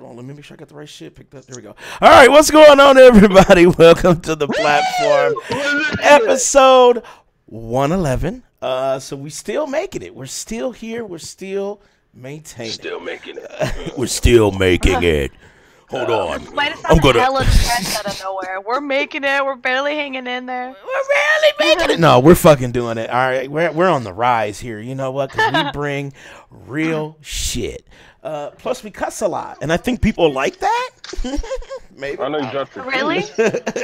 on. Let me make sure I got the right shit picked up. There we go. All right, what's going on, everybody? Welcome to the platform, episode 111. So we still making it. We're still here. We're still maintaining. Still making it. We're still making it. Hold on. I'm gonna hella stressed out of nowhere. We're making it. We're barely hanging in there. We're barely making it. No, we're fucking doing it. All right, we're on the rise here. You know what? Because we bring real shit. Plus, we cuss a lot, and I think people like that. Maybe. I know you dropped it. Really?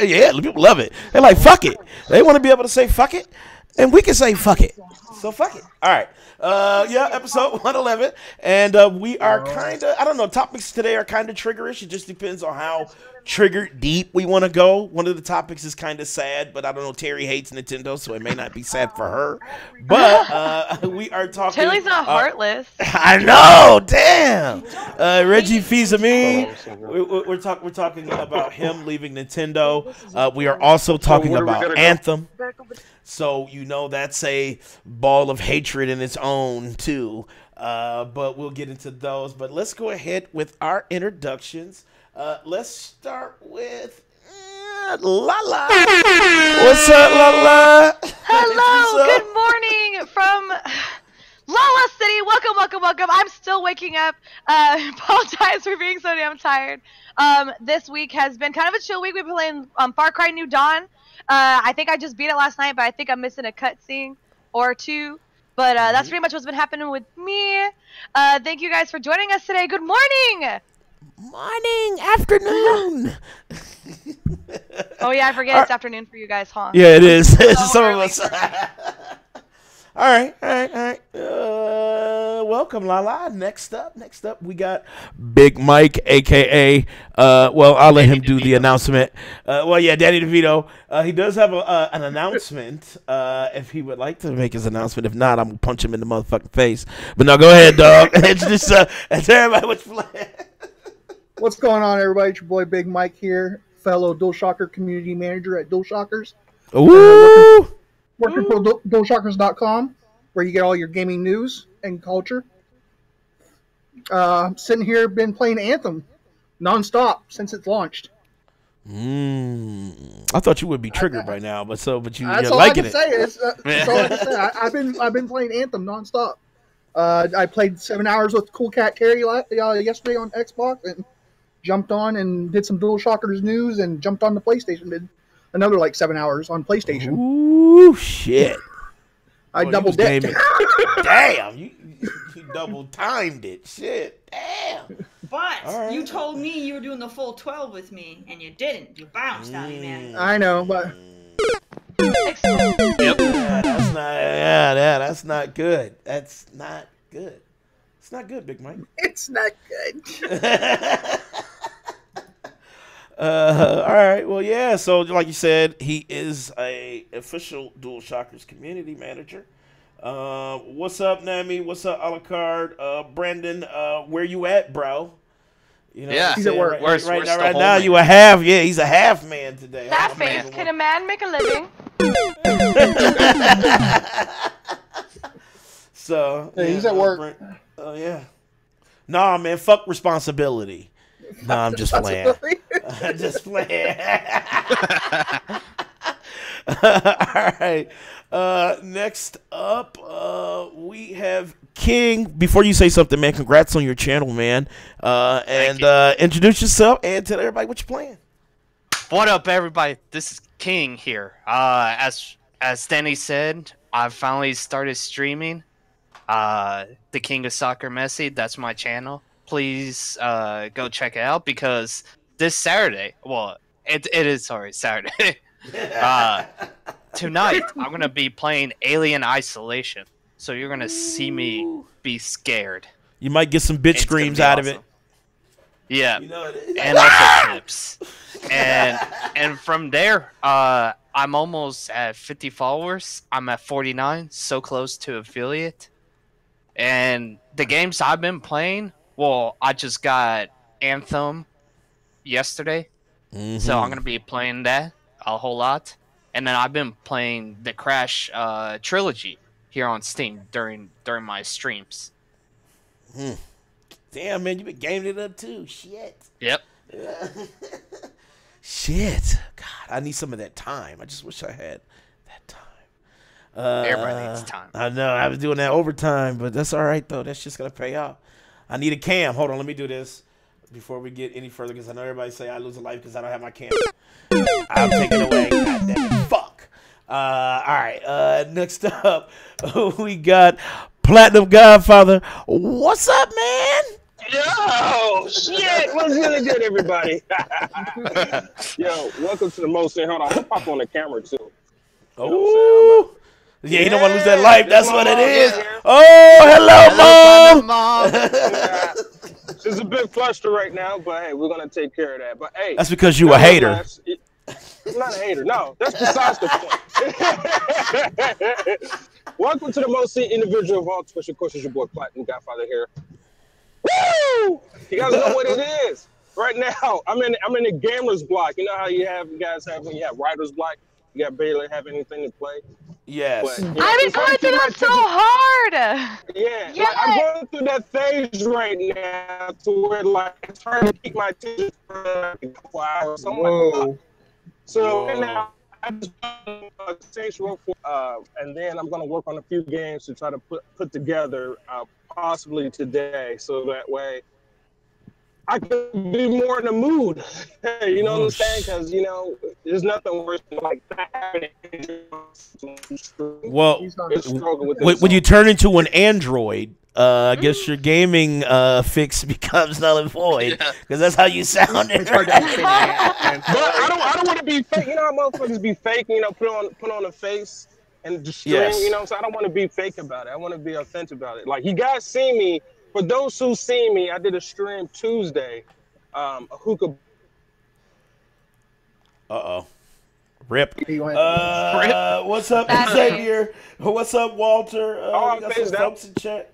Yeah, people love it. They're like, fuck it. They want to be able to say fuck it, and we can say fuck it. So fuck it. All right. Yeah, episode 111. And we are kind of, I don't know, topics today are kind of triggerish. It just depends on how triggered deep we want to go. One of the topics is kind of sad, but I don't know, Terry hates Nintendo, so it may not be sad for her. But we are talking. Terry's not heartless. I know, damn. Reggie Fils-Aimé. We're talking about him leaving Nintendo. We are also talking about Anthem. So, you know, that's a ball of hatred in its own, too. But we'll get into those. But let's go ahead with our introductions. Let's start with LaLa. What's up, LaLa? Hello. Good morning from LaLa City. Welcome. I'm still waking up. Apologize for being so damn tired. This week has been kind of a chill week. We've been playing Far Cry New Dawn. I think I just beat it last night, but I think I'm missing a cutscene or two. But that's pretty much what's been happening with me. Thank you guys for joining us today. Good morning. Morning, afternoon. Oh, yeah, I forget it's afternoon for you guys, huh? Yeah, it is. Some of us. All right. Welcome, LaLa. Next up, we got Big Mike, a.k.a. Well, I'll let him do the announcement. Well, yeah, Danny DeVito. He does have an announcement if he would like to make his announcement. If not, I'm going to punch him in the motherfucking face. But no, go ahead, dog. It's just, it's everybody what's playing. What's going on, everybody? It's your boy Big Mike here, fellow DualShocker community manager at DualShockers. Ooh! Working for DualShockers.com, where you get all your gaming news and culture. Sitting here, been playing Anthem nonstop since it's launched. I thought you would be triggered by now, but you're liking it. That's all I can say. I've been playing Anthem nonstop. I played 7 hours with Cool Cat Terry yesterday on Xbox, and jumped on and did some DualShockers news, and jumped on the PlayStation. Did another like 7 hours on PlayStation. Ooh, shit! I double dipped. Damn, you double timed it. Shit, damn. But you told me you were doing the full 12 with me, and you didn't. You bounced on me, man. I know, but yep. That's not good. That's not good. It's not good, Big Mike. It's not good. All right. Well, yeah. So, like you said, he is a official DualShockers community manager. What's up, Nami? What's up, Alucard? Brandon, where you at, bro? You know, yeah, he's at work. Right now, you a half. Yeah, he's a half man today. Half man. Can a man make a living? So yeah, he's at work. Oh yeah. Nah, man. Fuck responsibility. Nah, I'm just playing. I'm just playing. All right. Next up, we have King. Before you say something, man, congrats on your channel, man. And introduce yourself and tell everybody what you're playing. What up, everybody? This is King here. As Danny said, I finally started streaming. The King of Soccer Messi. That's my channel. Please go check it out, because this Saturday, well, it is Saturday. Tonight, I'm gonna be playing Alien Isolation, so you're gonna see me be scared. You might get some bitch screams out of it. Yeah, you know, and also clips. And from there, I'm almost at 50 followers. I'm at 49, so close to affiliate. And the games I've been playing, well, I just got Anthem yesterday, so I'm gonna be playing that a whole lot. And then I've been playing the Crash trilogy here on Steam during my streams. Damn, man, you been gaming it up too. Shit. Yep. Shit. God, I need some of that time. I just wish I had that time. Everybody needs time. I know. I was doing that overtime, but that's all right, though. That's just going to pay off. I need a cam. Hold on. Let me do this before we get any further, because I know everybody say I lose a life because I don't have my cam. I'll take it away. God damn it. Fuck. All right. Next up, we got Platinum Godfather. What's up, man? Yo, shit! What's really good, everybody? Yo, welcome to the most. Hold on, I'm gonna pop on the camera too. Oh, yeah, you don't want to lose that life. That's what it is. Oh, hello, Mom. It's a bit flustered right now, but hey, we're gonna take care of that. But hey, that's because you a hater. I'm not a hater. No, that's besides the point. Welcome to the most individual of all Twitch. Of course, it's your boy Platinum Godfather here. Woo! You guys know what it is. Right now, I'm in the gamer's block. You know how you guys have when you have writer's block. You got barely have anything to play. Yes. But, I've been going through that so hard. Yeah. Like, I'm going through that phase right now to where like it's hard to keep my attention for like a couple hours. So right now I just Saints Row 4, and then I'm gonna work on a few games to try to put together possibly today, so that way I can be more in the mood. You know what I'm saying? Because there's nothing worse than like that happening. Well, when you turn into an android, I guess your gaming fix becomes null and void, because that's how you sound. But I don't want to be fake. You know how motherfuckers be fake. Put on a face and just stream. Yes. So I don't want to be fake about it. I want to be authentic about it. Like, you guys see me. For those who see me, I did a stream Tuesday. A hookah. Rip. What's up, Xavier? What's up, Walter? We got some folks in chat.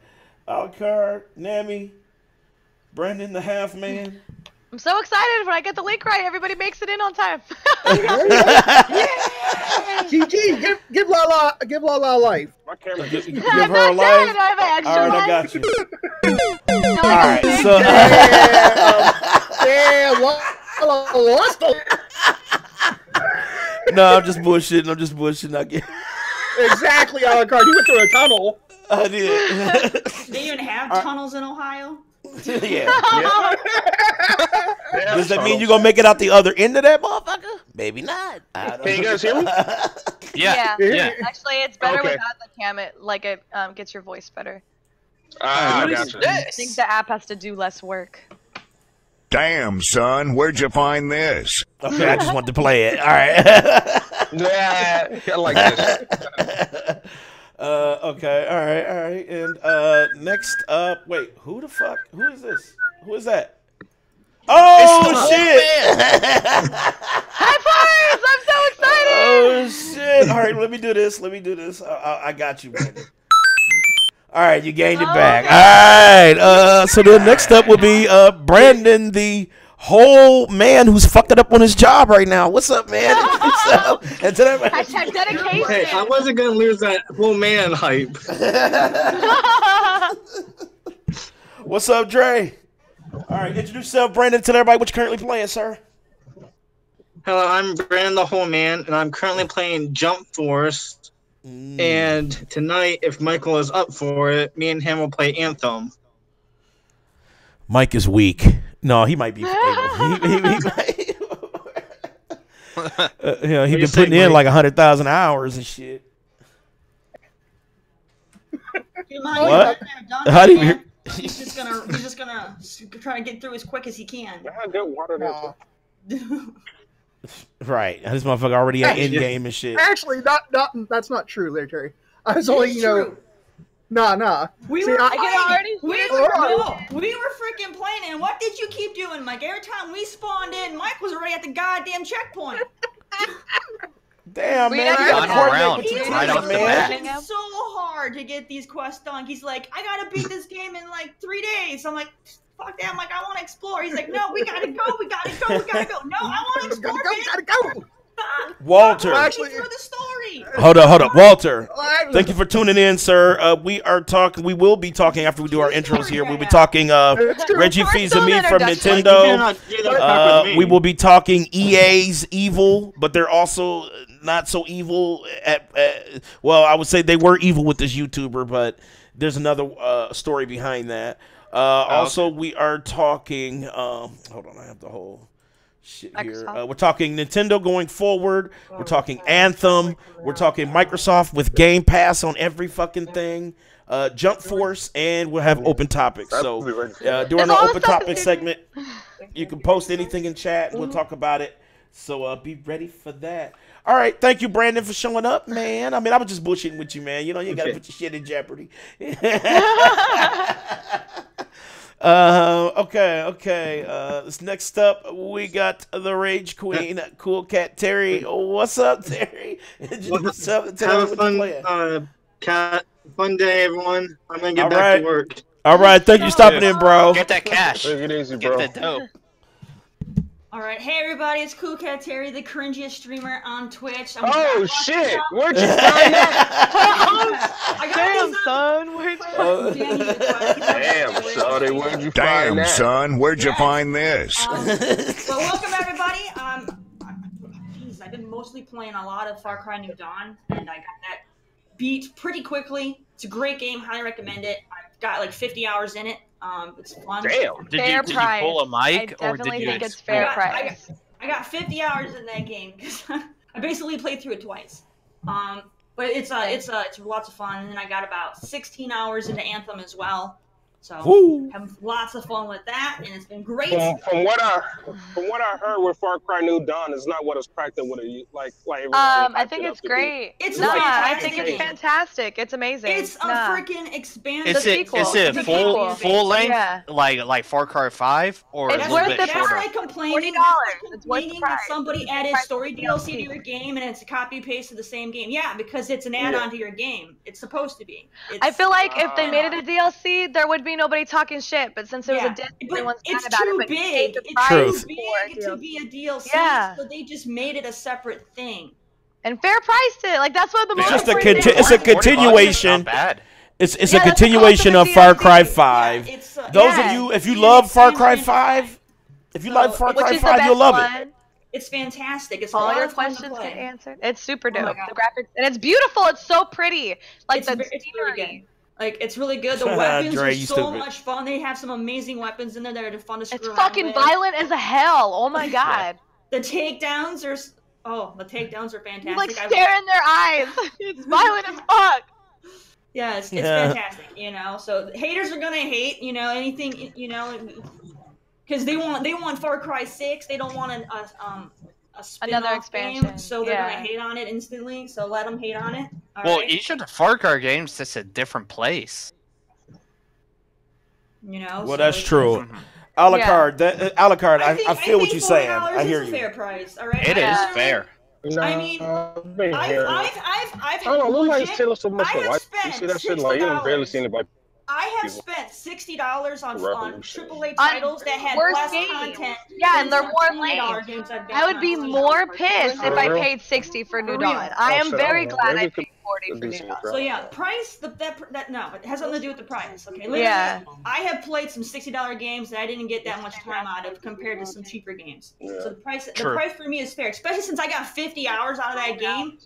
Alcar, Nami, Brandon the Half Man. I'm so excited when I get the link right. Everybody makes it in on time. GG, give LaLa a life. My camera give her a life. I have an extra All right, life. I got you. All right, so LaLa lost them. No, I'm just bullshitting. I get Exactly, Alucard. You went through a tunnel. I did. They even have tunnels in Ohio? Yeah. Does that mean you're gonna make it out the other end of that motherfucker? Maybe not. Can you guys hear me? Yeah. Actually, it's better Okay. without the cam. It gets your voice better. I I gotcha. think the app has to do less work. Damn, son, where'd you find this? Okay, I just wanted to play it. All right. Yeah, I like this. Okay, all right. And next up, wait, who is this? Who is that? Oh, shit! High fives! I'm so excited! Oh, shit. All right, let me do this. I got you, Brandon. All right, you gained it back. Okay. All right, so the next up will be Brandon, the whole man who's fucked it up on his job right now. What's up, man? And today, Hashtag dedication. Hey, I wasn't gonna lose that whole man hype. what's up, Dre? All right, introduce yourself, Brandon. Tell everybody what you're currently playing, sir. Hello, I'm Brandon the Whole Man, and I'm currently playing Jump Force. And tonight, if Michael is up for it, me and him will play Anthem. Mike is weak. No, he might be able. He's been putting in like 100,000 hours and shit. What? How do you? He's just gonna try to get through as quick as he can. I got water there. Right, this motherfucker already at end game and shit. Actually, that's not true, there, Terry. I was only, nah. We See, were already. we were freaking playing, and what did you keep doing, Mike? Every time we spawned in, Mike was already at the goddamn checkpoint. Damn, We man, never you gotta got coordinate around. with your Right team, off the man. bat. It's so hard to get these quests done. He's like, I gotta beat this game in like 3 days. I'm like, fuck that. I'm like, I want to explore. He's like, no, we gotta go. No, I want to explore. Gotta go. Fuck. Walter. Actually, through the story. Hold up, Walter. Thank you for tuning in, sir. We will be talking after we do our intros here. We'll be talking Reggie Fils-Aimé from Nintendo. We will be talking EA's evil, but they're also not so evil. Well, I would say they were evil with this YouTuber, but there's another story behind that. Also, we are talking. Hold on, I have the whole shit here. We're talking Nintendo going forward. We're talking Anthem. We're talking Microsoft with Game Pass on every fucking thing. Jump Force, and we'll have open topics. So during the open topic segment, you can post anything in chat. We'll talk about it. So be ready for that. All right, thank you, Brandon, for showing up, man. I mean, I was just bullshitting with you, man. You know, you got to put your shit in jeopardy. Okay. This next up, we got the Rage Queen, Cool Cat Terry. What's up, Terry? What's up? Have a fun day, everyone. I'm gonna get back to work. All right, thank you for stopping in, bro. Get that cash. Take it easy, bro. Get that dope. Alright, hey everybody, it's Cool Cat Terry, the cringiest streamer on Twitch. Oh shit! Where'd you find that? Damn, son, where'd you find Damn, shawty, where'd you find Damn, that? son, where'd you find this? Well, welcome everybody. Geez, I've been mostly playing a lot of Far Cry New Dawn, and I got that beat pretty quickly. It's a great game, highly recommend it. I've got like 50 hours in it. It's fun. Damn. Did you pull a mic, or did you? I think it's fair price. I got 50 hours in that game because I basically played through it twice. But it's lots of fun. And then I got about 16 hours into Anthem as well. So having lots of fun with that, and it's been great. From what I heard with Far Cry New Dawn, is not what it's cracked up with it like. I think it's great. I think it's fantastic. It's amazing. It's a freaking expanded sequel. Is it full length, yeah. like Far Cry 5, or it's a little bit bit shorter? That's like complaining that somebody added story DLC to your game and it's a copy paste of the same game. Yeah, because it's an add-on to your game. It's supposed to be. I feel like if they made it a DLC, there would be nobody talking shit. But since it was a disc, everyone's mad about it. But it's too big to be a DLC. Yeah. So they just made it a separate thing. And fair priced it. Like that's what the most. It's a continuation. It's a continuation of Far Cry 5. Those of you, if you love Far Cry 5, you'll love it. It's fantastic. It's all your questions get answered. It's super dope. The graphics, and it's beautiful. It's so pretty. Like it's very good. Like it's really good. The weapons are so much fun. They have some amazing weapons in there that are fun to screw around with. It's fucking violent as a hell. Oh my god. The takedowns are fantastic. You like stare in their eyes. It's violent as fuck. Yeah, it's fantastic. You know, so haters are gonna hate. You know, anything. You know, because they want Far Cry 6. They don't want another expansion game, so they're gonna hate on it instantly. So let them hate on it. Well, each of the Far Cry games is a different place. You know. Well, that's true. A la carte. I feel what you're saying. I hear you. Fair price. All right. It is fair. No, I mean, I've so much for white. You see that shit? Like, you don't barely see anybody. I have spent $60 on AAA titles that had less content. Yeah, and they're more lame. I would be more pissed if I paid $60 for New Dawn. I am very glad I paid $40 for New Dawn. So yeah, price no, it has nothing to do with the price. Okay, literally, I have played some $60 games that I didn't get that much time out of compared to some cheaper games. So the price for me is fair, especially since I got 50 hours out of that game.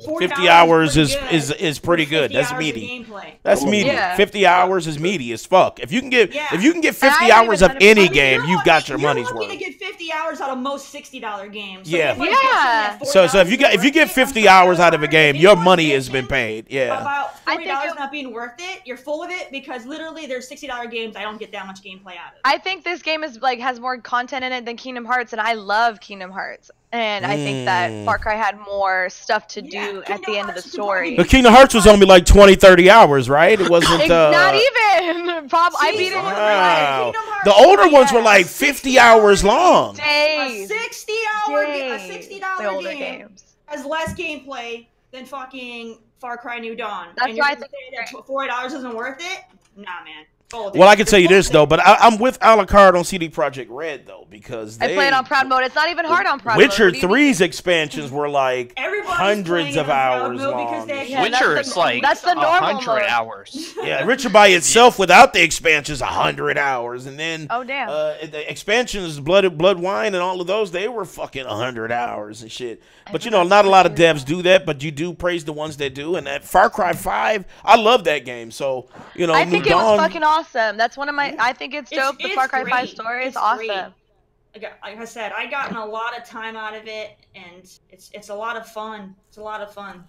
50 hours is pretty good. That's meaty. That's meaty. 50 hours is meaty as fuck. If you can get 50 hours of any game, you've got your money's worth. You're lucky to get 50 hours out of most $60 games. So So if you get 50 hours out of a game, your money has been paid. Yeah. About $40 not being worth it, you're full of it because literally there's $60 games I don't get that much gameplay out of. I think this game is has more content in it than Kingdom Hearts, and I love Kingdom Hearts. And I think that Far Cry had more stuff to do at the end of the story. The Kingdom Hearts was only like 20-30 hours, right? It wasn't not even. I beat it. Wow. The older ones were like 50 hours long. A $60 game has less gameplay than fucking Far Cry New Dawn. That's why I think $40 isn't worth it. Nah, man. Well, I can tell you this though, but I'm with Alucard on CD Projekt Red though, because I played on proud mode. It's not even hard on proud Witcher mode. Witcher 3's expansions were like hundreds of hours long. Witcher is like that's the normal 100 mode. hours. Yeah, Witcher by itself without the expansions 100 hours, and then the expansions, Blood Wine, and all of those, they were fucking 100 hours and shit. But you know, not a lot of devs do that, but you do praise the ones that do. And that Far Cry 5, I love that game. So you know, I think it was fucking awesome. That's one of my. I think it's dope. The Far Cry 5 story is awesome. Like I said, I gotten a lot of time out of it, and it's a lot of fun. It's a lot of fun.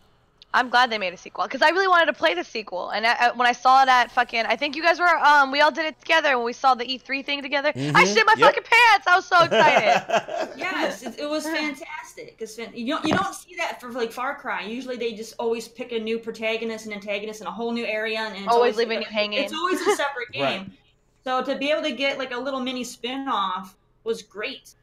I'm glad they made a sequel because I really wanted to play the sequel. And when I saw it at fucking, I think you guys were, we all did it together when we saw the E3 thing together. I shit my fucking pants. I was so excited. Yes, it was fantastic. Cause you don't see that for like Far Cry. Usually they just always pick a new protagonist and antagonist in a whole new area, and it's always leaving you hanging. It's always a separate game. Right. So to be able to get like a little mini spin-off was great.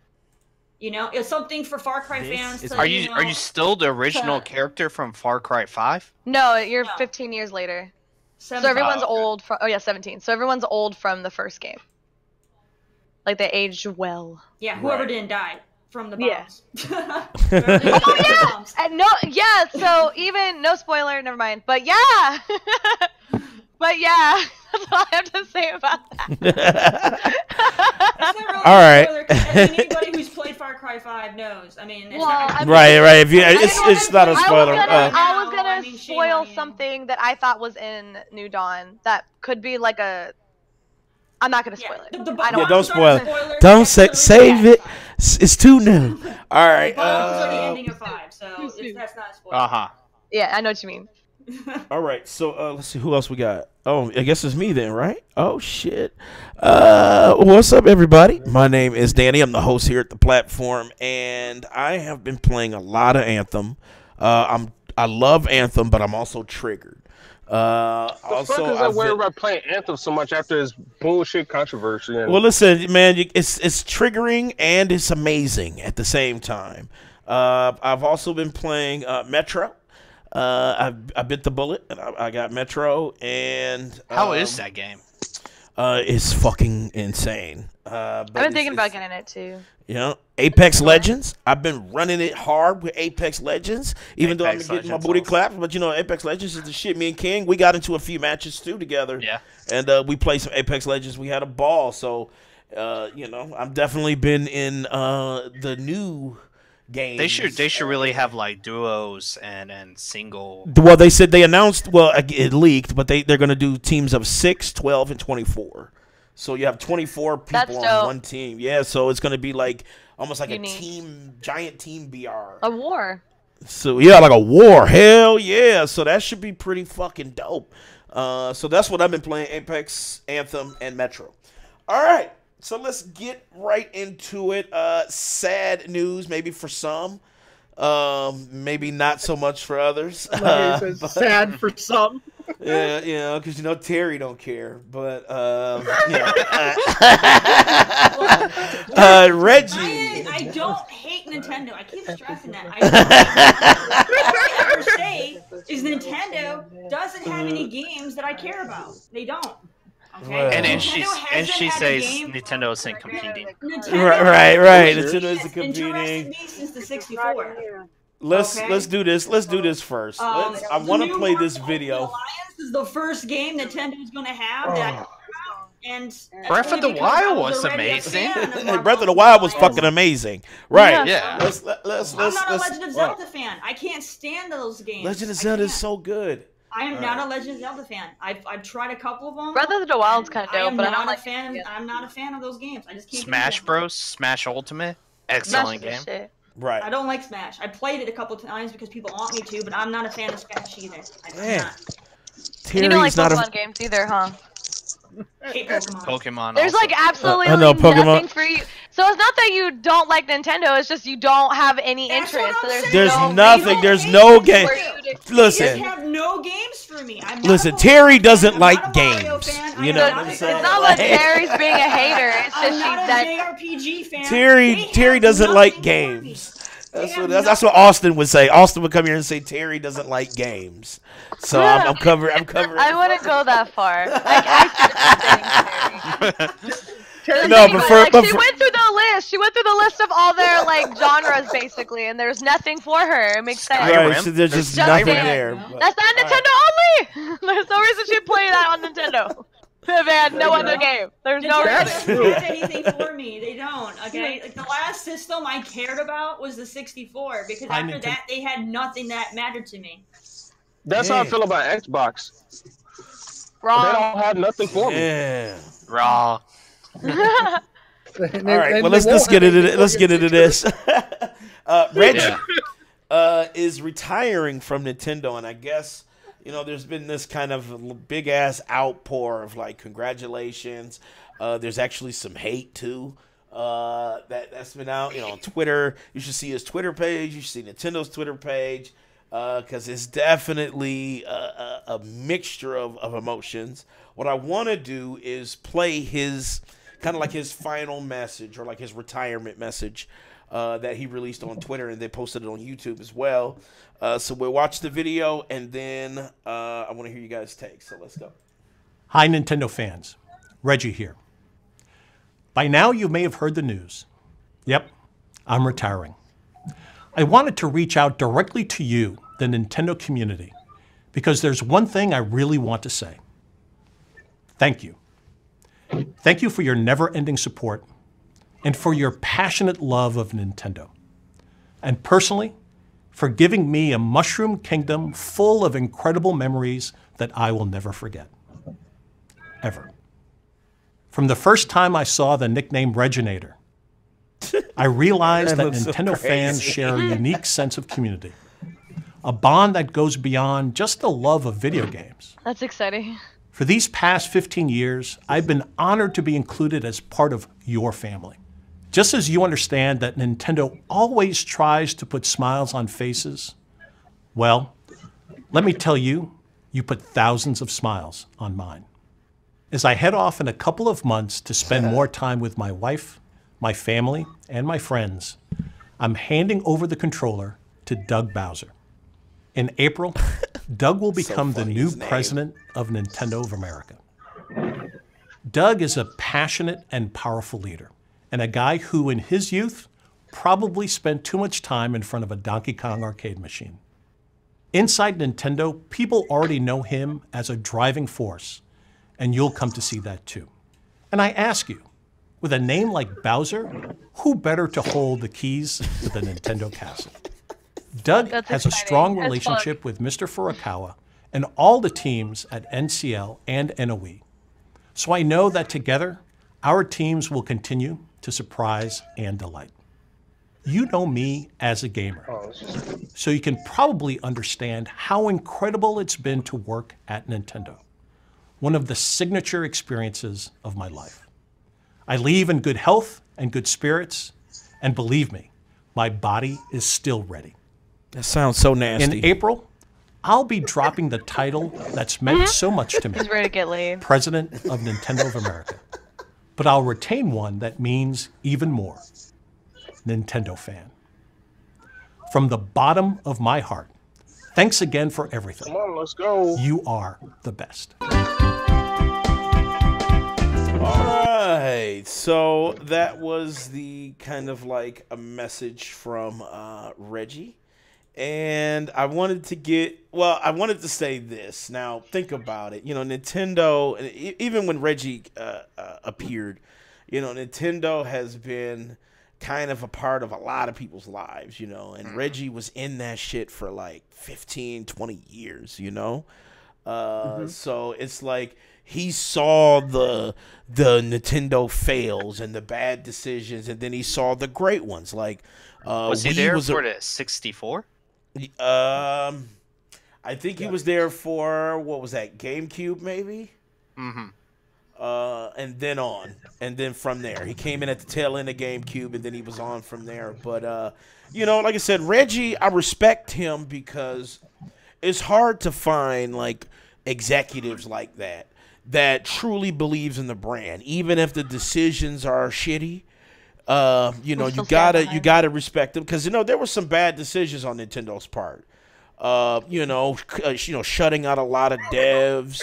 You know, it's something for Far Cry fans. To, are you still the original character from Far Cry 5? No, you're 15 years later. 17. So everyone's old from. Oh yeah, 17. So everyone's old from the first game. Like they aged well. Yeah, whoever didn't die from the bombs. Yeah. Oh yeah. And no, yeah. So even no spoiler, never mind. But yeah. But yeah, that's all I have to say about that. That's not really all right. Spoiler, I mean, anybody who's played Far Cry 5 knows. I mean, it's not, right. If you, it's not a spoiler. I was gonna spoil something that I thought was in New Dawn that could be like a. I'm not gonna spoil it. Don't spoil it. Don't save it. It's too new. All right. The the ending of 5, so that's not a spoiler. Yeah, I know what you mean. All right, so let's see who else we got. Oh, I guess it's me then, right? Oh shit. What's up, everybody? My name is Danny. I'm the host here at the platform, and I have been playing a lot of Anthem. I love Anthem, but I'm also triggered. The fuck is I worried about playing Anthem so much after this bullshit controversy? Well, listen, man, it's triggering and it's amazing at the same time. I've also been playing Metro. I bit the bullet and I got Metro, and how is that game? It's fucking insane. I've been thinking about getting it too. You know, Apex Legends. I've been running it hard with Apex Legends, even though I've been getting my booty clapped. But you know, Apex Legends is the shit. Me and King, we got into a few matches too together. Yeah, and we played some Apex Legends. We had a ball. So, you know, I've definitely been in the new games. They should really have like duos and single. Well, they said they announced. Well, it leaked, but they're going to do teams of 6, 12, and 24. So you have 24 people on one team. Yeah, so it's going to be like almost like a giant team BR. A war. So yeah, like a war. Hell yeah. So that should be pretty fucking dope. So that's what I've been playing: Apex, Anthem, and Metro. All right. So let's get right into it. Sad news, maybe for some, maybe not so much for others. Sad for some. Yeah, you know, because you know Terry don't care, but Reggie. I don't hate Nintendo. I keep stressing that. What I ever say is Nintendo doesn't have any games that I care about. They don't. Okay. And she says Nintendo isn't competing. Right. Nintendo isn't competing. Since the 64. Let's do this. Let's do this first. I want to play this video. Alliance is the first game Nintendo is going to have that. And Breath of the Wild was amazing. Breath of the Wild was fucking amazing. Right. Yeah. I'm not a Legend of Zelda fan. I can't stand those games. Legend of Zelda is so good. I am not a Legend of Zelda fan. I've tried a couple of them. Breath of the Wild's kind of dope, but I'm not a fan. I'm not a fan of those games. I just can't. Smash Bros. Smash Ultimate, excellent game. Shit. Right. I don't like Smash. I played it a couple times because people want me to, but I'm not a fan of Smash either. I'm not. You don't like Pokemon games either, huh? I hate Pokemon. There's like absolutely nothing for you. So it's not that you don't like Nintendo, it's just you don't have any interest. So there's nothing. There's no game. Listen. You have no games for me. Listen, Terry doesn't like games. You know what I'm saying? It's not like Terry's being a hater. It's just I'm not a JRPG fan. Terry doesn't like games. That's what Austin would say. Austin would come here and say Terry doesn't like games. So I'm covering. I wouldn't go that far. Like, Terry. No, she went through the list. She went through the list of all their like genres basically, and there's nothing for her. It makes sense. Right, so there's just nothing there. That's not Nintendo only. There's no reason she'd play that on Nintendo. They had no other game. There's no reason. They don't have anything for me. They don't. Okay, like the last system I cared about was the 64 because after that they had nothing that mattered to me. That's how I feel about Xbox. Wrong. They don't have nothing for me. Raw. All right, well let's get into this. Reggie is retiring from Nintendo, and I guess there's been this kind of big ass outpour of like congratulations. There's actually some hate too. That's been out, on Twitter. You should see his Twitter page. You should see Nintendo's Twitter page, because it's definitely a mixture of emotions. What I want to do is play his kind of like his final message, or like his retirement message that he released on Twitter, and they posted it on YouTube as well. So we'll watch the video, and then I want to hear you guys' take. So let's go. Hi, Nintendo fans. Reggie here. By now, you may have heard the news. Yep, I'm retiring. I wanted to reach out directly to you, the Nintendo community, because there's one thing I really want to say. Thank you. Thank you for your never-ending support and for your passionate love of Nintendo. And personally, for giving me a mushroom kingdom full of incredible memories that I will never forget. Ever. From the first time I saw the nickname Reginator, I realized that Nintendo fans share a unique sense of community. A bond that goes beyond just the love of video games. That's exciting. For these past 15 years, I've been honored to be included as part of your family. Just as you understand that Nintendo always tries to put smiles on faces, well, let me tell you, you put thousands of smiles on mine. As I head off in a couple of months to spend more time with my wife, my family, and my friends, I'm handing over the controller to Doug Bowser. In April, Doug will become the new president of Nintendo of America. Doug is a passionate and powerful leader, and a guy who in his youth probably spent too much time in front of a Donkey Kong arcade machine. Inside Nintendo, people already know him as a driving force, and you'll come to see that too. And I ask you, with a name like Bowser, who better to hold the keys to the Nintendo castle? Doug has a strong relationship with Mr. Furukawa and all the teams at NCL and NOE. So I know that together, our teams will continue to surprise and delight. You know me as a gamer, so you can probably understand how incredible it's been to work at Nintendo, one of the signature experiences of my life. I leave in good health and good spirits, and believe me, my body is still ready. That sounds so nasty. In April, I'll be dropping the title that's meant so much to me. He's ready to get laid. President of Nintendo of America. But I'll retain one that means even more. Nintendo fan. From the bottom of my heart, thanks again for everything. Come on, let's go. You are the best. All right, so that was the kind of like a message from Reggie. And I wanted to say this. Now, think about it. Nintendo, even when Reggie appeared, Nintendo has been kind of a part of a lot of people's lives, and Reggie was in that shit for like 15, 20 years, So it's like he saw the Nintendo fails and the bad decisions, and then he saw the great ones. Like, was he there for the 64? I think he was there for, what was that, GameCube maybe? Mm-hmm. And then from there. He came in at the tail end of GameCube, and then he was on from there. But, like I said, Reggie, I respect him because it's hard to find, like, executives like that truly believes in the brand. Even if the decisions are shitty, You know, you gotta respect them because there were some bad decisions on Nintendo's part. Shutting out a lot of devs,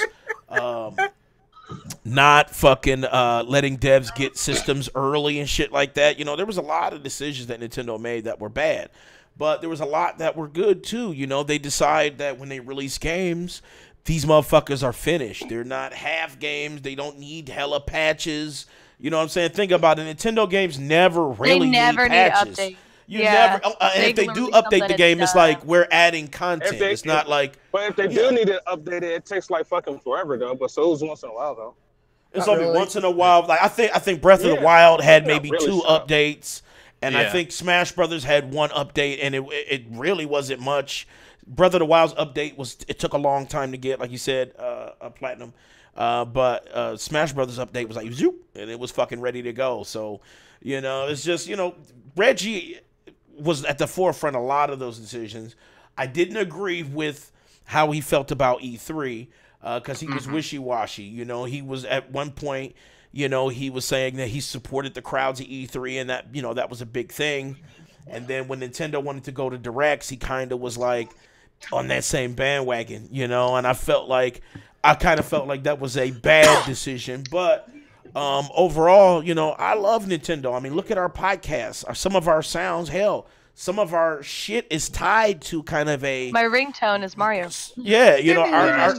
not fucking letting devs get systems early and shit like that. There was a lot of decisions that Nintendo made that were bad, but there was a lot that were good too. They decide that when they release games, these motherfuckers are finished. They're not half games. They don't need hella patches. You know what I'm saying? Think about it. Nintendo games never really need patches. Updates. Never, and if they do update the game, it's like we're adding content. It's not like. But if they do need to update it, it takes like fucking forever though. But so it's once in a while though. It's only once in a while. Like I think Breath of the Wild had maybe two updates, and I think Smash Brothers had one update, and it really wasn't much. Breath of the Wild's update it took a long time to get, like you said, platinum. But Smash Brothers update was like zoop, and it was fucking ready to go. So, it's just Reggie was at the forefront of a lot of those decisions. I didn't agree with how he felt about E3 because he was wishy-washy. He was at one point, he was saying that he supported the crowds at E3 and that, that was a big thing. And then when Nintendo wanted to go to Directs, he kind of was like on that same bandwagon, and I kind of felt like that was a bad decision. But overall, I love Nintendo. I mean, look at our podcasts. Some of our sounds, hell, some of our shit is tied to kind of a... My ringtone is Mario. Yeah,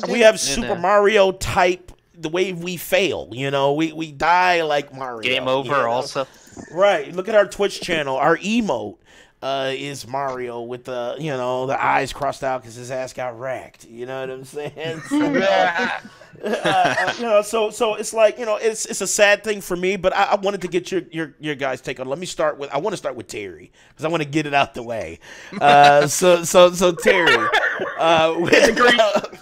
we have Super Mario type, the way we fail, we die like Mario. Game over also. Right. Look at our Twitch channel. Our emote is Mario with the eyes crossed out because his ass got racked. You know what I'm saying? So it's like, it's a sad thing for me, but I wanted to get your guys' take on it. I want to start with Terry because I want to get it out the way. So Terry,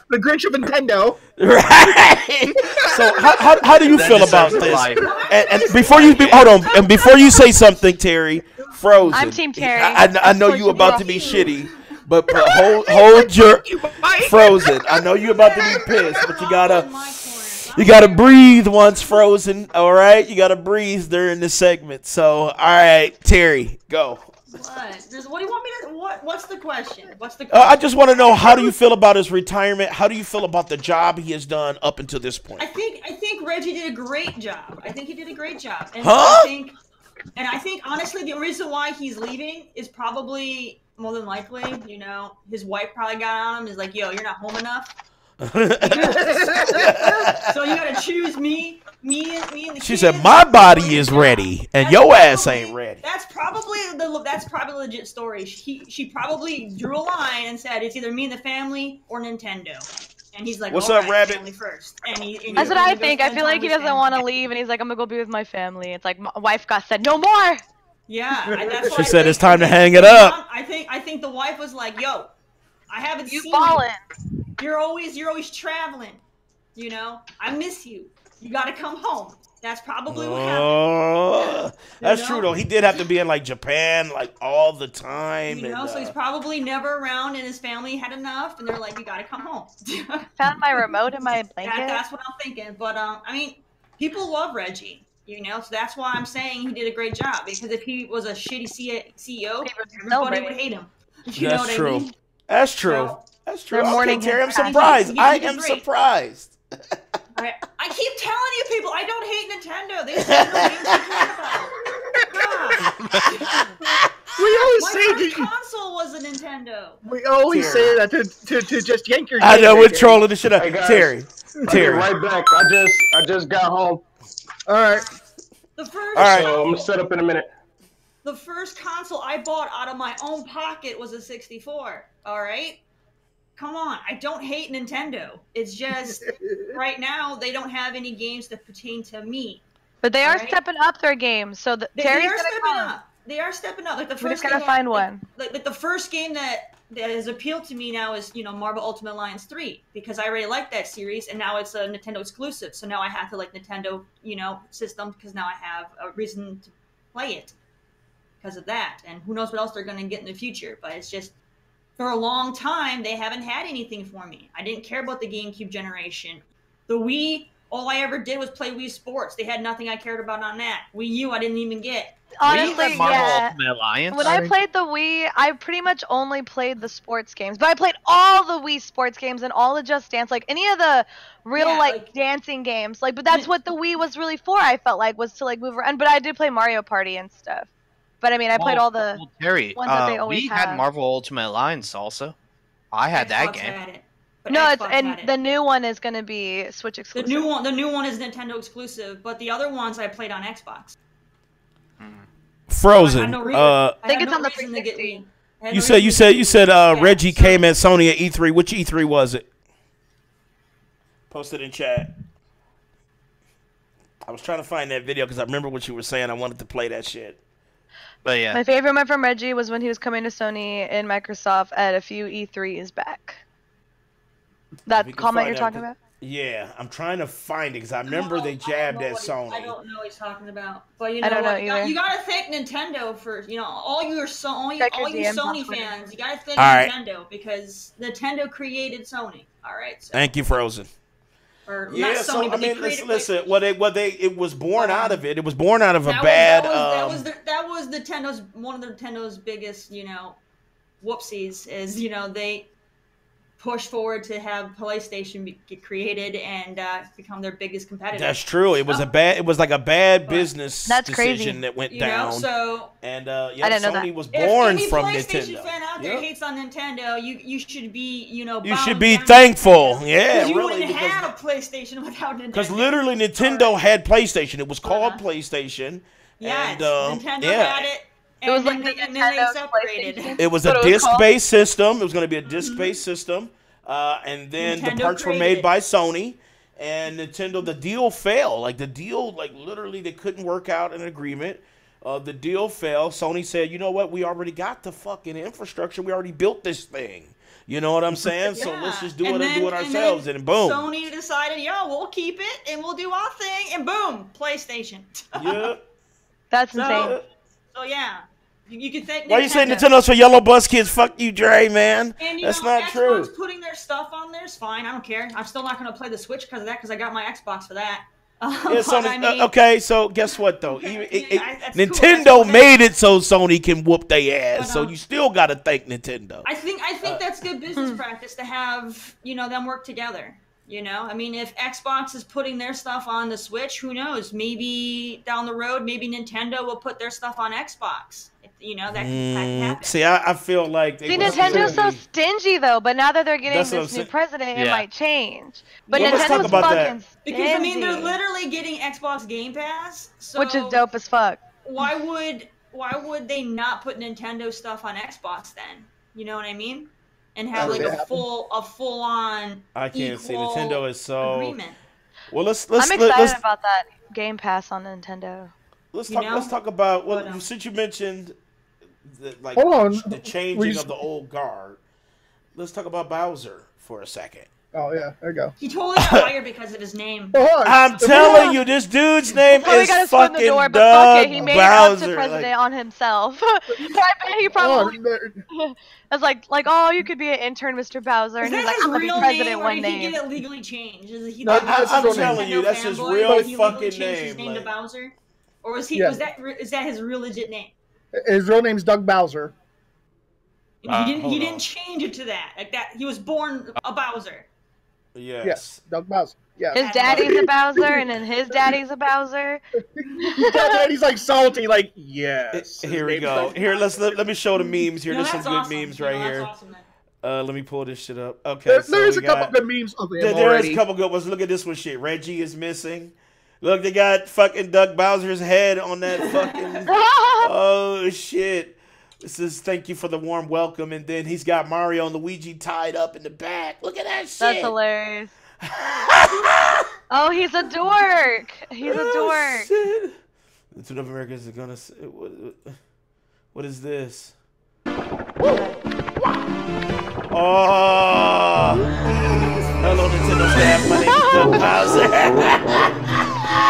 the Grinch of Nintendo, right? So how do you feel about this? And before you say something, Terry, Frozen. I'm Team Terry. I know you about to be shitty. But hold your Frozen. I know you're about to be pissed, but you gotta breathe once Frozen. All right, you gotta breathe during this segment. So, all right, Terry, go. What do you want me to? What's the question? I just want to know, how do you feel about his retirement? How do you feel about the job he has done up until this point? I think Reggie did a great job. I think he did a great job. And I think honestly, the reason why he's leaving is probably, more than likely, his wife probably got on him. Is like, yo, you're not home enough. So you gotta choose me and the kids. She said, my body is ready, and your ass ain't ready. That's probably a legit story. She probably drew a line and said, it's either me and the family or Nintendo. And he's like, what's up, Rabbit? Family first. That's what I think. I feel like he doesn't want to leave, and he's like, I'm gonna go be with my family. It's like, my wife said, no more. Yeah, that's she said it's time to hang it up. I think the wife was like, "Yo, I haven't seen fallen. You. You're always traveling. I miss you. You got to come home." That's probably what happened. That's true though. He did have to be in like Japan like all the time. So he's probably never around, and his family had enough, and they're like, "You got to come home." Found my remote in my blanket. That's what I'm thinking. But I mean, people love Reggie. So that's why I'm saying he did a great job. Because if he was a shitty CEO, everybody would hate him. That's true. I mean? That's true. That's true. Okay, Terry, I'm surprised. I am surprised. I keep telling you people, I don't hate Nintendo. They said no games to care about. We always My say first console was a Nintendo. We always say that to just yank your. I know we're trolling the shit out. Hey guys, Terry. Right back. I just got home. All right. The first. All right. So I'm gonna set up in a minute. The first console I bought out of my own pocket was a 64. All right. Come on, I don't hate Nintendo. It's just right now they don't have any games that pertain to me. But they are stepping up their games, so Terry's gonna stepping up. They are stepping up. Like the first. We just gotta find one. Like the first game that has appealed to me now is Marvel Ultimate Alliance 3 because I already like that series and now it's a Nintendo exclusive. So now I have to like Nintendo system because now I have a reason to play it because of that. And who knows what else they're gonna get in the future? But it's just. For a long time, they haven't had anything for me. I didn't care about the GameCube generation. The Wii all I ever did was play Wii Sports. They had nothing I cared about on that. Wii U, I didn't even get. Honestly, Marvel yeah. Ultimate Alliance. When I played the Wii, I pretty much only played the sports games. But I played all the Wii sports games and all the Just Dance, like any of the real like dancing games. Like, but that's what the Wii was really for. I felt like was to like move around. But I did play Mario Party and stuff. But I mean, I played all the Terry, ones that they always we have. had Marvel Ultimate Alliance also. I had that game. Had it, but No, Xbox and had it. the new one is going to be Switch exclusive. The new one is Nintendo exclusive, but the other ones I played on Xbox. Frozen. I think it's on the 360. You said Reggie came at Sony at E3. Which E3 was it? Post it in chat. I was trying to find that video because I remember what you were saying. I wanted to play that shit. But yeah. My favorite one from Reggie was when he was coming to Sony and Microsoft at a few E3s back. That comment you're talking about? Yeah, I'm trying to find it because I remember they jabbed at Sony. I don't know what he's talking about, but I don't know either. You gotta thank Nintendo for all you Sony fans. You gotta thank Nintendo because Nintendo created Sony. All right. So. Thank you, Frozen. Or not Sony, but they created, listen. It was born out of it. It was born out of a bad. That was Nintendo's one of Nintendo's biggest whoopsies is they push forward to have PlayStation get created and become their biggest competitor. That's true. It was like a bad business decision that went down. And I didn't know Sony was born from Nintendo. If any PlayStation fan out there hates on Nintendo, you should be you should be thankful. Yeah, you really. wouldn't have a PlayStation without Nintendo. Because literally Nintendo had PlayStation. It was called PlayStation. Yes, and, Nintendo had it. It was like and then they separated. It was a disc-based system. It was going to be a disc-based system. And then Nintendo the parts were made by Sony. And Nintendo, the deal fell. Literally, they couldn't work out an agreement. The deal fell. Sony said, you know what? We already got the fucking infrastructure. We already built this thing. You know what I'm saying? So let's just do it ourselves. And boom. Sony decided, we'll keep it and we'll do our thing. And boom, PlayStation. Yeah. That's insane. So yeah. You can thank Nintendo. Why you say Nintendo's for yellow bus kids? Fuck you, Dre, man. And that's not true. Xbox putting their stuff on there is fine. I don't care. I'm still not going to play the Switch because of that because I got my Xbox for that. Okay, so guess what though? Nintendo made it so Sony can whoop their ass. So you still got to thank Nintendo. I think that's good business practice to have them work together. I mean, if Xbox is putting their stuff on the Switch, who knows? Maybe down the road, maybe Nintendo will put their stuff on Xbox. That can happen. See, I feel like Nintendo's so stingy though. But now that they're getting this new president, it might change. But Nintendo's fucking stingy. Because they're literally getting Xbox Game Pass, which is dope as fuck. Why would they not put Nintendo stuff on Xbox then? You know what I mean? And have a full on. I can't see Nintendo is so. Agreement. Well, let's. I'm excited about that Game Pass on Nintendo. Let's talk about since you mentioned the changing of the old guard. Let's talk about Bowser for a second. Oh yeah, there you go. He totally got fired because of his name. I'm telling you, this dude's name is fucking Doug Bowser. He made it up to Bowser. president on himself. He probably was like, you could be an intern, Mr. Bowser, and he's like, I'm gonna be president one day. Did he get it legally changed? I'm telling you, that's his real fucking name. His name to Bowser, or was he? Yeah. Is that his real legit name? His real name's Doug Bowser. He didn't change it to that. Like that, he was born a Bowser. Yes, Doug Bowser. Yeah. His daddy's a Bowser, and then his daddy's a Bowser. Daddy's like salty, like yes. Here we go. Here, let me show the memes here. There's some good memes right here. Awesome, let me pull this shit up. Okay, there's a couple good memes of him There is a couple good ones. Look at this one. Shit, Reggie is missing. Look, they got fucking Doug Bowser's head on that fucking. Oh shit. This is thank you for the warm welcome, and then he's got Mario and Luigi tied up in the back. Look at that shit. That's hilarious. Oh, he's a dork. He's a dork. Shit. The two of Americans are gonna. What is this? Oh, hello Nintendo staff. My name is Doug Bowser.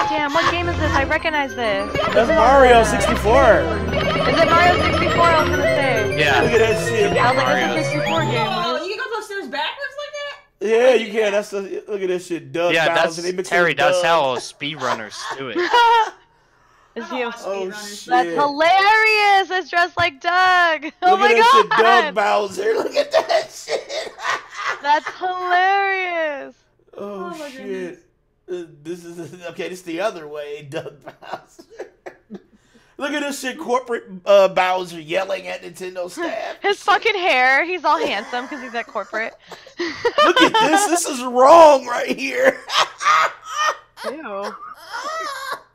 Damn, what game is this? I recognize this. That's Mario 64. Is it Mario 64? I was gonna say. Yeah. Look at that shit. I was like, it's a 64 game. Oh, you can go upstairs backwards like that? Yeah, you can. That's look at this shit. Doug Bowser. That's Terry. That's how speedrunners do it. Is he? Oh shit! That's hilarious. It's dressed like Doug. Oh look my at god! Shit, Doug Bowser. Look at that shit. That's hilarious. Oh shit! This is okay. This is the other way, Doug Bowser. Look at this shit, corporate Bowser yelling at Nintendo staff. His fucking hair. He's all handsome because he's at corporate. Look at this. This is wrong right here. Ew.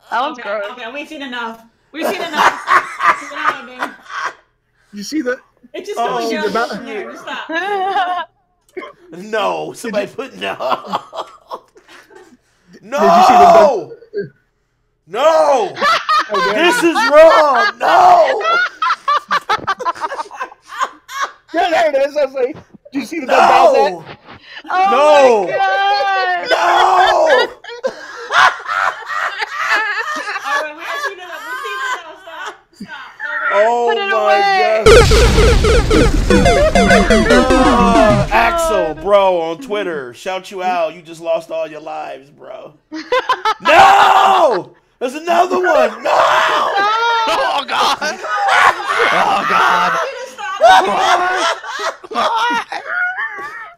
That one's gross. Okay, we've seen enough. We've seen enough. You see the? It's just going down from there. Stop. No, somebody put no. No. Did you see the? No. This is wrong. No. Yeah, there it is. I was like, did you see the? No. Oh No. my god. No. Alright, we've seen enough. Stop. Oh my god. Axel, bro, on Twitter. Shout you out. You just lost all your lives, bro. No! There's another one. No! Oh god! Oh god!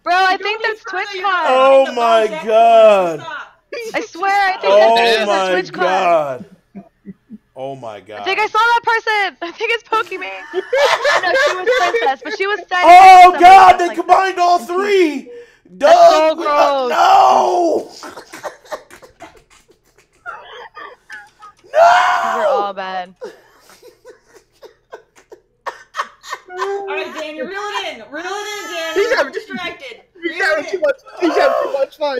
Bro, I think that's TwitchCon. Oh my god. I swear, I think Oh that's my TwitchCon. god. Oh my god. I think I saw that person. I think it's Pokemon. No, she was Princess, but she was standing. Oh god, they combined all three. Doug, so gross. No. We're all bad. Alright, Dan, you're reeling it in. Reel it in, Dan. You're distracted. He's having too much. He's having too much fun.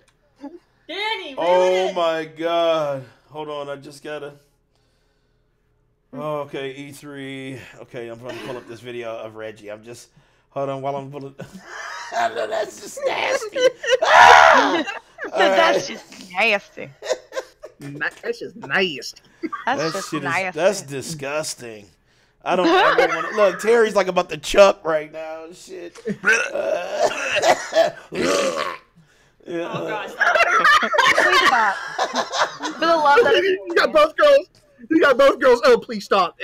Danny, reel it Oh in. my god. Hold on, I just gotta. Oh, okay, E3. Okay, I'm gonna pull up this video of Reggie. I'm just hold on while I'm pulling. I know that's just nasty. That's just nasty. That's just nasty. That's just nasty. That's disgusting. I don't ever want to look. Terry's like about to chuck right now. Shit. Oh god, Please stop. For the love that You got both girls. You got both girls. Oh, please stop.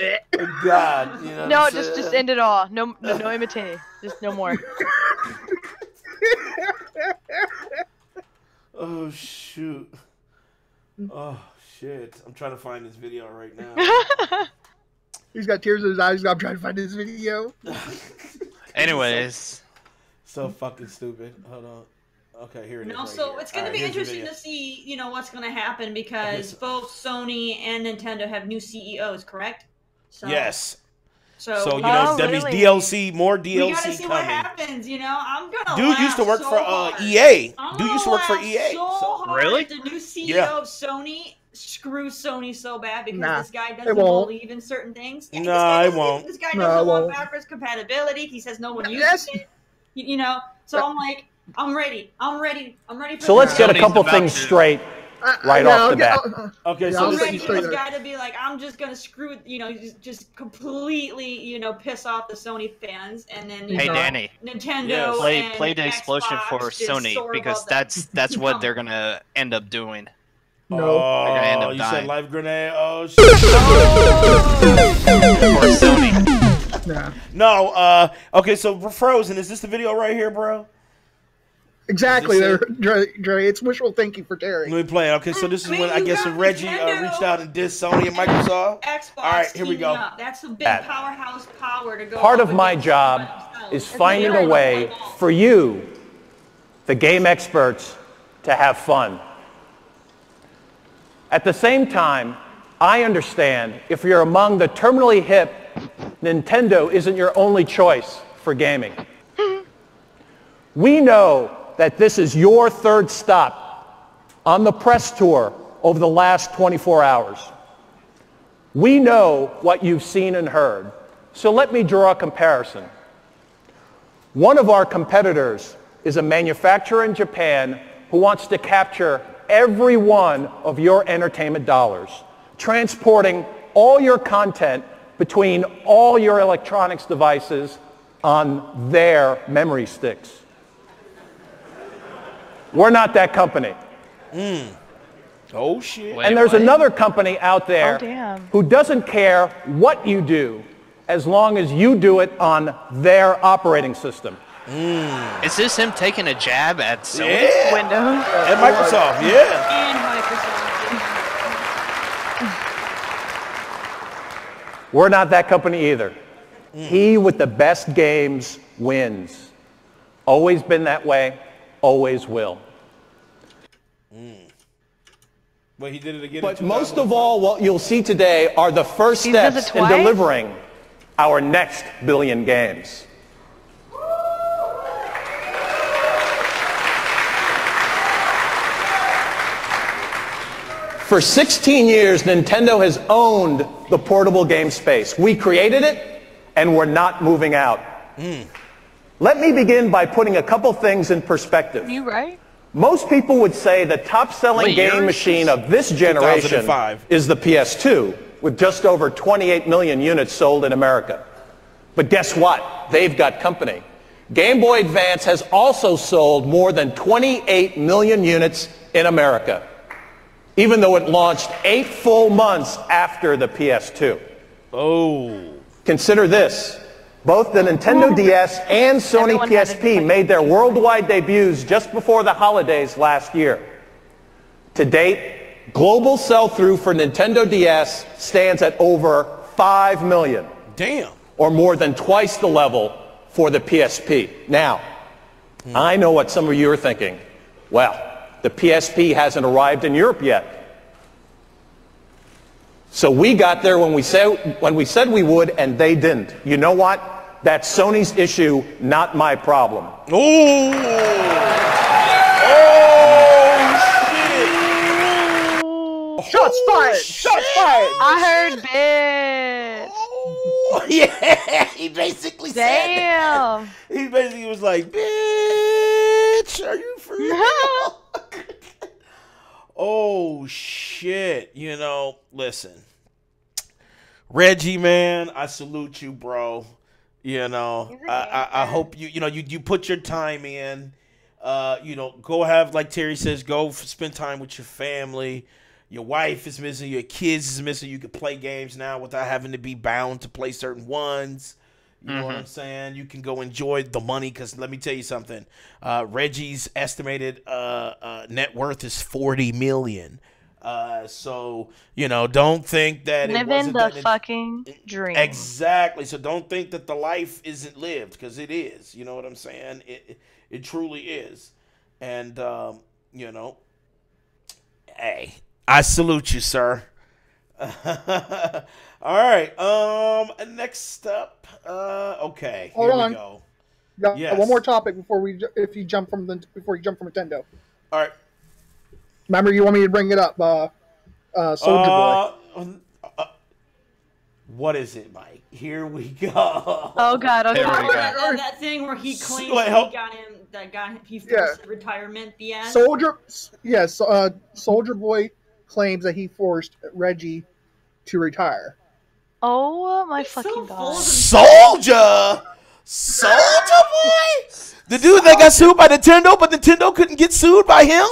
God. You know no, what I'm just saying? end it all. No imitating. Just no more. Oh shoot. Oh shit. I'm trying to find this video right now. He's got tears in his eyes. I'm trying to find this video. Anyways. So fucking stupid. Hold on. Okay, here it is. No, right so here. it's going to be interesting to see, what's going to happen because both Sony and Nintendo have new CEOs, correct? So, Yes. So that means really? DLC, more DLC we gotta see coming. what happens. I'm gonna. Dude used to work so for hard. EA. I'm Dude used to work for EA. So hard Really? at the new CEO Yeah. of Sony screws Sony so bad because Nah, this guy it doesn't won't. believe in certain things. Nah, this guy it doesn't- won't. This guy No, doesn't it want won't. backwards compatibility. He says no one Yes. uses it. So I'm like, I'm ready. I'm ready for So let's get a Sony's couple about things to. straight right off the bat. Okay, Yeah, so I'll this let ready you is for say this that. guy to be like, I'm just gonna screw, just completely, piss off the Sony fans, and then Hey Danny, Nintendo Yes. play and the explosion Xbox for just Sony soar because above them. that's what they're gonna end up doing. No. They're gonna end Oh, up you said dying. life grenade. Oh shit. For Sony. Nah. No. Okay, so Frozen. Is this the video right here, bro? Exactly. Is There, this Dre. It's wishful thinking for Terry. Let me play it. Okay, so this is when I you guess got Reggie Nintendo reached out and dissed Sony and Microsoft. Xbox All right, here we teaming go. up. That's a big That. powerhouse power to go. Part up of my against job themselves. is It's finding a very way much like for you, the game experts, to have fun. At the same time, I understand if you're among the terminally hip, Nintendo isn't your only choice for gaming. We know that this is your third stop on the press tour over the last 24 hours. We know what you've seen and heard, so let me draw a comparison. One of our competitors is a manufacturer in Japan who wants to capture every one of your entertainment dollars, transporting all your content between all your electronics devices on their memory sticks. We're not that company. Oh, shit. And there's another company out there damn. who doesn't care what you do as long as you do it on their operating system. Is this him taking a jab at Sony? Yeah. Windows. And Microsoft, yeah. And Microsoft. We're not that company either. He with the best games wins. Always been that way, always will. But he did it again. But most of all, what you'll see today are the first steps in delivering our next billion games. For 16 years, Nintendo has owned the portable game space. We created it, and we're not moving out. Let me begin by putting a couple things in perspective. You right? Most people would say the top-selling game machine of this generation 2005. is the PS2, with just over 28 million units sold in America. But guess what? They've got company. Game Boy Advance has also sold more than 28 million units in America, even though it launched 8 full months after the PS2. Oh. Consider this. Both the Nintendo DS and Sony PSP made their worldwide debuts just before the holidays last year. To date, global sell-through for Nintendo DS stands at over 5 million. Damn. Or more than twice the level for the PSP. Now, I know what some of you are thinking. Well, the PSP hasn't arrived in Europe yet. So we got there when we said we would, and they didn't. You know what? That's Sony's issue, not my problem. Oh! Oh, shit! Shots fired! Shots fired! I heard bitch. Oh, yeah, he basically said that. He basically was like, bitch, are you for real? Oh, shit. You know, listen. Reggie, man, I salute you, bro. You know, I hope you put your time in. Go have, like Terry says, go spend time with your family. Your wife is missing, your kids is missing. You can play games now without having to be bound to play certain ones. You know what I'm saying? You can go enjoy the money, because let me tell you something. Reggie's estimated net worth is $40 million. So, don't think that living the fucking dream. Exactly. So don't think that the life isn't lived, because it is. You know what I'm saying? It truly is. And, hey, I salute you, sir. All right. Next up. Okay. Hold here on. we go. Yes. One more topic before you jump from Nintendo. All right. Remember, you want me to bring it up, Soldier Boy. What is it, Mike? Here we go. Oh God! Okay. That thing where he claims he forced retirement. The end. Soldier Boy claims that he forced Reggie to retire. Oh my fucking God! Soldier Boy, the dude that got sued by Nintendo, but Nintendo couldn't get sued by him.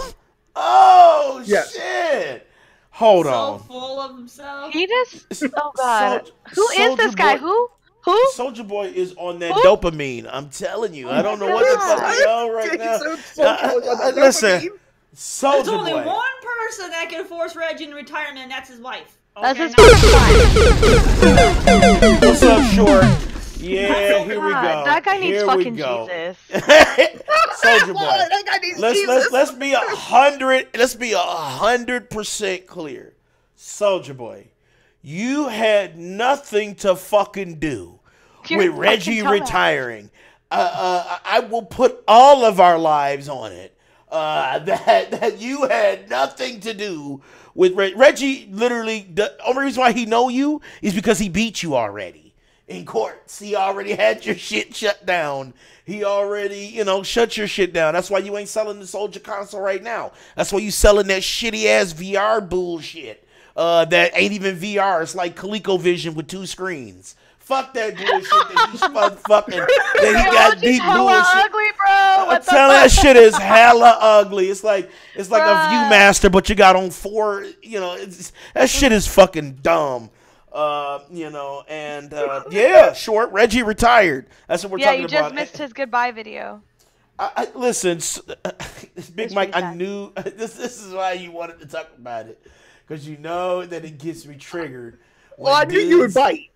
Oh shit! Hold on. So full of himself. He just. Oh God! Who is this guy? Who? Soldier Boy is on that dopamine. I'm telling you. I don't know what the fuck is on right now. Listen, Soldier Boy. There's only one person that can force Reggie into retirement, and that's his wife. That's his wife. What's up, Short? Yeah, here we go. That guy needs fucking Jesus. Soldier Boy. Let's be 100% clear. Soldier Boy, you had nothing to fucking do with Reggie retiring. I will put all of our lives on it. That you had nothing to do with Reggie. Literally, the only reason why he know you is because he beat you already. In courts, he already had your shit shut down. He already, shut your shit down. That's why you ain't selling the Soldier console right now. That's why you selling that shitty ass VR bullshit. That ain't even VR. It's like ColecoVision with 2 screens. Fuck that bullshit that he's fucking. That he got deep bullshit. Ugly, bro. I'm telling that shit is hella ugly. It's like a Viewmaster, but you got on 4. You know, that shit is fucking dumb. You know, and yeah, short. Reggie retired. That's what we're talking about. Yeah, you just missed his goodbye video. Listen, Big Mike, I knew this is why you wanted to talk about it, because you know that it gets me triggered. Well, I knew you would bite.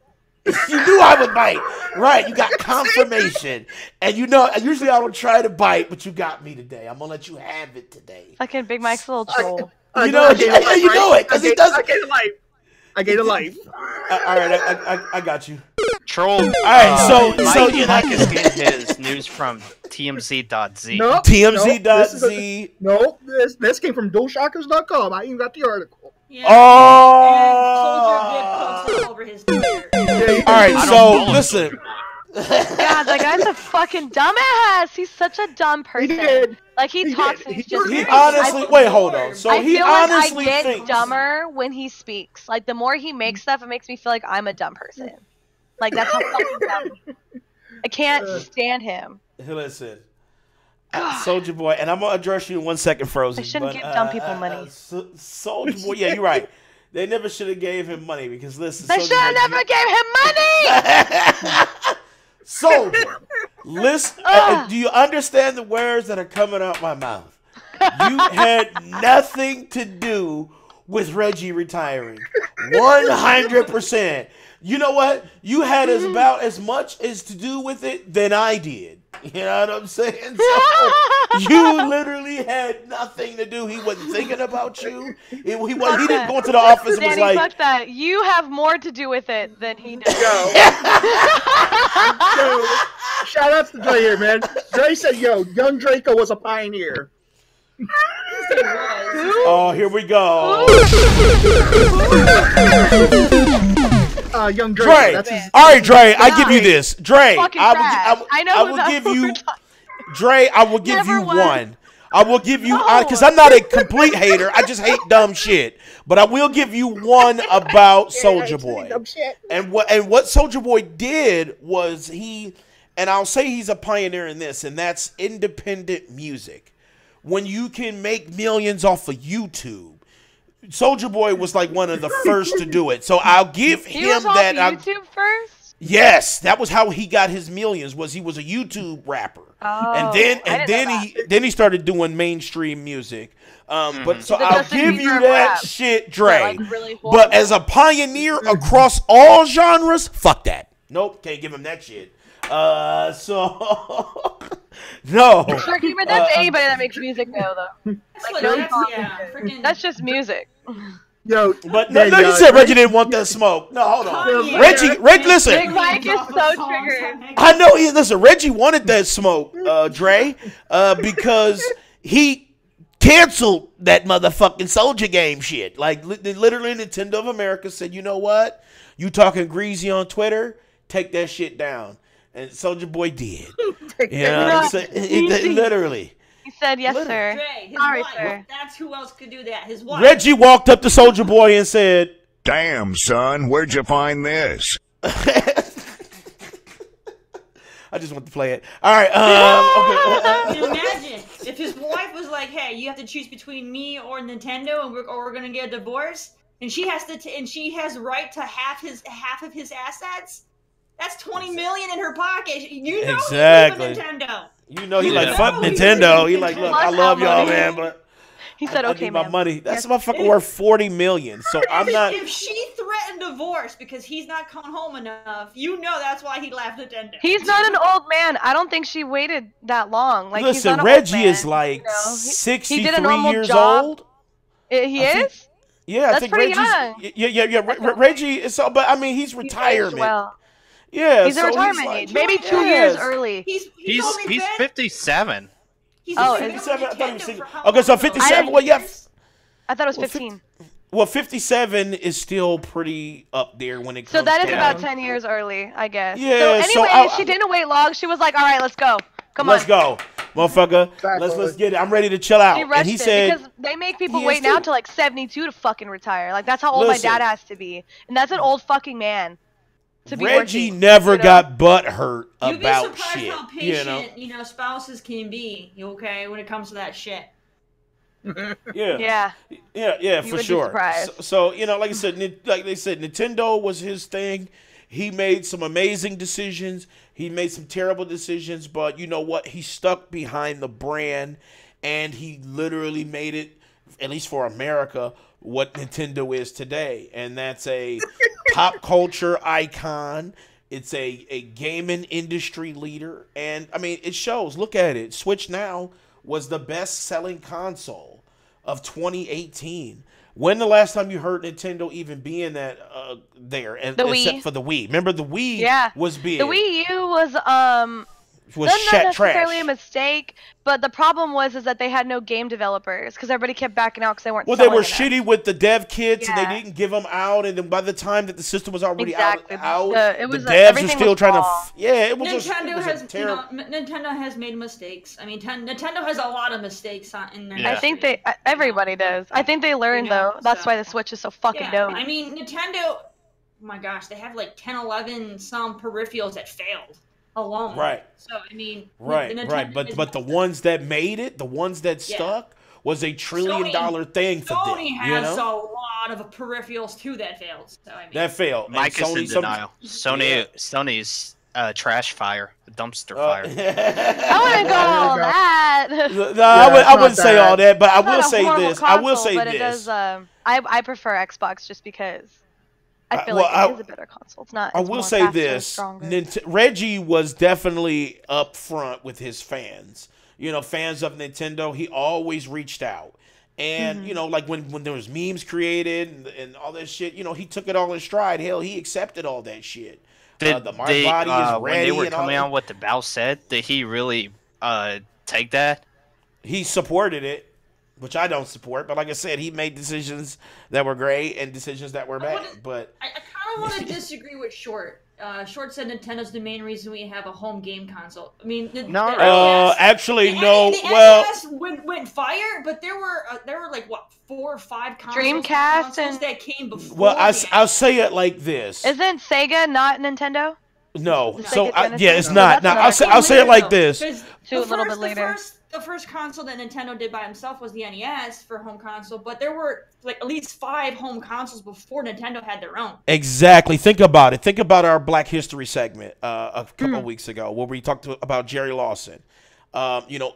You knew I would bite, right? You got confirmation, and you know usually I don't try to bite, but you got me today. I'm gonna let you have it today. Fucking Big Mike's a little troll. You know it because he doesn't. I gave a life. I gave a life. All right, I got you. Troll. All right, Mike is getting his news from TMZ.z. Nope, TMZ.z. No, this came from DualShockers.com. I even got the article. Yeah. Oh. And Soldier did post it over his Twitter. All right, so listen. God, that guy's a fucking dumbass. He's such a dumb person. He did. Like he talks and he's just. He honestly, wait, hold on. So I he feel honestly like I get thinks dumber when he speaks. Like the more he makes stuff, it makes me feel like I'm a dumb person. Like that's how fucking dumb. I can't stand him. Listen, Soldier Boy, and I'm gonna address you in 1 second, Frozen. They shouldn't give dumb people money. Soldier Boy, yeah, you're right. They never should have gave him money because listen, They should have never gave him money. Soldier, listen. Do you understand the words that are coming out my mouth? You had nothing to do with Reggie retiring. 100%. You know what? You had about as much as to do with it than I did. You know what I'm saying? So you literally had nothing to do. He wasn't thinking about you. He didn't go into the office and was Danny, like, fuck that. You have more to do with it than he does. Yo, shout outs to Dre here, man. Dre said, yo, young Draco was a pioneer. oh, here we go. Young Dre. Dre. All right, Dre, I give you this. Dre, I will give you Dre, I will give you one. I will give you, because I'm not a complete hater. I just hate dumb shit. But I will give you one about Soldier Boy. And what Soldier Boy did was and I'll say he's a pioneer in this, and that's independent music. When you can make millions off of YouTube, Soldier Boy was like one of the first to do it. So I'll give him that. YouTube first? Yes, that was how he got his millions. He was a YouTube rapper, and then he started doing mainstream music. But so I'll give you that shit, Dre. But as a pioneer across all genres, fuck that. Nope, can't give him that shit. No. That's anybody that makes music though. That's just music. Yo, but no, you said Reggie didn't want that smoke. No, hold on. Reggie, listen. Big Mike is so triggered. I know listen, Reggie wanted that smoke, Dre, because he canceled that motherfucking Soldier game shit. Like, literally, Nintendo of America said, you know what? You talking greasy on Twitter? Take that shit down. And Soldier Boy did. You know what I'm saying? Literally. He said, yes, sir. Dre, Sorry, wife. sir. That's who else could do that. His wife. Reggie walked up to Soldier Boy and said, "Damn, son, where'd you find this?" I just want to play it. All right. Okay. Imagine if his wife was like, "Hey, you have to choose between me or Nintendo, and we're gonna get a divorce," and she has right to half of his assets. That's $20 million in her pocket. You know exactly. He's Nintendo. You know he like fuck Nintendo. He like, look, I love y'all, man, but he said, I okay, need my man. money. That's motherfucker worth $40 million. So I'm not. If she threatened divorce because he's not coming home enough, you know that's why he left Nintendo. He's not an old man. I don't think she waited that long. Like, listen, he's not an Reggie old man, is like 63 he did a normal years job. old. He is? Yeah, I think pretty Reggie's. young. Yeah. Reggie is so, but I mean, he's retirement. Well. Yeah, he's a retirement age. Maybe 2 years early. He's 57. He's 57. I thought he was 60. Okay, so 57. Well, yeah. I thought it was 15. Well, 57 is still pretty up there when it comes. So that is down. about 10 years early, I guess. Yeah. So anyway, she didn't wait long. She was like, "All right, let's go. Come on. Let's go, motherfucker. Let's get it. I'm ready to chill out." She rushed and he said, because they make people wait now to like 72 to fucking retire. Like that's how old my dad has to be, and that's an old fucking man. to be Reggie working, never got butt hurt You'd be about surprised shit. how patient, spouses can be. Okay, when it comes to that shit. Yeah, for sure. So like I said, like they said, Nintendo was his thing. He made some amazing decisions. He made some terrible decisions, but you know what? He stuck behind the brand, and he literally made it, at least for America, what Nintendo is today. And that's a pop culture icon. It's a gaming industry leader. And, I mean, it shows. Look at it. Switch Now was the best-selling console of 2018. When the last time you heard Nintendo even being that there, and except for the Wii? Remember the Wii was big. The Wii U was was not necessarily trash. a mistake, but the problem was that they had no game developers because everybody kept backing out because they weren't. Well, they were enough. shitty with the dev kits, and they didn't give them out. And then by the time that the system was already out, the devs were still trying to. It was Nintendo has made mistakes. I mean, Nintendo has a lot of mistakes in their. I think everybody does. I think they learned though. That's why the Switch is so fucking dope. I mean, Nintendo. Oh my gosh, they have like 10, 11 some peripherals that failed alone. Right. So I mean. Right. But the ones that made it, the ones that stuck, was a $1 trillion thing for them. Sony has a lot of peripherals too that failed. So I mean. That failed. Mike is in denial. Sony's trash fire, dumpster fire. I wouldn't go all that. No, I wouldn't say all that, but I will say this. I will say but this. It does, I prefer Xbox just because I feel like it is a better console. It's not. I will say this: Reggie was definitely up front with his fans. Fans of Nintendo. He always reached out. And, like when there was memes created and all that shit, he took it all in stride. Hell, he accepted all that shit. The My Body is ready. When they were coming out with the Bow set, did he really take that? He supported it, which I don't support. But like I said, he made decisions that were great and decisions that were bad. But I kind of want to disagree with Short. Short said Nintendo's the main reason we have a home game console. I mean, actually, no. The well, NES went fire, but there were like what 4 or 5 Dreamcast that came before. Well, I'll say it like this. Isn't Sega not Nintendo? No, so it's not. Now I'll say it like this. A little bit later. The first console that Nintendo did by himself was the NES for home console, but there were like at least 5 home consoles before Nintendo had their own. Exactly. Think about it. Think about our Black History segment a couple of weeks ago where we talked about Jerry Lawson.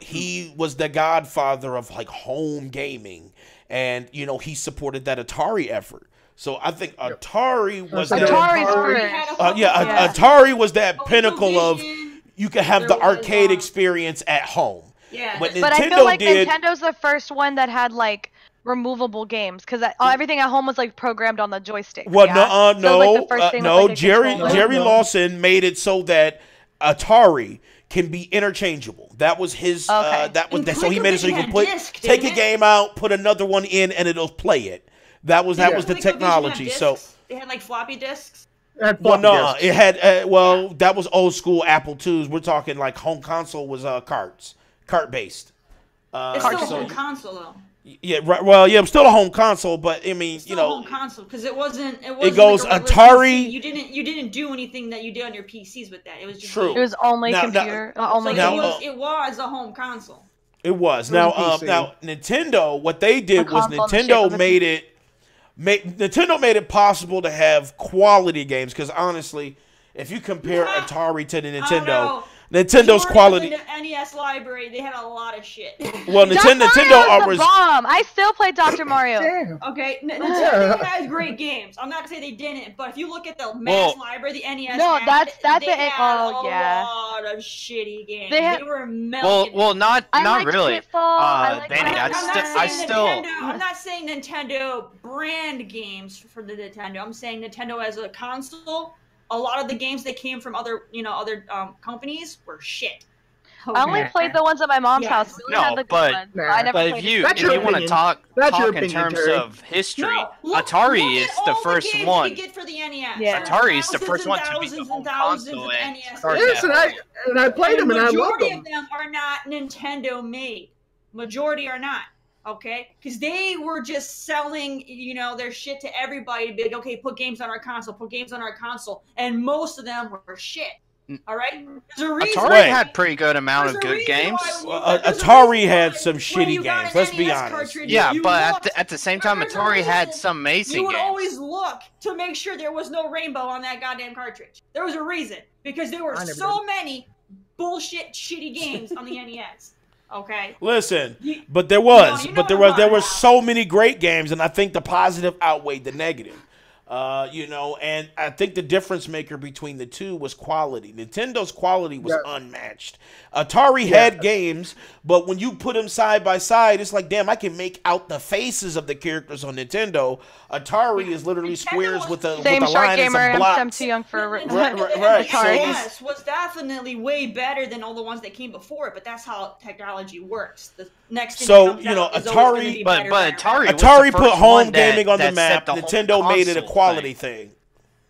He was the godfather of like home gaming, and he supported that Atari effort. So I think Atari was Atari was that pinnacle of you could have the arcade experience at home. Yeah, but I feel like Nintendo's the first one that had like removable games because everything at home was like programmed on the joystick. Well, Jerry Lawson made it so that Atari can be interchangeable. That was his. So he made it so you can take a game out, put another one in, and it'll play it. That was the technology. So they had like floppy disks. It had. That was old school Apple IIs. We're talking like home console was cart based. It's still a home console though. Yeah, right. Well, yeah, still a home console, but I mean, a home console because it wasn't. It goes like Atari. PC. You didn't do anything that you did on your PCs with that. It was just true. It was only computer. It was a home console. It was now Nintendo. What they did was Nintendo made it possible to have quality games. Because honestly, if you compare Atari to the Nintendo's quality. The NES library, they had a lot of shit. Well, Nintendo was bomb. I still play Dr. Mario. Okay, Nintendo has great games. I'm not gonna say they didn't, but if you look at the NES library, the NES that's a lot of shitty games. They were melted. Well, not really. I'm not saying Nintendo brand games for the Nintendo. I'm saying Nintendo as a console. A lot of the games that came from other companies were shit. I only played the ones at my mom's house. We had the good ones. But if you want to talk in terms of history, Atari is the first one. Atari is the first one to be the home console. And I played them and I loved them. Majority of them are not Nintendo made. Majority are not. Okay, because they were just selling, their shit to everybody. To be like, okay, put games on our console, and most of them were shit. All right, there's a reason. Atari had pretty good amount of good games. Atari had some shitty games. Let's be honest. Yeah, but at the same time, Atari had some amazing You would games. always look to make sure there was no rainbow on that goddamn cartridge. There was a reason, because there were so many bullshit, shitty games on the NES. Okay. Listen, but there were so many great games, and I think the positive outweighed the negative. And I think the difference maker between the two was quality. Nintendo's quality was unmatched. Atari had games, but when you put them side by side, it's like, damn, I can make out the faces of the characters on Nintendo. Atari is literally squares with a line and some blocks. I'm too young for right. Atari. Yes, was definitely way better than all the ones that came before it, but that's how technology works. The next thing Atari, but Atari put home gaming on the map. Nintendo made it a quality thing.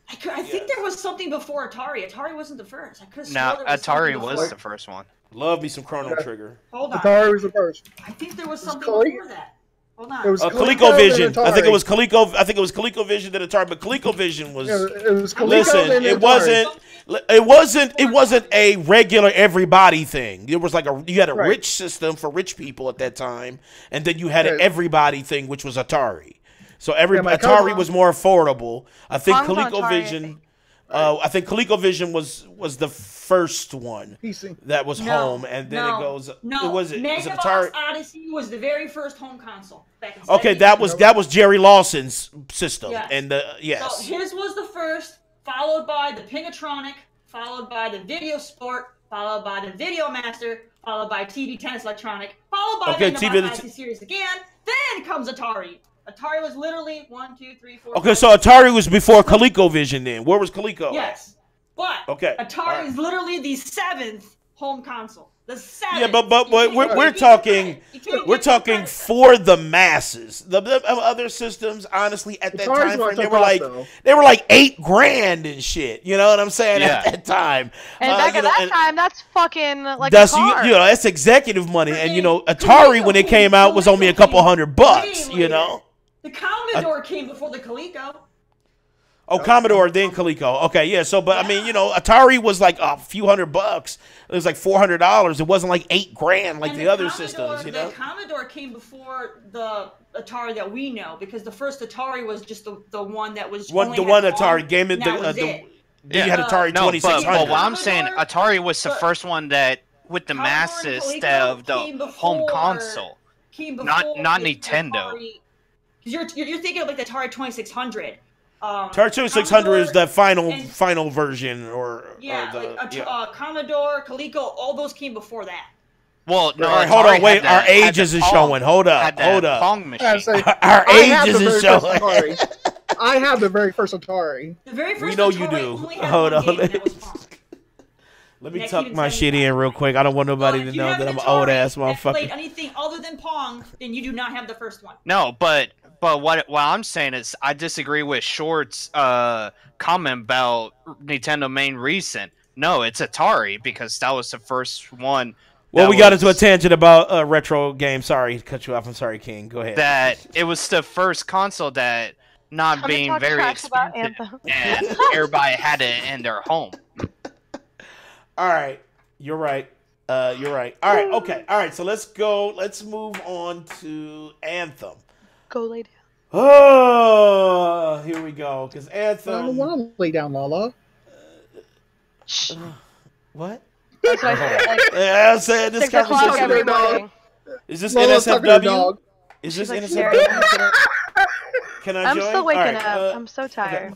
I think there was something before Atari. Atari wasn't the first. I could have No, Atari was the first one. Love me some Chrono Trigger. Hold on. Atari was the first. I think there was something before that. Hold on. It was ColecoVision. I think it was ColecoVision that Atari, but ColecoVision was. It was Coleco, listen, it wasn't a regular everybody thing. It was like you had a rich system for rich people at that time, and then you had an everybody thing, which was Atari. So Atari was more affordable. I think ColecoVision. I think ColecoVision was the first one that was home, and then it goes. Was it Atari? Odyssey was the very first home console. Okay, that was Jerry Lawson's system, and So his was the first, followed by the Pingatronic, followed by the Video Sport, followed by the Video Master, followed by TV Tennis Electronic, followed by the Odyssey series again. Then comes Atari. Atari was literally 1, 2, 3, 4. Okay, so Atari was before ColecoVision. Then where was Coleco? Yes, but Atari is literally the 7th home console. The 7th. Yeah, but we're talking for the masses. The other systems, honestly, at that time frame, they were like $8,000 and shit. You know what I'm saying? At that time. And back at that time, that's fucking like a car. That's executive money. And Atari when it came out was only a couple $100. You know. The Commodore came before the Coleco. Oh, Commodore, then Coleco. Okay, yeah. So, but I mean, Atari was like a few $100. It was like $400. It wasn't like $8,000 like the other systems. The Commodore came before the Atari that we know, because the first Atari was just the one that was the one Atari game. You had Atari 2600. But what I'm saying, Atari was the first one that with the masses of the home console, not Nintendo. Because you're thinking of like the Atari 2600. Atari 2600 is the final version, Commodore, Coleco, all those came before that. Well, no. All right, hold on, wait. Our age isn't showing. Hold up. Pong machine. Our age isn't showing. I have the very first Atari. The very first. We know you do. Hold on. Let me tuck my shit in real quick. I don't want nobody to know that I'm an old ass motherfucker. Played anything other than Pong, then you do not have the first one. No, but what I'm saying is I disagree with Short's comment about Nintendo main reason. No, it's Atari, because that was the first one. Well, we got into a tangent about retro games. Sorry to cut you off. I'm sorry, King. Go ahead. That it was the first console that not being very expensive, and everybody had it in their home. All right, you're right. You're right. All right, okay. All right, so let's go. Let's move on to Anthem. Go lay down. Oh, here we go. Because Anthem. I don't want to lay down, LaLa. What? That's what I said. I said this conversation. Is this NSFW? Is this NSFW? Can I join? I'm still waking up. I'm so tired.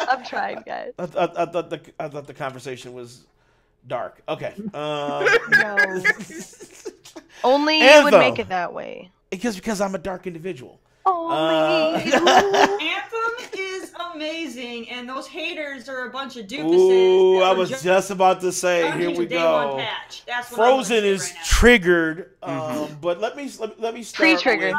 I'm trying, guys. I thought the conversation was dark. Okay. No. Only you would make it that way. Because I'm a dark individual. Only Anthem is amazing, and those haters are a bunch of doofuses. Ooh, I was just about to say, here we go. Frozen is triggered, but let me start pre-triggered.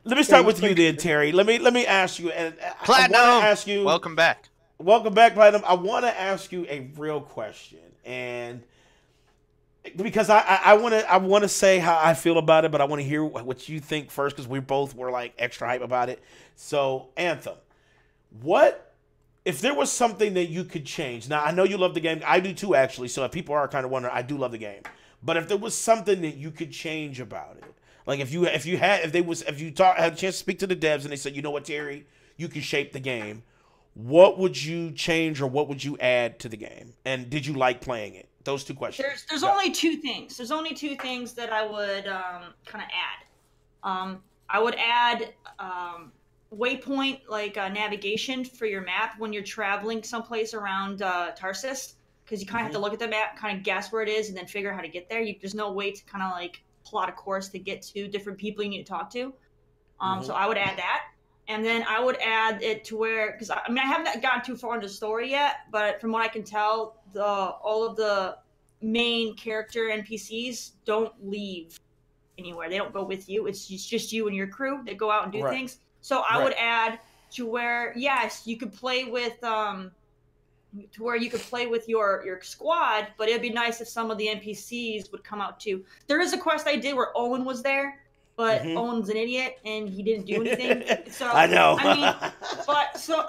Let me start with you then, Terry. Let me ask you, and Platinum. I want to ask you. Welcome back. Welcome back, Platinum. I want to ask you a real question, and because I want to say how I feel about it, but I want to hear what you think first because we both were like extra hype about it. So Anthem, what if there was something that you could change? Now I know you love the game. I do too, actually. So if people are kind of wondering, I do love the game. But if there was something that you could change about it, like if you had a chance to speak to the devs and they said, you know what, Terry, you can shape the game. What would you change or what would you add to the game? And did you like playing it? Those two questions. There's only two things. There's only two things that I would kind of add. I would add waypoint navigation for your map when you're traveling someplace around Tarsus, because you kind of have to look at the map, kind of guess where it is, and then figure out how to get there. There's no way to kind of like plot a course to get to different people you need to talk to. So I would add that. And then I would add it to where, because I haven't gotten too far into the story yet, but from what I can tell, all of the main character NPCs don't leave anywhere. They don't go with you. It's just you and your crew that go out and do things. So I would add to where, yes, you could play with, to where you could play with your squad, but it'd be nice if some of the NPCs would come out too. There is a quest I did where Owen was there. But Owen's an idiot and he didn't do anything. So I know. I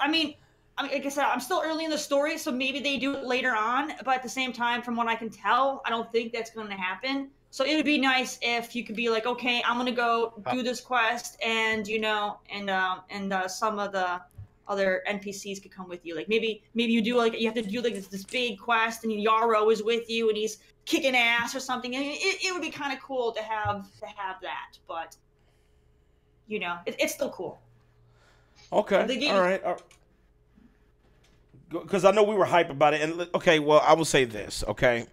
mean, like I said, I'm still early in the story, so maybe they do it later on. But at the same time, from what I can tell, I don't think that's going to happen. So it would be nice if you could be like, okay, I'm going to go do this quest, and some of the other NPCs could come with you. Like maybe you do you have to do this big quest, and Yarrow is with you, and he's kicking ass or something. It would be kind of cool to have that, but it's still cool. Okay, all right. Because I know we were hype about it, and okay, well, I will say this. Okay,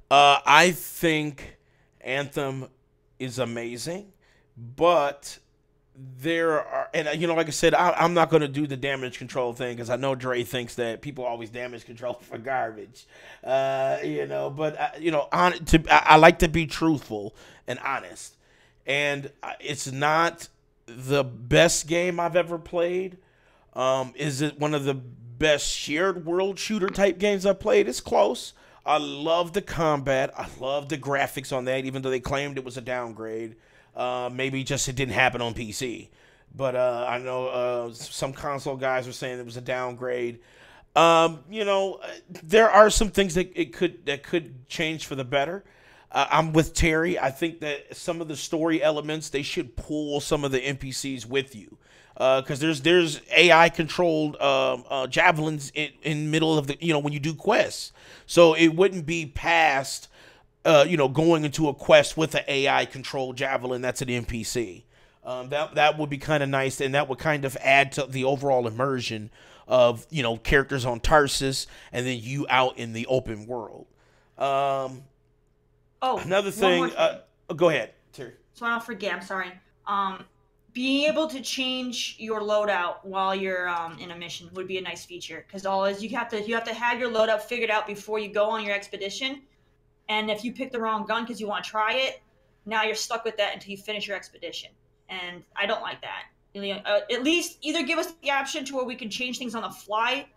I think Anthem is amazing, but there are, and like I said, I'm not going to do the damage control thing because I know Dre thinks that people always damage control for garbage, but I like to be truthful and honest, and it's not the best game I've ever played. Is it one of the best shared world shooter type games I've played? It's close. I love the combat. I love the graphics on that, even though they claimed it was a downgrade. Maybe just it didn't happen on PC, but I know some console guys were saying it was a downgrade. There are some things that could change for the better. I'm with Terry. I think that some of the story elements, they should pull some of the NPCs with you, because there's AI controlled javelins in middle of the when you do quests, so it wouldn't be past. Going into a quest with an AI controlled javelin that's an NPC. That would be kind of nice, and that would kind of add to the overall immersion of characters on Tarsus and then you out in the open world. Another thing. Go ahead, Terry. So I don't forget. I'm sorry. Being able to change your loadout while you're in a mission would be a nice feature, because you have to have your loadout figured out before you go on your expedition. And if you pick the wrong gun because you want to try it, now you're stuck with that until you finish your expedition. And I don't like that. At least either give us the option to where we can change things on the fly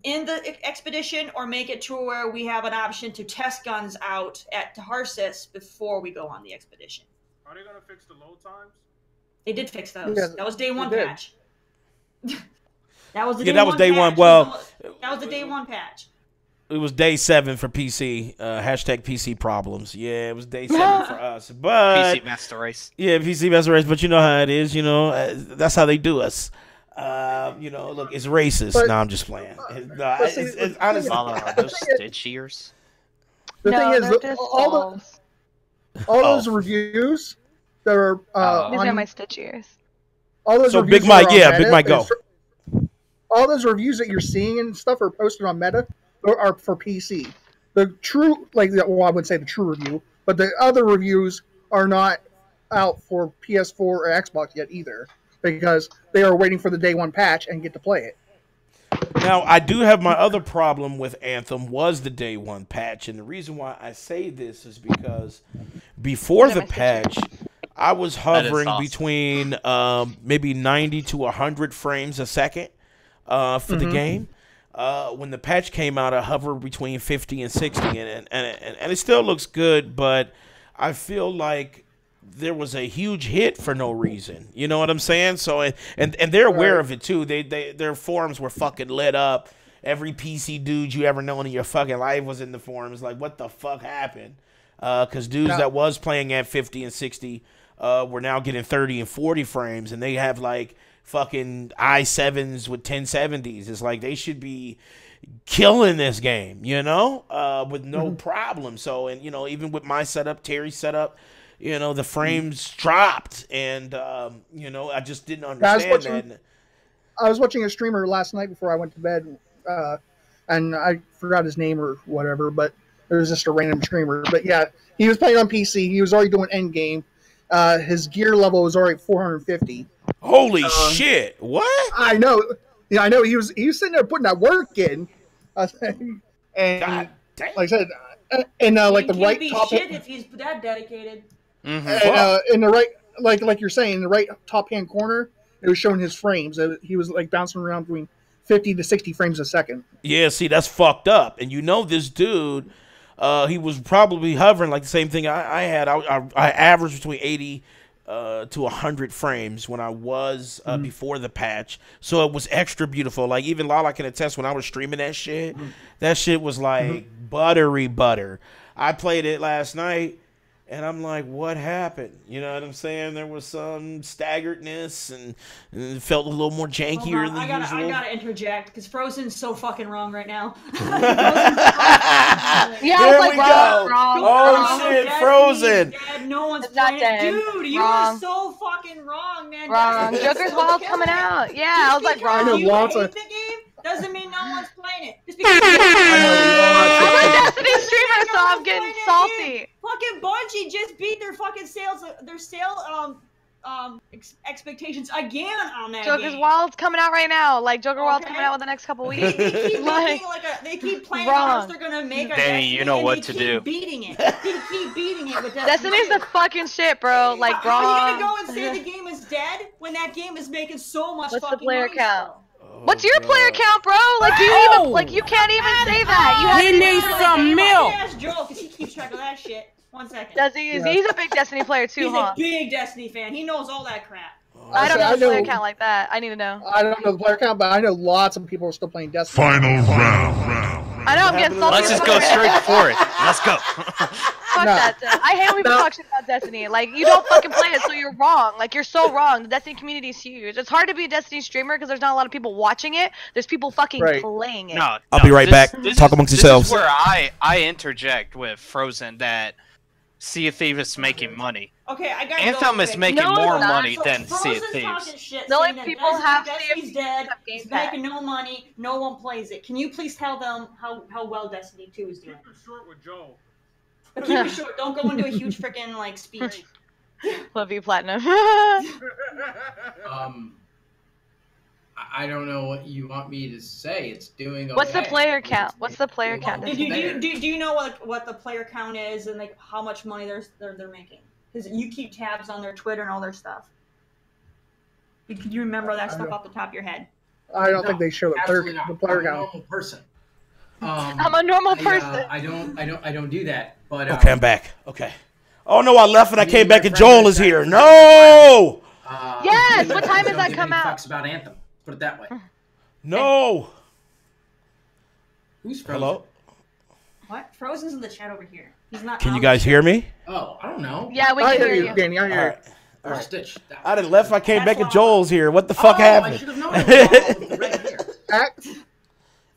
in the expedition, or make it to where we have an option to test guns out at Tarsus before we go on the expedition. Are they going to fix the load times? They did fix those. Yeah, that was day one patch. That was day one. Well, that was the day one patch. It was day 7 for PC. Hashtag PC problems. Yeah, it was day 7 for us. But PC Master Race. Yeah, PC Master Race. But you know how it is. That's how they do us. Look, it's racist. No, I'm just playing. It's honestly. Are those stitch ears? The thing is, all those reviews that are these are my stitch ears. All those Big Mike, Big Mike, go. All those reviews that you're seeing and stuff are posted on Meta. Are for PC. The true, I wouldn't say the true review, but the other reviews are not out for PS4 or Xbox yet either, because they are waiting for the day one patch and get to play it. Now, I do have my other problem with Anthem was the day one patch, and the reason why I say this is because before the patch, I was hovering between maybe 90 to 100 frames a second for the game. when the patch came out, I hovered between 50 and 60, and it still looks good, but I feel like there was a huge hit for no reason. You know what I'm saying? So and they're aware of it too. Their forums were fucking lit up. Every PC dude you ever known in your fucking life was in the forums. Like, what the fuck happened? Because dudes that was playing at 50 and 60 were now getting 30 and 40 frames, and they have like fucking i7s with 1070s. It's like they should be killing this game, you know, with no problem. So, and, you know, even with my setup, Terry's setup, you know, the frames dropped, and, you know, I just didn't understand that. I was watching a streamer last night before I went to bed, and I forgot his name or whatever, but it was just a random streamer. But yeah, he was playing on PC. He was already doing endgame. His gear level was already 450. Holy shit! What? I know. Yeah, I know. He was sitting there putting that work in, and God damn. like I said, and like the right top. Shit if he's that dedicated. And in the right, like you're saying, in the right top hand corner, it was showing his frames. He was like bouncing around between 50 to 60 frames a second. Yeah, see, that's fucked up. And you know, this dude, he was probably hovering like the same thing I had. I averaged between 80 to 100 frames when I was before the patch. So it was extra beautiful. Like, even LaLa can attest, when I was streaming that shit, that shit was like buttery butter. I played it last night, and I'm like, what happened? You know what I'm saying? There was some staggeredness, and it felt a little more jankier than usual. I gotta interject, because Frozen's so fucking wrong right now. Yeah, Here like, we go. Wrong. Oh, shit, Frozen. Dead. No one's not playing. dead. Dude, you Wrong. were so fucking wrong, man. Wrong. Destiny's Joker's so Wild's killing coming it. out. Yeah, I was like, wrong. You lots hate of- the game doesn't mean no one's playing it. Just because I'm a Destiny streamer, so I'm getting salty. Fucking Bungie just beat their fucking sale expectations again on that Joker's game. Wild's coming out right now. Like, Joker Wild's coming out in the next couple weeks. They keep playing how much they're gonna make a Danny, Destiny, you know and what they to keep do. Beating it. They keep beating it with Destiny. Destiny's the fucking shit, bro. Like, How are you wrong. gonna go and say the game is dead when that game is making so much What's the fucking player money count? still? What's your player count, bro? Like, do you even, like, you can't even say that. He needs some milk. Ask Joe, because he keeps track of that shit. 1 second. Does he? He's a big Destiny player too, He's huh? a big Destiny fan. He knows all that crap. I don't know the player count like that. I need to know. I don't know the player count, but I know lots of people are still playing Destiny. Final round. I know, I'm getting salty. Let's just go straight for it. Let's go. Fuck that. I hate when people talk shit about Destiny. Like, you don't fucking play it, so you're wrong. Like, you're so wrong. The Destiny community is huge. It's hard to be a Destiny streamer because there's not a lot of people watching it. There's people fucking playing it. No, I'll be right back. Talk amongst yourselves. This is where I interject with Frozen that Sea of Thieves is making money. Okay, I got Anthem is making more money than Sea of Frozen's Thieves. talking shit, The only saying that people have Destiny's dead. have Game It's Pass. making no money. No one plays it. Can you please tell them how well Destiny 2 is doing? Keep it short with Joe. But keep it short. Don't go into a huge freaking like speech. Love you, Platinum. I don't know what you want me to say. It's doing okay. What's the player count? What's the player count? Do you know what the player count is and like how much money they're making? Because you keep tabs on their Twitter and all their stuff. Can you remember that stuff off the top of your head? I don't think they show the player count. I'm a normal person. I'm a normal person. I don't do that. But Okay, I'm back. Okay. Oh no, I left and I came back and Joel is here. No. Yes. What time does that Don't come give any out? fucks about Anthem. Put it that way. No. Who's Frozen? Hello. What? Frozen's in the chat over here. He's not. Can on you the guys chat. hear me? Oh, I don't know. Yeah, we I can hear hear you, you. Danny. I hear you. All right. Stitch. I done left. I came That's back and why- Joel's here. What the fuck I happened? should have known it was right here.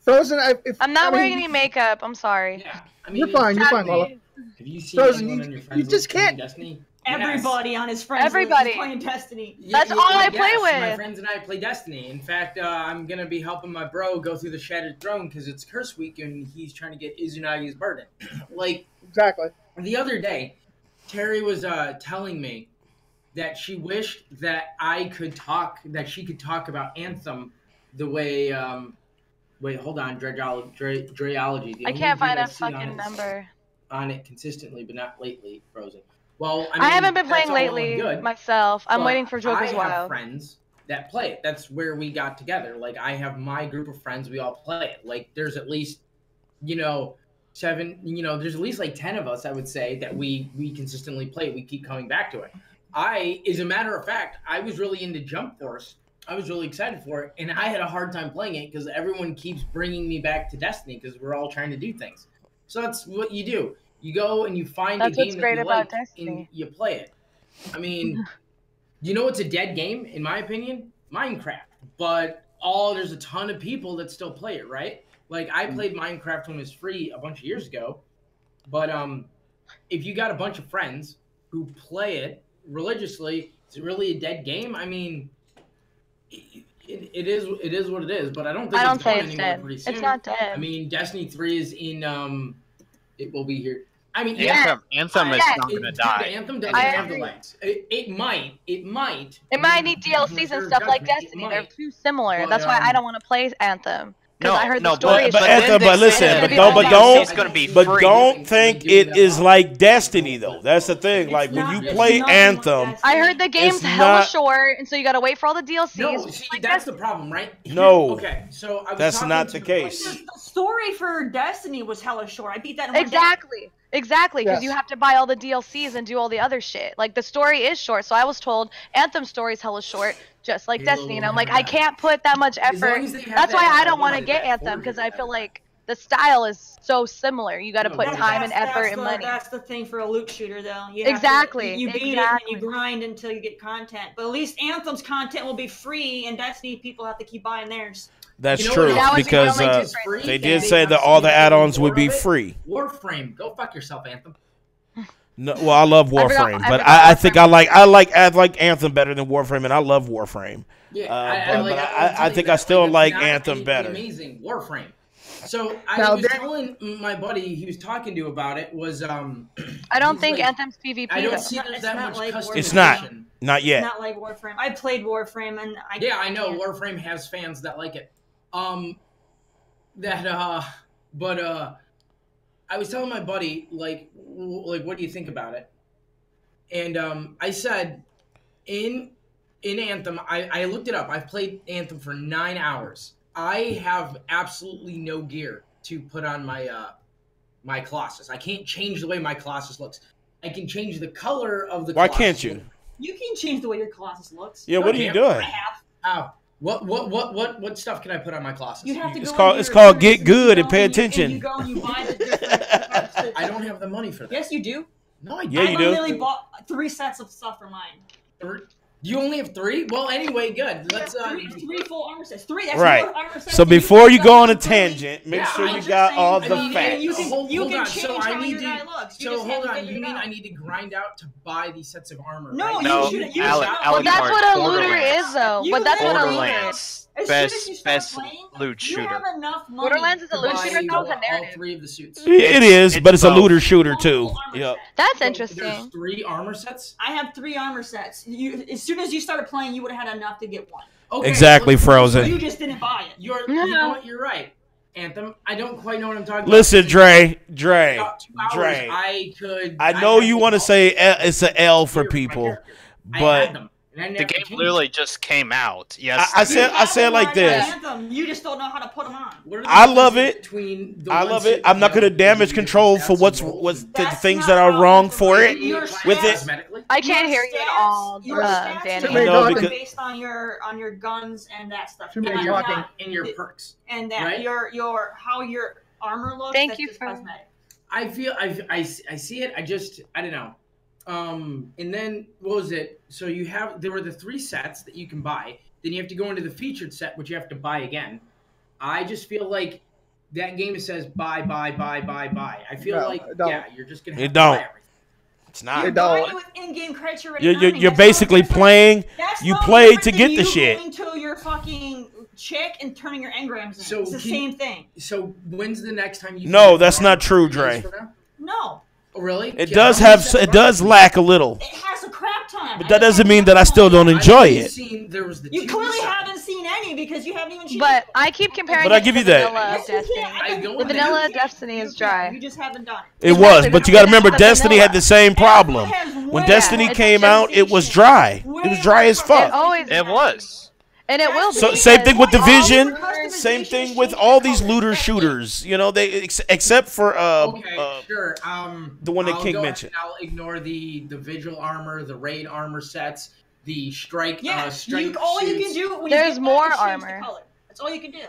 Frozen, I'm not wearing any makeup. I'm sorry. Yeah, I mean, You're fine. You're fine, LaLa. Have you seen Frozen, anyone you- on your you friends just list playing can't- Destiny? Everybody on his friends Everybody. list is playing Destiny. That's all I play with. My friends and I play Destiny. In fact, I'm gonna be helping my bro go through the Shattered Throne because it's Curse Week and he's trying to get Izunagi's burden. Like Exactly. the other day, Terry was telling me that she wished that she could talk about Anthem the way. Wait, hold on, Dreology. The I only can't find dude I a see on fucking it- number. on it consistently, but not lately. Frozen. Well, I I mean, haven't been that's playing all well and lately good, myself. I'm but waiting for Joker's I have Wild. friends that play it. That's where we got together. Like, I have my group of friends. We all play it. Like, there's at least, you know, 7. You know, there's at least like 10 of us, I would say, that we consistently play it. We keep coming back to it. As a matter of fact, I was really into Jump Force. I was really excited for it, and I had a hard time playing it because everyone keeps bringing me back to Destiny because we're all trying to do things. So that's what you do. You go and you find a game that you like, and you play it. I mean, you know what's a dead game, in my opinion? Minecraft. But there's a ton of people that still play it, right? Like, I played Minecraft when it was free a bunch of years ago. But if you got a bunch of friends who play it religiously, is it really a dead game? I mean... It is what it is, but I don't think it's going anywhere pretty soon. It's not dead. I mean, Destiny 3 is in it will be here. I mean, Anthem is not going to die. Anthem doesn't have the legs. It might need DLCs and stuff like Destiny. They're too similar. That's why I don't want to play Anthem. Because I heard the story. But don't think it is like Destiny though. That's the thing. Like when you play Anthem, I heard the game's hella short, and so you got to wait for all the DLCs. No, see, that's the problem, right? No. Okay, so that's not the case. The story for Destiny was hella short. I beat that in Exactly, because you have to buy all the DLCs and do all the other shit. Like, the story is short, so I was told Anthem story's hella short, just like Destiny, and I'm like, I can't put that much effort. That's why I don't want to get Anthem, because I feel like the style is so similar. You got to put time and effort and money. That's the thing for a loot shooter, though. You beat it and you grind until you get content. But at least Anthem's content will be free, and Destiny people have to keep buying theirs. That's true, because they did say that all the add-ons would be free. Warframe, go fuck yourself, Anthem. No, well, I love Warframe, but I think I like Anthem better than Warframe, and I love Warframe. Yeah, I think I still like Anthem better. Amazing Warframe. So I was telling my buddy he was talking to about it was I don't think Anthem's PvP. I don't see there's that much customization. It's not yet. It's not like Warframe. I played Warframe and I know Warframe has fans that like it. But I was telling my buddy like what do you think about it? And I said in Anthem I looked it up. I've played Anthem for 9 hours. I have absolutely no gear to put on my my Colossus. I can't change the way my Colossus looks. I can change the color of the Colossus. Why can't you? You can change the way your Colossus looks. Yeah, what are you doing? What stuff can I put on my Colossus? You have to go it's called get good and pay attention. You go and you buy the different I don't have the money for that. Yes, you do. No, I do. Yeah, you do. I literally bought 3 sets of stuff for mine. You only have 3? Well, anyway, good. Let's 3 full armor sets. 3. That's right. More armor sets. So before you go on a tangent, make sure you got all the facts. You can change how your guy looks. So hold on. You mean I need to grind out to buy these sets of armor? No, right? you well, that's what a looter is, though. But that's what a looter is. Best loot shooter. You have enough money. Borderlands is a loot shooter. That was a narrative. All 3 of the suits. It is, but it's a looter shooter too. Yep. That's interesting. There's 3 armor sets. I have 3 armor sets. As soon as you started playing, you would have had enough to get one. Okay, exactly, Frozen. You just didn't buy it. You know what? You're right, Anthem. I don't quite know what I'm talking Listen, about. Dre. I know you want to say it's an L for people, but. The game literally just came out. Yes, I said like this. Anthem, you just don't know how to put them on. I love it. I love it. I'm not going to damage control for what's the things that are wrong for it. With it, I can't hear you at all, Danny. No, because based on your guns and that stuff. And your perks. And that your how your armor looks. Thank you for cosmetic. I feel I see it. I don't know. And then what was it? So there were the 3 sets that you can buy. Then you have to go into the featured set, which you have to buy again. I just feel like that game says buy. I feel you're just gonna have to buy everything. It's not. You're buying with in-game criteria. You're basically playing. You play to get the shit. Going to your fucking chick and turning your engrams in. So it's the same thing. So when's the next time you? No, that's not true, Dre. No. Oh, really? It does lack a little. It has a crap ton. But that doesn't mean that I still don't enjoy it. You clearly haven't seen any because you haven't even seen. But I keep comparing. But I give you that. The vanilla Destiny is dry. You just haven't done it. It was, but you got to remember, Destiny had the same problem. When Destiny came out, it was dry. It was dry as fuck. It was. And it will be. So same thing with Division. Customization Same thing is with changing all the these colors. looter That's it. shooters. You know, they except for Okay, sure. the one that I'll King go ahead mentioned. and I'll ignore the vigil armor, the raid armor sets, the strike. Yeah, strike all you can suits. do when There's you get more that is change armor. the color. That's all you can do.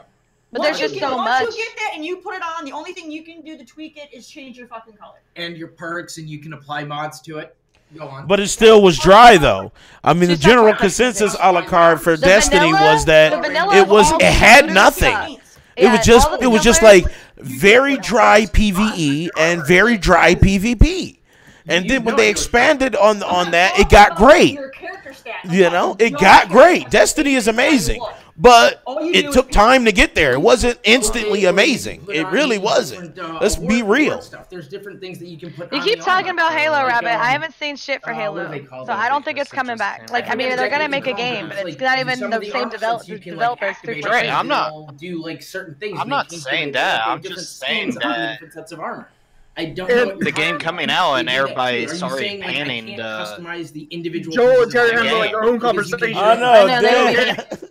But Once there's you just so once much. you get that and you put it on, the only thing you can do to tweak it is change your fucking color. And your perks, and you can apply mods to it. Go on. But it still was dry though. I mean, the She's talking general about consensus a la carte for The Destiny vanilla- was that the vanilla it was all it the had looter nothing. stuff. It was Yeah, just all the it was just vanilla- like very dry PvE and very dry PvP. And then when they expanded on that, it got great. Your character stats. You know, it got great. Destiny is amazing, but it took time to get there. It wasn't instantly amazing. It really wasn't. Let's be real. Stuff. There's different things that you can put. You on keep the talking armor. about Halo, Like, Rabbit. I haven't seen shit for what Halo, do they call so those? I don't think Because it's coming it's back. just Like, I mean, they're gonna make a game, but it's not even some the of same options you can, like, developers. activate Right, it, I'm not- they'll do like certain things. I'm They not change saying the way that. they I'm different just saying skins on the that- different sets of armor. I don't know what The game coming out and everybody started saying, like, panning I can't the customize the individual. Joel and pieces of Terry the have like game their own because you conversation. can I do know. it. I know, they Damn.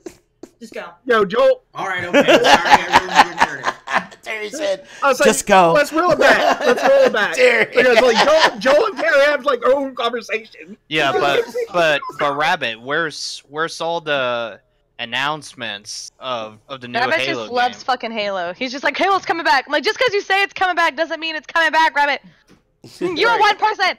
Just go. Yo, Joel. All right, okay. Sorry, I ruined your narrative. Terry said, I was like, "Just go." Let's reel it back. Let's roll it back. Terry. Because like Joel and Terry have like their own conversation. Yeah, but Rabbit, where's all the announcements of the new Rabbit Halo just loves game? fucking Halo. He's just like, Halo's coming back. I'm like, just because you say it's coming back doesn't mean it's coming back, Rabbit. You are one person.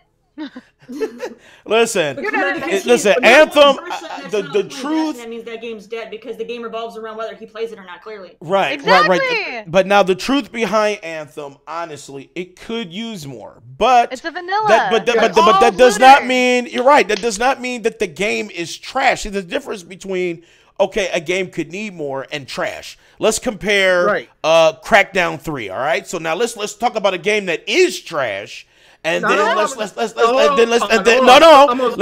Listen, You're not a listen. But Anthem. one person that's The not playing truth. Destiny, that means that game's dead because the game revolves around whether he plays it or not. Clearly. Right, Exactly. right. But now the truth behind Anthem, honestly, it could use more. But It's a vanilla. but It's all that does not looter. mean you're right. That does not mean that the game is trash. There's a difference between okay, a game could need more and trash. Let's compare Right. Crackdown 3. All right. So now let's talk about a game that is trash. And No, then no,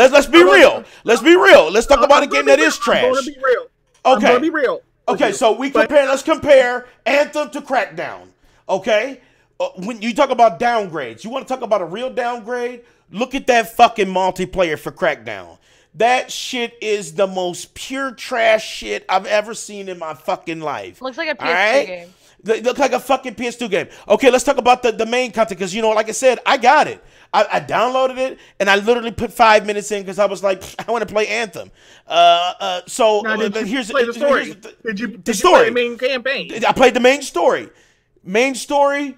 let's be I'm real. Let's be real. Let's talk about a game that is I'm trash. gonna be real. Okay. I'm gonna be real. Okay, so let's compare Anthem to Crackdown. Okay? When you talk about downgrades, you want to talk about a real downgrade? Look at that fucking multiplayer for Crackdown. That shit is the most pure trash shit I've ever seen in my fucking life. Looks like a PS2 All right? game. They look like a fucking PS2 game. Okay, let's talk about the main content because, you know, like I said, I got it. I downloaded it, and I literally put 5 minutes in because I was like, I want to play Anthem. Now, did you here's play the story? here's Did you the story. play the main campaign? I played the main story. Main story,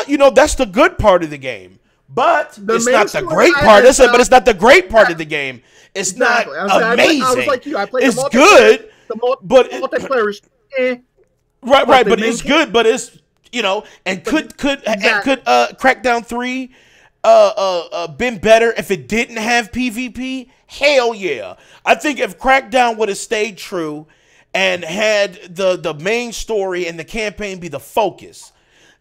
you know, that's the good part of the game. But it's main not the story, great part. But it's not the great part of the game. It's Exactly. not amazing. I was like you. I played it's the multiplayer. good, The but multiplayer is right, but but the it's main good, but it's, you know, and could Exactly. Crackdown 3 been better if it didn't have PvP? Hell yeah. I think if Crackdown would have stayed true and had the main story and the campaign be the focus,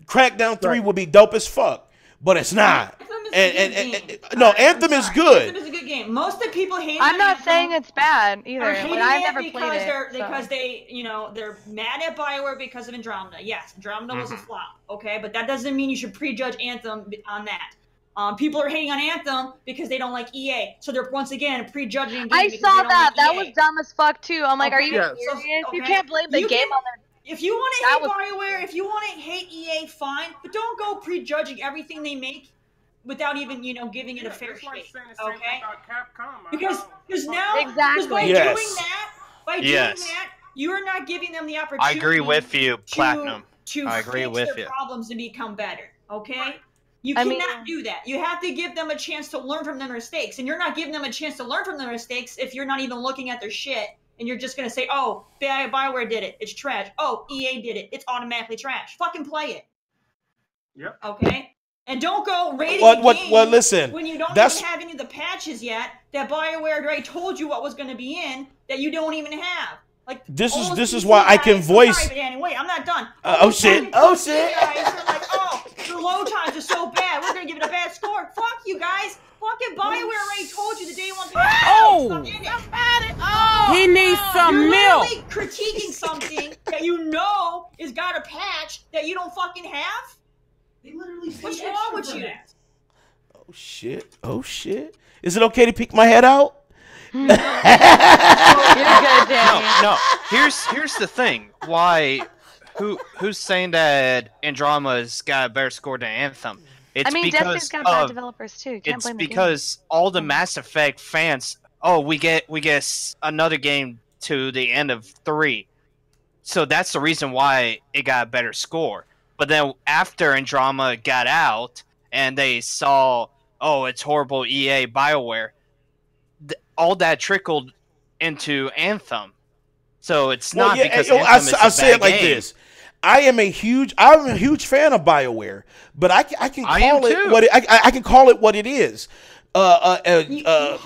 Crackdown 3 would be dope as fuck. But it's not. Anthem is good. Anthem is a good game. Most of the people hate it. I'm not saying it's bad either. Are Like, hating I've it never because played it. because they, you know, they're mad at BioWare because of Andromeda. Yes, Andromeda was a flop. Okay, but that doesn't mean you should prejudge Anthem on that. People are hating on Anthem because they don't like EA, so they're once again prejudging. I because saw they don't that. like That EA. was dumb as fuck too. I'm like, are you Yes. serious? You Okay. can't blame the You game can- on their. If you want to That hate was- BioWare, if you want to hate EA, fine, but don't go prejudging everything they make without even, you know, giving it a fair shake. Okay? Because now, Exactly. because by Yes. doing that, you are not giving them the I opportunity. agree with you, Platinum. To I agree fix with their you. problems and become better. Okay. You I cannot mean- do that. You have to give them a chance to learn from their mistakes, and you're not giving them a chance to learn from their mistakes if you're not even looking at their shit. And you're just gonna say, "Oh, BioWare did it. It's trash. Oh, EA did it. It's automatically trash." Fucking play it. Yep. Okay. And don't go rating Well, the game listen, when you don't that's- even have any of the patches yet that BioWare already told you what was going to be in that you don't even have. Like This is- all this is PC why I guys- can voice- Sorry, but anyway, I'm not done. Oh, All shit. fucking Oh, PC shit. Guys are like, oh, the load times are so bad. We're going to give it a bad score. Fuck you guys. Fucking BioWare already told you the day one patch. Oh! He needs some You're milk. literally critiquing something that you know is got a patch that you don't fucking have. They literally What's paid wrong extra with for you? that. Oh shit. Oh shit. Is it okay to peek my head out? You're good, Danny. No. Here's the thing. Why? Who's saying that Andromeda's got a better score than Anthem? It's Destiny's got bad developers too. Can't blame the game. Because all the Mass Effect fans. Oh, we get another game to the end of 3, so that's the reason why it got a better score. But then after Andromeda got out and they saw, oh, it's horrible EA BioWare, all that trickled into Anthem. So it's not because Anthem I say it like this. I'm a huge fan of BioWare, but I can call it what I can call it what it is.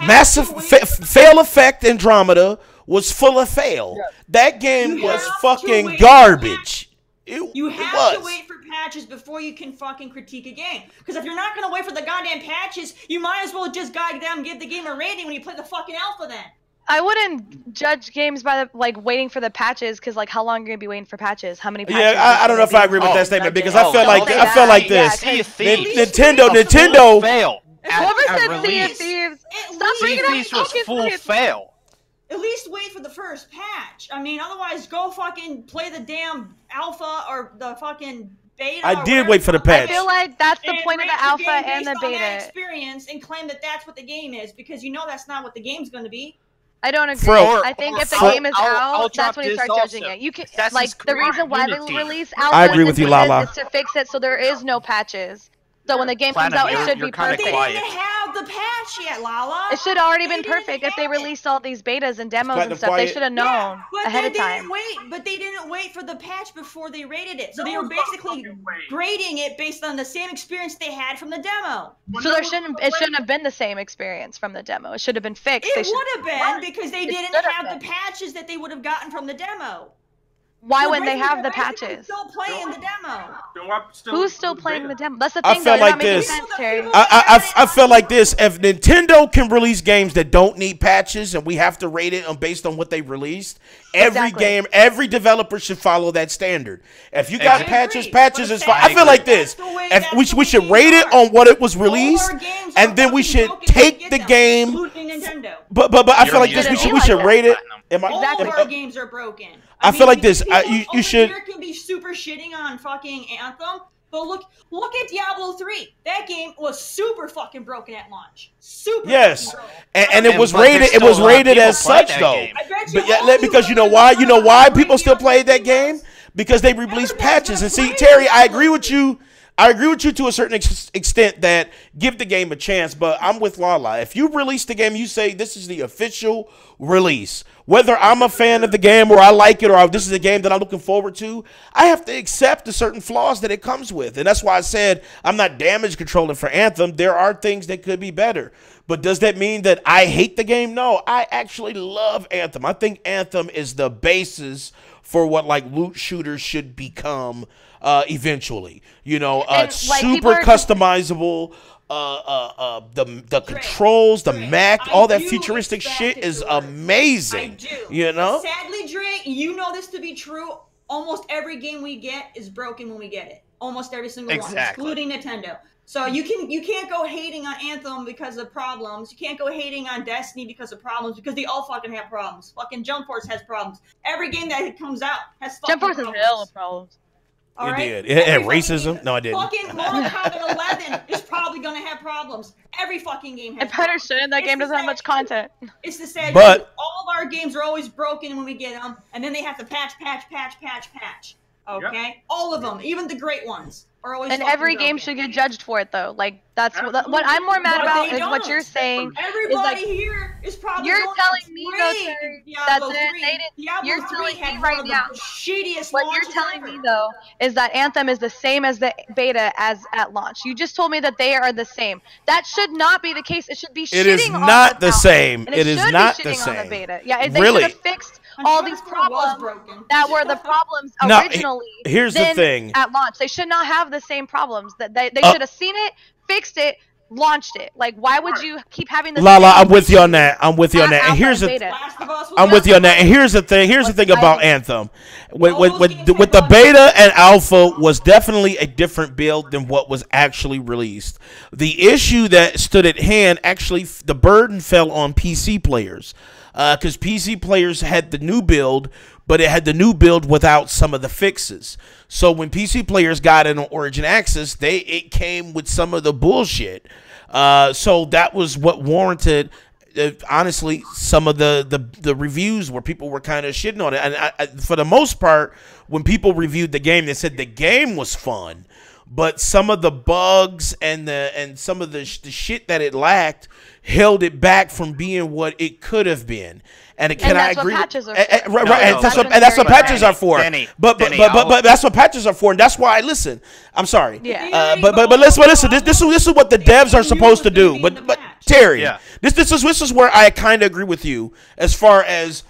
Massive fail effect Andromeda was full of fail. Yeah. That game was fucking garbage. You have to wait for patches before you can fucking critique a game. Because if you're not going to wait for the goddamn patches, you might as well just goddamn give the game a rating when you play the fucking alpha then. I wouldn't judge games by waiting for the patches, because how long are you gonna be waiting for patches? How many patches? Yeah, I don't know if I agree with that statement, because I feel like this. Nintendo fail. Whoever said Sea of Thieves, stop bringing up Thieves was full fail. At least wait for the first patch. I mean, otherwise go fucking play the damn alpha or the fucking beta. I did wait for the patch. I feel like that's the point of the alpha and the beta. Experience and claim that that's what the game is, because you know that's not what the game's going to be. I don't agree. I think if the game is out, that's when you start judging it. You can the reason why they release alpha I agree with you, LaLa. is to fix it so there is no patches. So when the game comes out, it should be perfect. They didn't have the patch yet, LaLa. It should already been perfect if they released all these betas and demos and stuff. They should have known ahead of time. But they didn't wait for the patch before they rated it. So they were basically grading it based on the same experience they had from the demo. So it shouldn't have been the same experience from the demo. It should have been fixed. It would have been, because they didn't have the patches that they would have gotten from the demo. Why wouldn't they have the patches? Still playing the demo. Who's still playing the demo? That's the thing. I feel like this. I feel like this. If Nintendo can release games that don't need patches and we have to rate it based on what they released, every developer should follow that standard. If you got patches is fine. I feel like this. If we should rate it on what it was released, and then we should take the game. But I feel like this. We should rate it. All of our games are broken. I feel like this. You should. Here can be super shitting on fucking Anthem, but look at Diablo 3. That game was super fucking broken at launch. Super. Yes, and it was rated. It was rated as such though. But because you know why? You know why people still play that game? Because they released patches. And see, Terry, I agree with you. I agree with you to a certain extent that give the game a chance, but I'm with LaLa. If you release the game, you say this is the official release. Whether I'm a fan of the game or I like it or this is a game that I'm looking forward to, I have to accept the certain flaws that it comes with. And that's why I said I'm not damage controlling for Anthem. There are things that could be better. But does that mean that I hate the game? No, I actually love Anthem. I think Anthem is the basis for what loot shooters should become eventually. You know, super customizable. The controls, the Mac, all that futuristic shit is amazing. I do. You know? But sadly, Dre, you know this to be true. Almost every game we get is broken when we get it. Almost every single one, excluding Nintendo. So you can't go hating on Anthem because of problems. You can't go hating on Destiny because of problems, because they all fucking have problems. Fucking Jump Force has problems. Every game that comes out has fucking problems. Jump Force has hella problems. All right? It did. It had racism. No, I didn't. Fucking Mortal Kombat 11 is probably gonna have problems. Every fucking game has problems. That game doesn't have much content. It's the sad but thing. All of our games are always broken when we get them, and then they have to patch. Okay? Yep. All of them, even the great ones, are always and every game should get judged for it, though. That's what I'm more mad about is what you're saying. Everybody here is probably you're telling me though, Terry, that you're telling me right now. What you're telling me though is that Anthem is the same as the beta as at launch. You just told me that they are the same. That should not be the case. It should be shitting on the It is not the same. It is not the same. Yeah, they should have fixed all these problems that were the problems originally. Here's the thing. At launch, they should not have the same problems. That they should have seen it, fixed it, launched it. Like, why would you keep having the LaLa, same I'm with you on issue that. I'm with you on that. And alpha here's and the beta? I'm with you on that. And here's the thing. Here's the thing about Anthem. With the beta and alpha was definitely a different build than what was actually released. The issue that stood at hand, actually, the burden fell on PC players. Because PC players had the new build, but it had the new build without some of the fixes. So when PC players got in on Origin Access, it came with some of the bullshit. So that was what warranted, honestly, some of the reviews where people were kind of shitting on it. And for the most part, when people reviewed the game, they said the game was fun, but some of the bugs and some of the shit that it lacked held it back from being what it could have been. And I agree? Right, and that's what patches are for. But that's what patches are for, and that's why. Listen, I'm sorry. Yeah. But listen. This is what the devs are supposed to do. But Terry, this is where I kind of agree with you as far as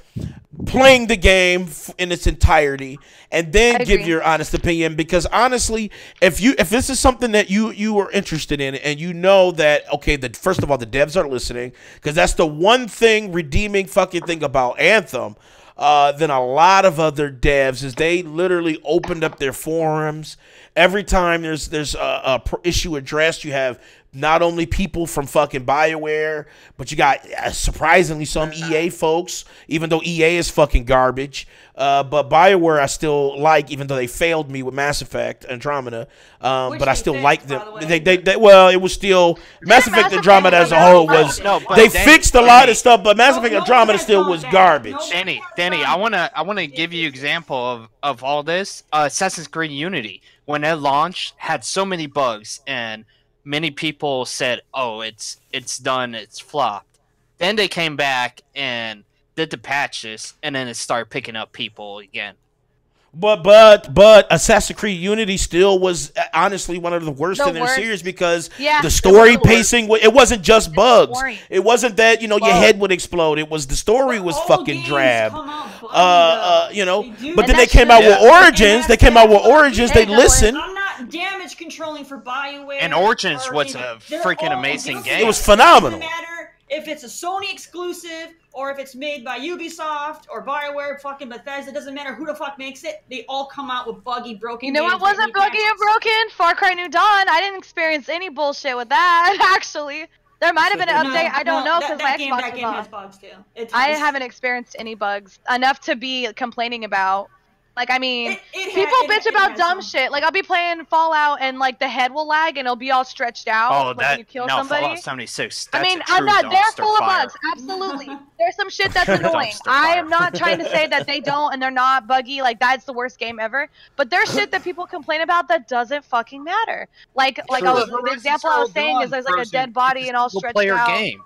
playing the game in its entirety and then give your honest opinion, because honestly, if this is something that you are interested in and you know that, okay, that first of all the devs are listening, because that's the one thing redeeming fucking thing about Anthem than a lot of other devs is they literally opened up their forums. Every time there's a issue addressed, you have not only people from fucking BioWare, but you got surprisingly some EA folks, even though EA is fucking garbage. But BioWare I still like, even though they failed me with Mass Effect Andromeda. But I still like them. Well, it was still Mass Effect Andromeda as a whole was. They fixed a lot of stuff, but Mass Effect Andromeda still was garbage. Danny, I wanna give you an example of all this. Assassin's Creed Unity, when it launched, had so many bugs, and many people said, "Oh, it's done, it's flopped." Then they came back and did the patches, and then it started picking up people again. But Assassin's Creed Unity still was honestly one of the worst in their series, because the story pacing, it wasn't just bugs. It wasn't that, your head would explode. It was the story was fucking drab. But then they came out with Origins. They listened. I'm not damage controlling for BioWare. And Origins was a freaking amazing game. It was phenomenal. It doesn't matter if it's a Sony exclusive or if it's made by Ubisoft or BioWare, fucking Bethesda. It doesn't matter who the fuck makes it. They all come out with buggy, broken games. You know what wasn't buggy and broken? Far Cry New Dawn. I didn't experience any bullshit with that, actually. There might have been an update. I don't know, because my Xbox that game has bugs too. I haven't experienced any bugs enough to be complaining about. Like, I mean, people bitch about dumb shit. Like, I'll be playing Fallout and, like, the head will lag and it'll be all stretched out. Oh, when you kill somebody. Fallout 76. I mean, I'm not. They're full of bugs. Absolutely. There's some shit that's annoying. I am not trying to say that they don't and they're not buggy. Like, that's the worst game ever. But there's shit that people complain about that doesn't fucking matter. Like the example I was saying is there's, like, a dead body and all stretched out. Game.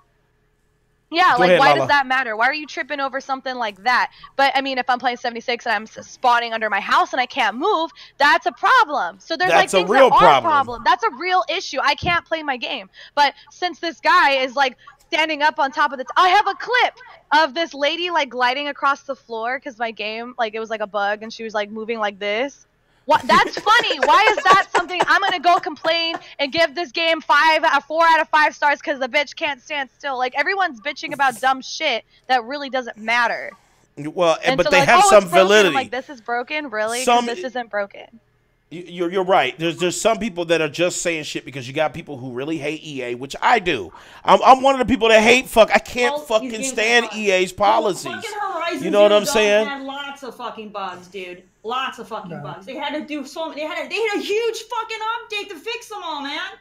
Yeah, Go like, ahead, why LaLa. does that matter? Why are you tripping over something like that? But, I mean, if I'm playing 76 and I'm spawning under my house and I can't move, that's a problem. So there's, like, things that are a problem. That's a real issue. I can't play my game. But since this guy is, like, standing up on top of the... I have a clip of this lady, like, gliding across the floor because my game, like, it was, like, a bug and she was, like, moving like this. What? That's funny. Why is that something I'm gonna go complain and give this game 4 out of 5 stars because the bitch can't stand still? Like, everyone's bitching about dumb shit that really doesn't matter. Well, And but so, they like, have oh, some it's broken. validity. I'm like, this is broken, really? 'Cause this isn't broken. You're right. There's some people that are just saying shit because you got people who really hate EA, which I do. I'm one of the people that hate I can't fucking stand EA's policies. You know what I'm saying? Had lots of fucking bugs, dude. Lots of fucking bugs. They had to do so. They had a huge fucking update to fix them all, man.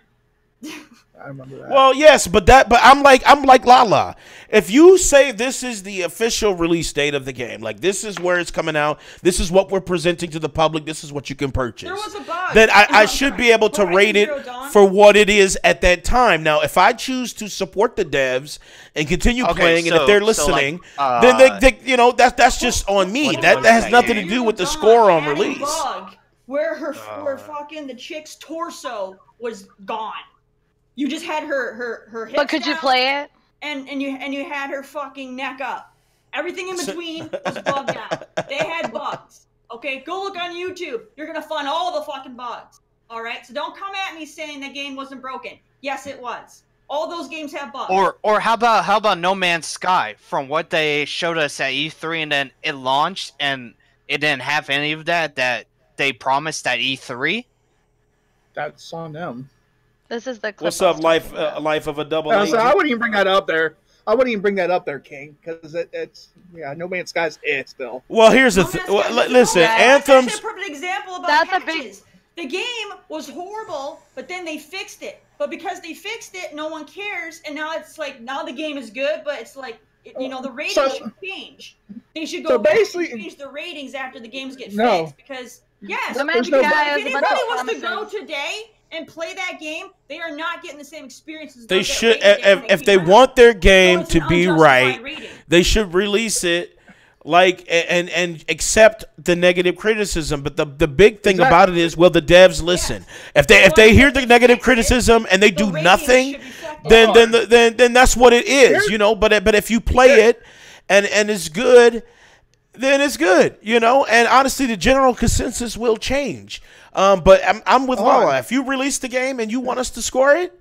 I remember that. Well, yes, but I'm like LaLa. If you say this is the official release date of the game, like this is where it's coming out, this is what we're presenting to the public, this is what you can purchase. There was a bug. Then I should be able to rate it for what it is at that time. Now, if I choose to support the devs and continue playing, and if they're listening, then they that's just on me. That has nothing to do with the score on release. Bug where where fucking the chick's torso was gone. You just had her hips But could you down, play it? And you had her fucking neck up. Everything in between was bugged out. They had bugs. Okay, go look on YouTube. You're gonna find all the fucking bugs. All right, so don't come at me saying the game wasn't broken. Yes, it was. All those games have bugs. Or how about No Man's Sky? From what they showed us at E3, and then it launched, and it didn't have any of that they promised at E3. That's on them. This is the clip. What's up, life of a double agent? I wouldn't even bring that up there. I wouldn't even bring that up there, King, because it's No Man's Sky's it still. Well, here's the thing. Listen, Anthem's. That's a perfect example about patches. The game was horrible, but then they fixed it. But because they fixed it, no one cares, and now it's like now the game is good, but it's like the ratings should change. They should go back and change the ratings after the games get fixed because yes, if anybody was to go today and play that game, they are not getting the same experiences. They should, if they want their game to be right, they should release it and accept the negative criticism. But the big thing about it is, will the devs listen? If they hear the negative criticism and they do nothing, then that's what it is, But if you play it and it's good, then it's good, And honestly, the general consensus will change. But I'm with LaLa. If you release the game and you want us to score it,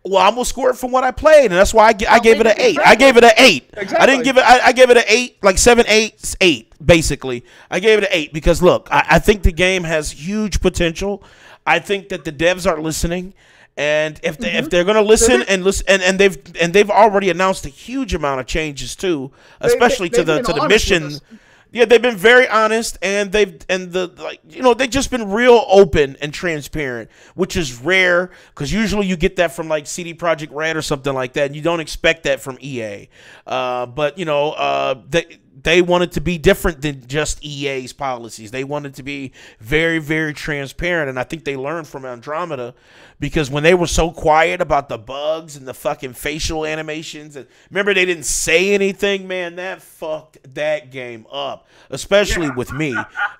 well, I'm gonna score it from what I played, and that's why I gave it an 8. I gave it an 8. Exactly. I didn't give it. I gave it an 8, like 7, 8, basically. I gave it an 8 because look, I think the game has huge potential. I think that the devs are listening, and if they're gonna listen and they've already announced a huge amount of changes too, especially to the mission. Yeah, they've been very honest, and they've just been real open and transparent, which is rare because usually you get that from like CD Projekt Red or something like that, and you don't expect that from EA. But they wanted to be different than just EA's policies. They wanted to be very, very transparent, and I think they learned from Andromeda because when they were so quiet about the bugs and the fucking facial animations, and remember they didn't say anything, man, that fucked that game up, especially with me.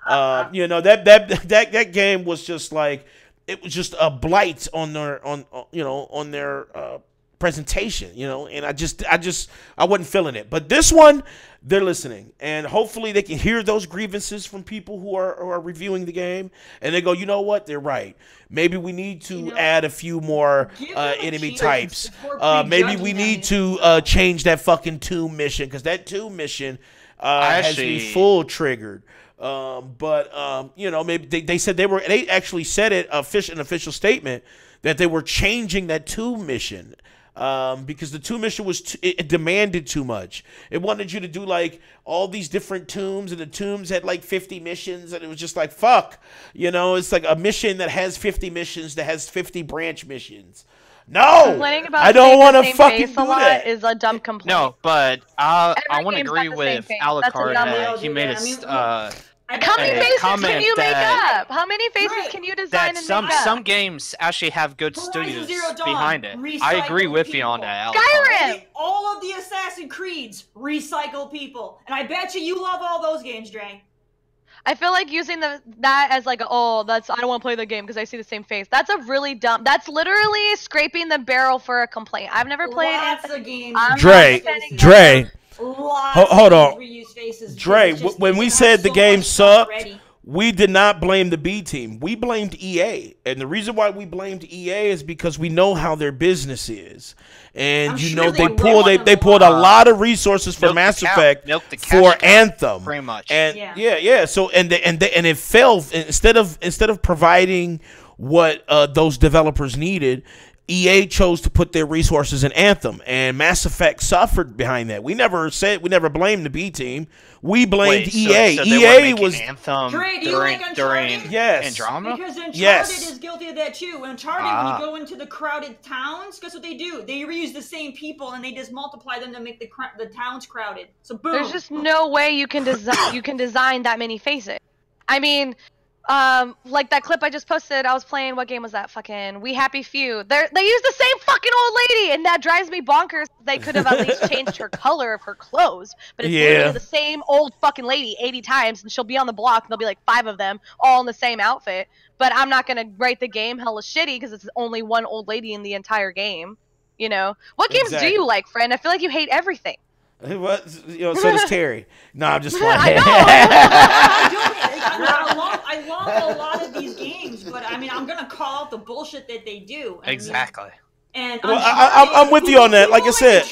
That game was just like, it was just a blight on their presentation, and I wasn't feeling it. But this one, they're listening, and hopefully they can hear those grievances from people who are reviewing the game, and they go, you know what, they're right. Maybe we need to add a few more enemy types. Maybe we need to change that fucking tomb mission, because that tomb mission has me full triggered. Maybe they said they actually said it an official statement that they were changing that tomb mission. Because the tomb mission it demanded too much. It wanted you to do like all these different tombs, and the tombs had like 50 missions, and it was just like, fuck, it's like a mission that has 50 missions that has 50 branch missions. No, I don't want to fucking do that. Is a dumb complaint. No, but I want to agree with Alucard that he made how many faces can you make up? How many faces can you design and make up? Some games actually have good studios behind it. I agree with you on that, Skyrim! All of the Assassin's Creeds recycle people. And I bet you love all those games, Dre. I feel like using that as like, I don't want to play the game because I see the same face. That's a really dumb. That's literally scraping the barrel for a complaint. I've never played lots of games. Dre. Hold on. Dre, when we said the game sucked, we did not blame the B team. We blamed EA. And the reason why we blamed EA is because we know how their business is. And they pulled a lot of resources for Mass Effect for Anthem. Pretty much. And so it fell instead of providing what those developers needed. EA chose to put their resources in Anthem, and Mass Effect suffered behind that. We never blamed the B team. We blamed EA. So EA was Anthem during yes. Andromeda? Because Uncharted is guilty of that too. Uncharted, when you go into the crowded towns, guess what they do? They reuse the same people and they just multiply them to make the towns crowded. So boom. There's just no way you can design that many faces. I mean, like that clip I just posted, I was playing, what game was that? Fucking We Happy Few. They use the same fucking old lady, and that drives me bonkers. They could have at least changed her color of her clothes, but it's literally the same old fucking lady 80 times, and she'll be on the block, and there'll be like 5 of them, all in the same outfit. But I'm not gonna rate the game hella shitty, because it's only one old lady in the entire game. What games do you like, friend? I feel like you hate everything. What? So does Terry. No, I'm just playing. I love a lot of these games, but I mean, I'm gonna call out the bullshit that they do. Exactly. And well, I'm with you on that. Like I said,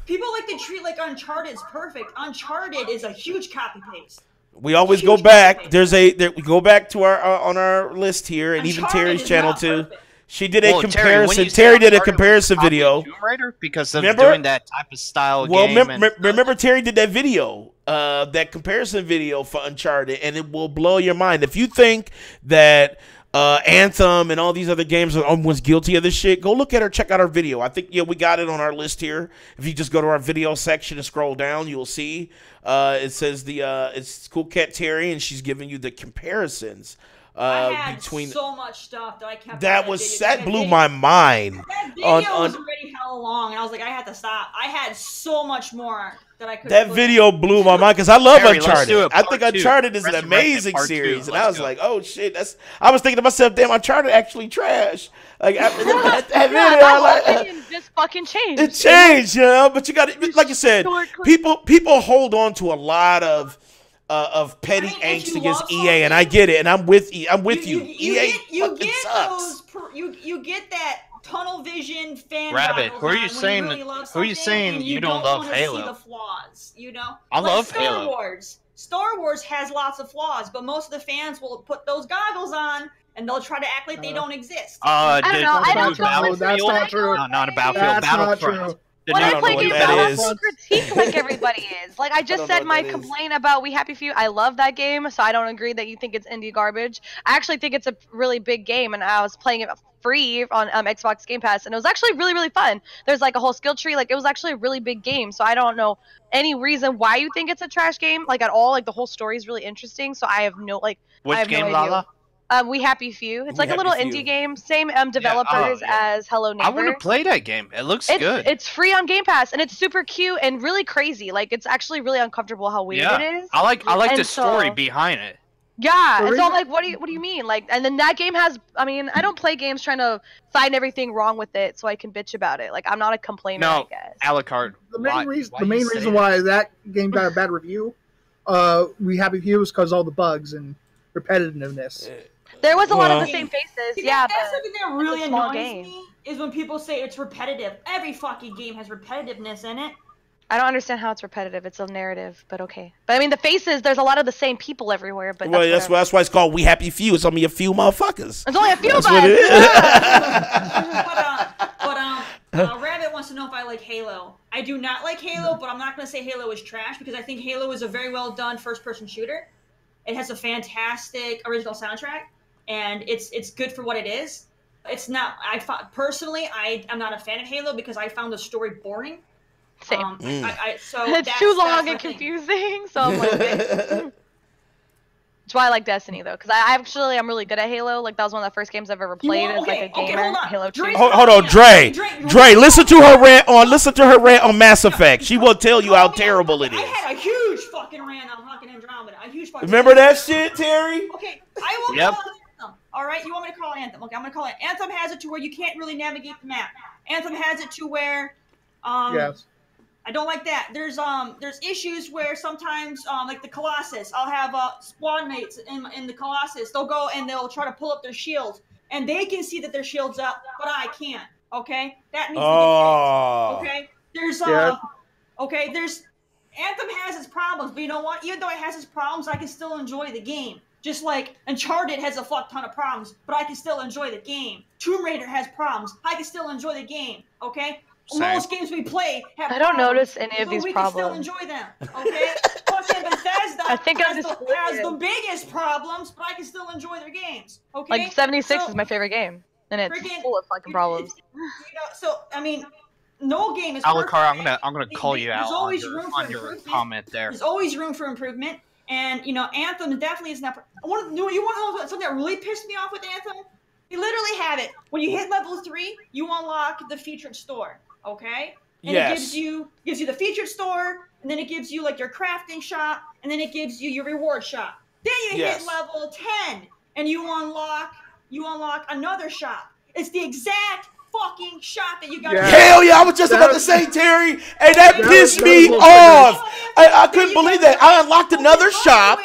people like to treat like Uncharted is perfect. Uncharted is a huge copy paste. We always go back. We go back to our on our list here, and even Terry's channel too. Perfect. She did a comparison. Terry did a comparison video. Tomb Raider because of doing that type of style game. Remember Terry did that video, that comparison video for Uncharted, and it will blow your mind. If you think that Anthem and all these other games are almost guilty of this shit, go look at her, check out our video. I think we got it on our list here. If you just go to our video section and scroll down, you'll see it says it's Cool Cat Terry, and she's giving you the comparisons. I had so much stuff that I kept. That blew my mind. That video was already hella long, and I was like, I had to stop. I had so much more that I could. That video blew my mind because I love Uncharted. I think Uncharted is an amazing series, and I was like, oh shit, I was thinking to myself, damn, Uncharted actually trash. Like after that video, my opinion just fucking changed. It changed, but you got it. Like you said, people hold on to a lot of petty angst against EA, and I get it, and I'm with you. EA fucking sucks. You get that tunnel vision fan. Rabbit, who are you saying? Who are you saying you don't love Halo? See the flaws, I love Halo. Star Wars has lots of flaws, but most of the fans will put those goggles on and they'll try to act like they don't exist. I don't know. I don't know. That's not true. No, not a Battlefield. Battlefront. When I play games, I don't critique like everybody is. Like I just said my complaint about We Happy Few. I love that game, so I don't agree that you think it's indie garbage. I actually think it's a really big game, and I was playing it free on Xbox Game Pass, and it was actually really, really fun. There's like a whole skill tree. Like it was actually a really big game, so I don't know any reason why you think it's a trash game, like at all. Like the whole story is really interesting, so I have no Which game, LaLa? We Happy Few. It's like a little indie game. Same developers as Hello Neighbor. I want to play that game. It looks good. It's free on Game Pass, and it's super cute and really crazy. Like it's actually really uncomfortable how weird it is. I like the story behind it. Yeah, it's all like, what do you mean? Like, and then that game has. I mean, I don't play games trying to find everything wrong with it so I can bitch about it. Like I'm not a complainer. I guess. A la carte. The main reason why that game got a bad review, We Happy Few, is because all the bugs and repetitiveness. There was a lot of the same faces, that's something that really annoys me, is when people say it's repetitive. Every fucking game has repetitiveness in it. I don't understand how it's repetitive. It's a narrative, but okay. But I mean, the faces, there's a lot of the same people everywhere. But that's why it's called We Happy Few. It's only a few motherfuckers. It's only a few of us. What it is. Rabbit wants to know if I like Halo. I do not like Halo, but I'm not going to say Halo is trash because I think Halo is a very well done first-person shooter. It has a fantastic original soundtrack. And it's good for what it is. It's not. Personally, I'm not a fan of Halo because I found the story boring. Same. So it's too long and confusing. So I'm like, that's why I like Destiny though, because I'm really good at Halo. Like that was one of the first games I've ever played as like a gamer. Halo 2. Hold on, Dre. Listen to her rant on Mass Effect. She will tell you how terrible it is. I had a huge fucking rant on fucking Andromeda. Remember that shit, Terry? Okay, I will call it Anthem. All right, you want me to call it Anthem? Okay, I'm gonna call it. Anthem has it to where you can't really navigate the map. Anthem has it to where, yes. I don't like that. There's issues where sometimes like the Colossus, I'll have squad mates in the Colossus. They'll go and they'll try to pull up their shields, and they can see that their shield's up, but I can't. Okay, that needs to get fixed. Okay, there's Anthem has its problems, but you know what? Even though it has its problems, I can still enjoy the game. Just like Uncharted has a fuck ton of problems, but I can still enjoy the game. Tomb Raider has problems. I can still enjoy the game. Okay. Most games we play have I don't notice any of these problems. We can still enjoy them, okay? Fucking Bethesda has the biggest problems, but I can still enjoy their games, okay? Like 76 is my favorite game, and it's full of fucking problems. So I mean, no game is perfect. I'm gonna call you out on your comment there. There's always room for improvement, and Anthem definitely is not. You want to know something that really pissed me off with Anthem? You literally have it when you hit level 3, you unlock the featured store. Okay? And it gives you the featured store, and then it gives you like your crafting shop, and then it gives you your reward shop. Then you hit level 10, and you unlock another shop. It's the exact fucking shop that you got. Hell yeah, I was just about to say, Terry, and that pissed me off. I couldn't believe that. I unlocked another shop.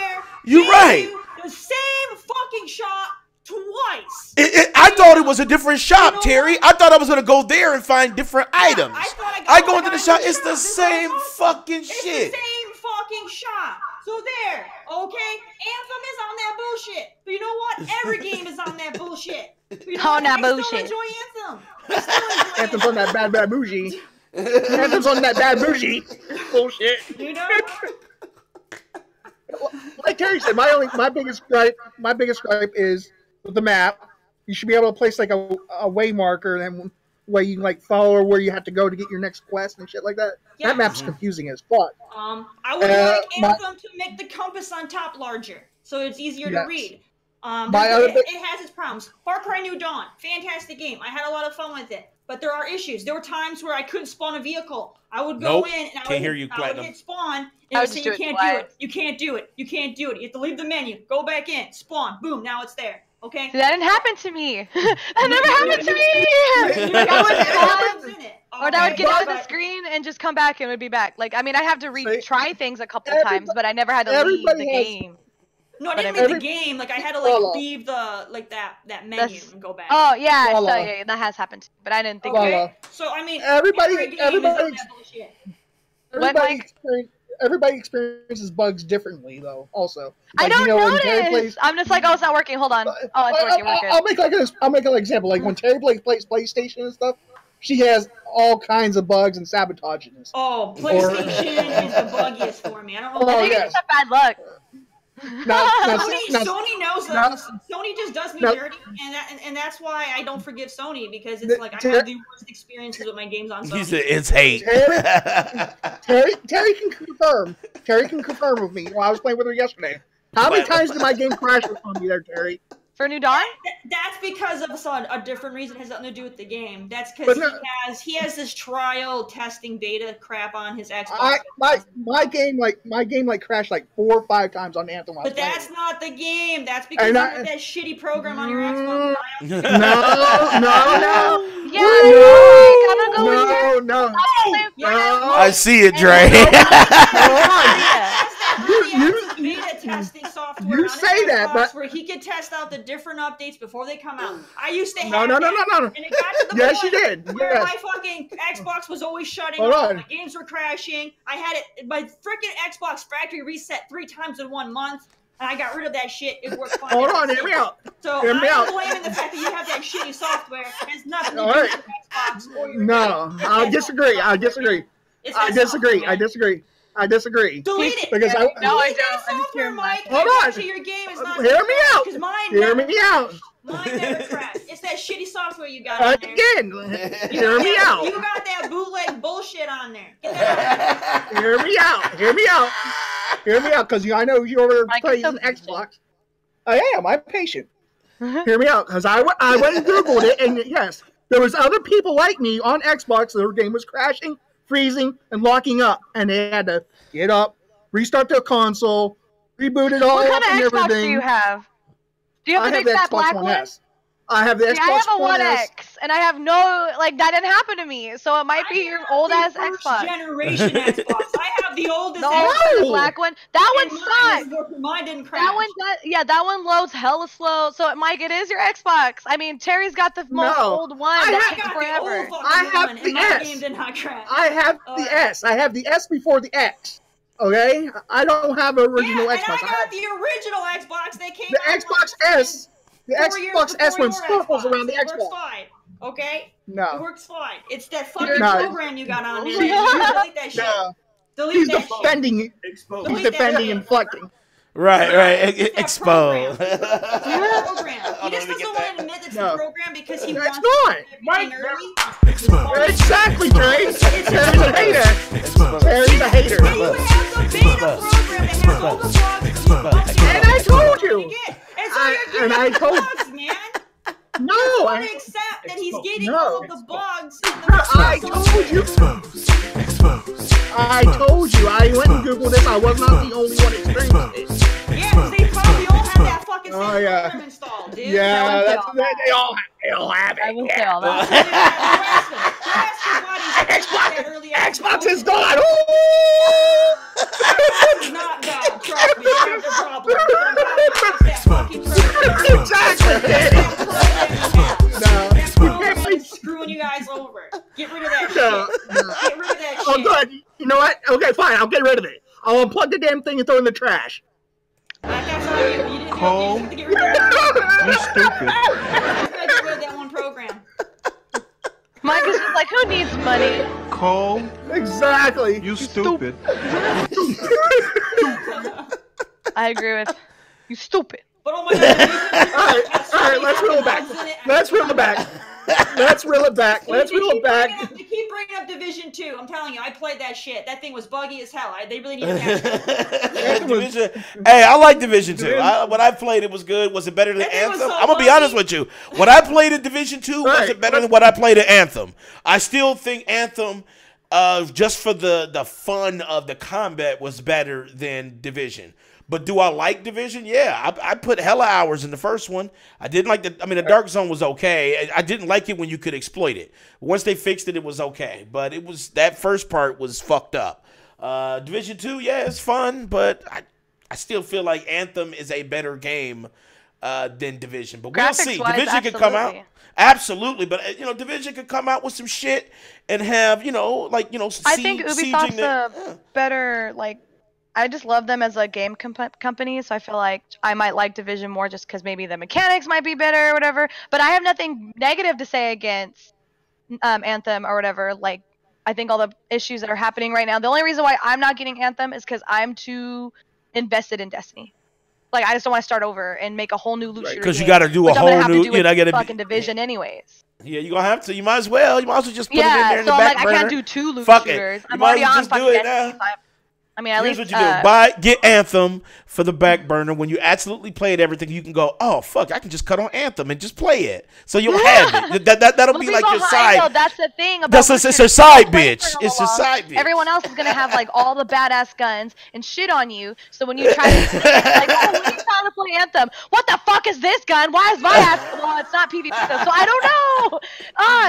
You're right. The same fucking shop twice. I thought it was a different shop, Terry. I thought I was gonna go there and find different items. I go into the shop. It's the same fucking shit. It's the same fucking shop. So there, okay? Anthem is on that bullshit. But you know what? Every game is on that bullshit. You know On that I bullshit. still enjoy Anthem. I still enjoy Anthem's on that bad bougie. Anthem's on that bad bougie. Bullshit. You know? Like Terry said, my biggest gripe is with the map. You should be able to place like a way marker, and where you can like follow where you have to go to get your next quest and shit like that. Yeah. That map's confusing as fuck. I would like Anthem to make the compass on top larger, so it's easier to read. It has its problems. Far Cry New Dawn, fantastic game. I had a lot of fun with it, but there are issues. There were times where I couldn't spawn a vehicle. I would go in and I would hit spawn, and I would say you can't do it. You can't do it. You can't do it. You have to leave the menu, go back in, spawn, boom, now it's there. Okay. That didn't happen to me. That never happened to me. Or I would get out of the screen and just come back and it would be back. Like, I mean, I have to retry things a couple times, but I never had to leave the game. No, I didn't leave the game. Like, I had to like leave the that menu and go back. Oh yeah, so, yeah, that has happened. But I didn't think. Okay. So I mean, everybody everybody experiences bugs differently, though. Also, I don't notice. I'm just like, oh, it's not working. Hold on. Oh, it's working. We're good. I'll make an example. Like when Terry plays PlayStation and stuff, she has all kinds of bugs and sabotages. Oh, PlayStation is the buggiest for me. I don't know. I think it's just bad luck. Sony knows that. Sony just does me dirty, and that's why I don't forgive Sony, because it's like I have the worst experiences with my games on Sony. He said it's hate. Terry can confirm. Terry can confirm with me. While I was playing with her yesterday. How many times did my game crash on me there, Terry? For New Dawn? That's because of a different reason. It has nothing to do with the game. That's because he has this trial testing beta crap on his Xbox. My game crashed like 4 or 5 times on Anthem. But that's not the game. That's because you have that shitty program on your Xbox. No. I see it, Dre. Beta testing software. You say that, but where he could test out the different updates before they come out. I used to have no. And it got to the yes, point you did. Where yes. my fucking Xbox was always shutting off. My games were crashing. I had it. My freaking Xbox factory reset 3 times in 1 month. And I got rid of that shit. It worked fine. Hold on, hear me out. So I'm blaming the fact that you have that shitty software. It has nothing to do with your Xbox or your game. I disagree. I disagree. Delete it. Because I don't. Software, Mike. Hold on. To your game is not. Hear me out. Hear me out. Mine never crashed. It's that shitty software you got on there. Again, hear me out. You got that bootleg bullshit on there. Get that out. Hear me out, because I know you're over there playing Xbox. I am. I'm patient. Hear me out, because I went and Googled it, and yes, there was other people like me on Xbox. Their game was crashing, freezing, and locking up, and they had to get up, restart their console, reboot it all what up kind and of Xbox everything. Do you have? Do you have the big fat black one? I have the Xbox I have a One S. 1X, and I have no, like, that didn't happen to me, so it might be your old-ass Xbox. Generation Xbox. I have the oldest Xbox. The black one. That one sucks. Mine didn't crash. That one loads hella slow, so Mike, it is your Xbox. I mean, Terry's got the most old one. That takes forever. I have the S. Game did not crash. I have the S. I have the S before the X. Okay? I don't have an original Xbox. And I got the original Xbox that came out. The Xbox S. The Xbox S went circles around the Xbox. It works fine, okay? No. It works fine. It's that fucking program you got on there. Delete that shit. No. Delete that shit. He's defending and flecting. Right. Exposed. He just doesn't want to admit it's the program because he wants to get early. Exactly, Trey. Terry's a hater. Terry's a hater. You have the beta program that has all the bugs. And I told you. And I told you. Man. No, I accept that he's getting all of the bugs. I told you. I told you. I went and Googled this. I was not the only one experiencing it. Yeah, because they probably all have that fucking program installed, dude. Yeah, they all have it. I will say all that. Xbox is gone. Not God, trust me. That's the problem. Exactly. I'm screwing you guys over. Get rid of that shit. Get rid of that shit. Oh, good. You know what? Okay, fine. I'll get rid of it. I'll unplug the damn thing and throw it in the trash. That's all you. You didn't have to get rid of that. You stupid. You gotta get rid of that one program. Mike is just like, who needs money? Cole. Exactly. You stupid. I agree with you. Stupid. But oh my god. All right, let's reel it back. Let's reel it back. Let's reel it back. Let's reel it back. They keep bringing up Division 2. I'm telling you, I played that shit. That thing was buggy as hell. They really need to catch it. Division. Hey, I like Division 2. When I played, it was good. Was it better than Anthem? So I'm gonna be honest with you. When I played in Division 2, was it better than what I played in Anthem? I still think Anthem, just for the fun of the combat, was better than Division. But do I like Division? Yeah, I put hella hours in the first one. I didn't like the Dark Zone was okay. I didn't like it when you could exploit it. Once they fixed it, it was okay. But it was that first part was fucked up. Division 2, yeah, it's fun, but I still feel like Anthem is a better game than Division. But we'll see. Division could come out. Absolutely, but Division could come out with some shit and have I think Ubisoft's a better I just love them as a game company, so I feel like I might like Division more just because maybe the mechanics might be better or whatever. But I have nothing negative to say against Anthem or whatever. Like, I think all the issues that are happening right now, the only reason why I'm not getting Anthem is because I'm too invested in Destiny. Like, I just don't want to start over and make a whole new loot shooter because you got to do a whole new, fucking Division anyways. Yeah, you're gonna have to. You might as well. You might as well just put it in there in the back burner. I can't do 2 loot shooters. I'm already on fucking Destiny. Here's what you do. Get Anthem for the back burner. When you absolutely played everything, you can go, oh, fuck, I can just cut on Anthem and just play it. So you'll have it. That'll be like your side. That's the thing about it's a side bitch. It's a side bitch. Everyone else is going to have, all the badass guns and shit on you. So when you try to it's when you try to play Anthem, what the fuck is this gun? Why is my ass? Well, it's not PvP, though, so I don't know.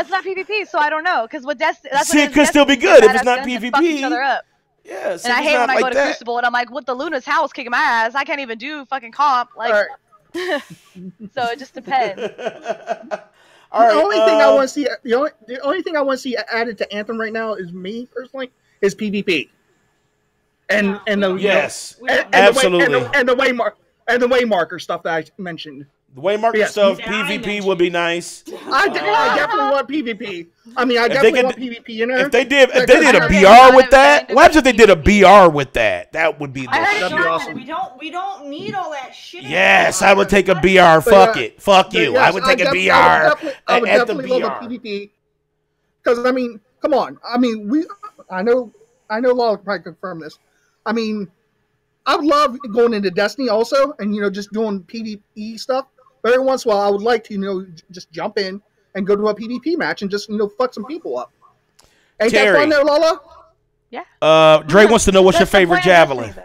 It's not PvP, so I don't know. Because with Destiny, that's it could still be good if it's not PvP. Yeah, and I hate when I go to Crucible and I'm like, with the Luna's house kicking my ass, I can't even do fucking comp. So it just depends. The only thing I want to see, the only thing I want to see added to Anthem right now is me personally is PvP. And absolutely. And the waymarker stuff that I mentioned. The waymarker stuff, PvP would be nice. I definitely want PvP. I mean, I definitely want PvP in there. If they did a BR with that, what happens if they did a BR with that? That would be awesome. We don't need all that shit. Yes, I would take a BR. Fuck it. Fuck you. I would take a BR. I would definitely love a PvP. Because I mean, come on. I mean, I know LaLa can probably confirm this. I mean, I would love going into Destiny also, and just doing PvE stuff. But every once in a while, I would like to, just jump in and go to a PvP match and just, fuck some people up. Ain't that fun there, LaLa? Yeah. Dre wants to know what's your favorite Javelin.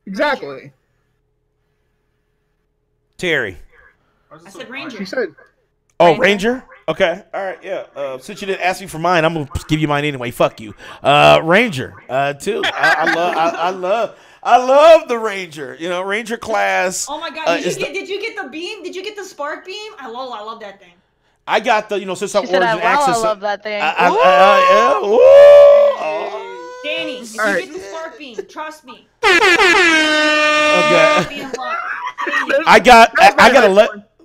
Exactly. Terry. I said Ranger. She said. Oh, Ranger? Okay. All right. Yeah. Since you didn't ask me for mine, I'm gonna give you mine anyway. Fuck you. Ranger. Too. I love the Ranger. Ranger class. Oh my god! Did you get the beam? Did you get the spark beam? I love that thing. I got the since I'm Origin Access. I love that thing. Danny, if you get the spark beam, trust me. Okay.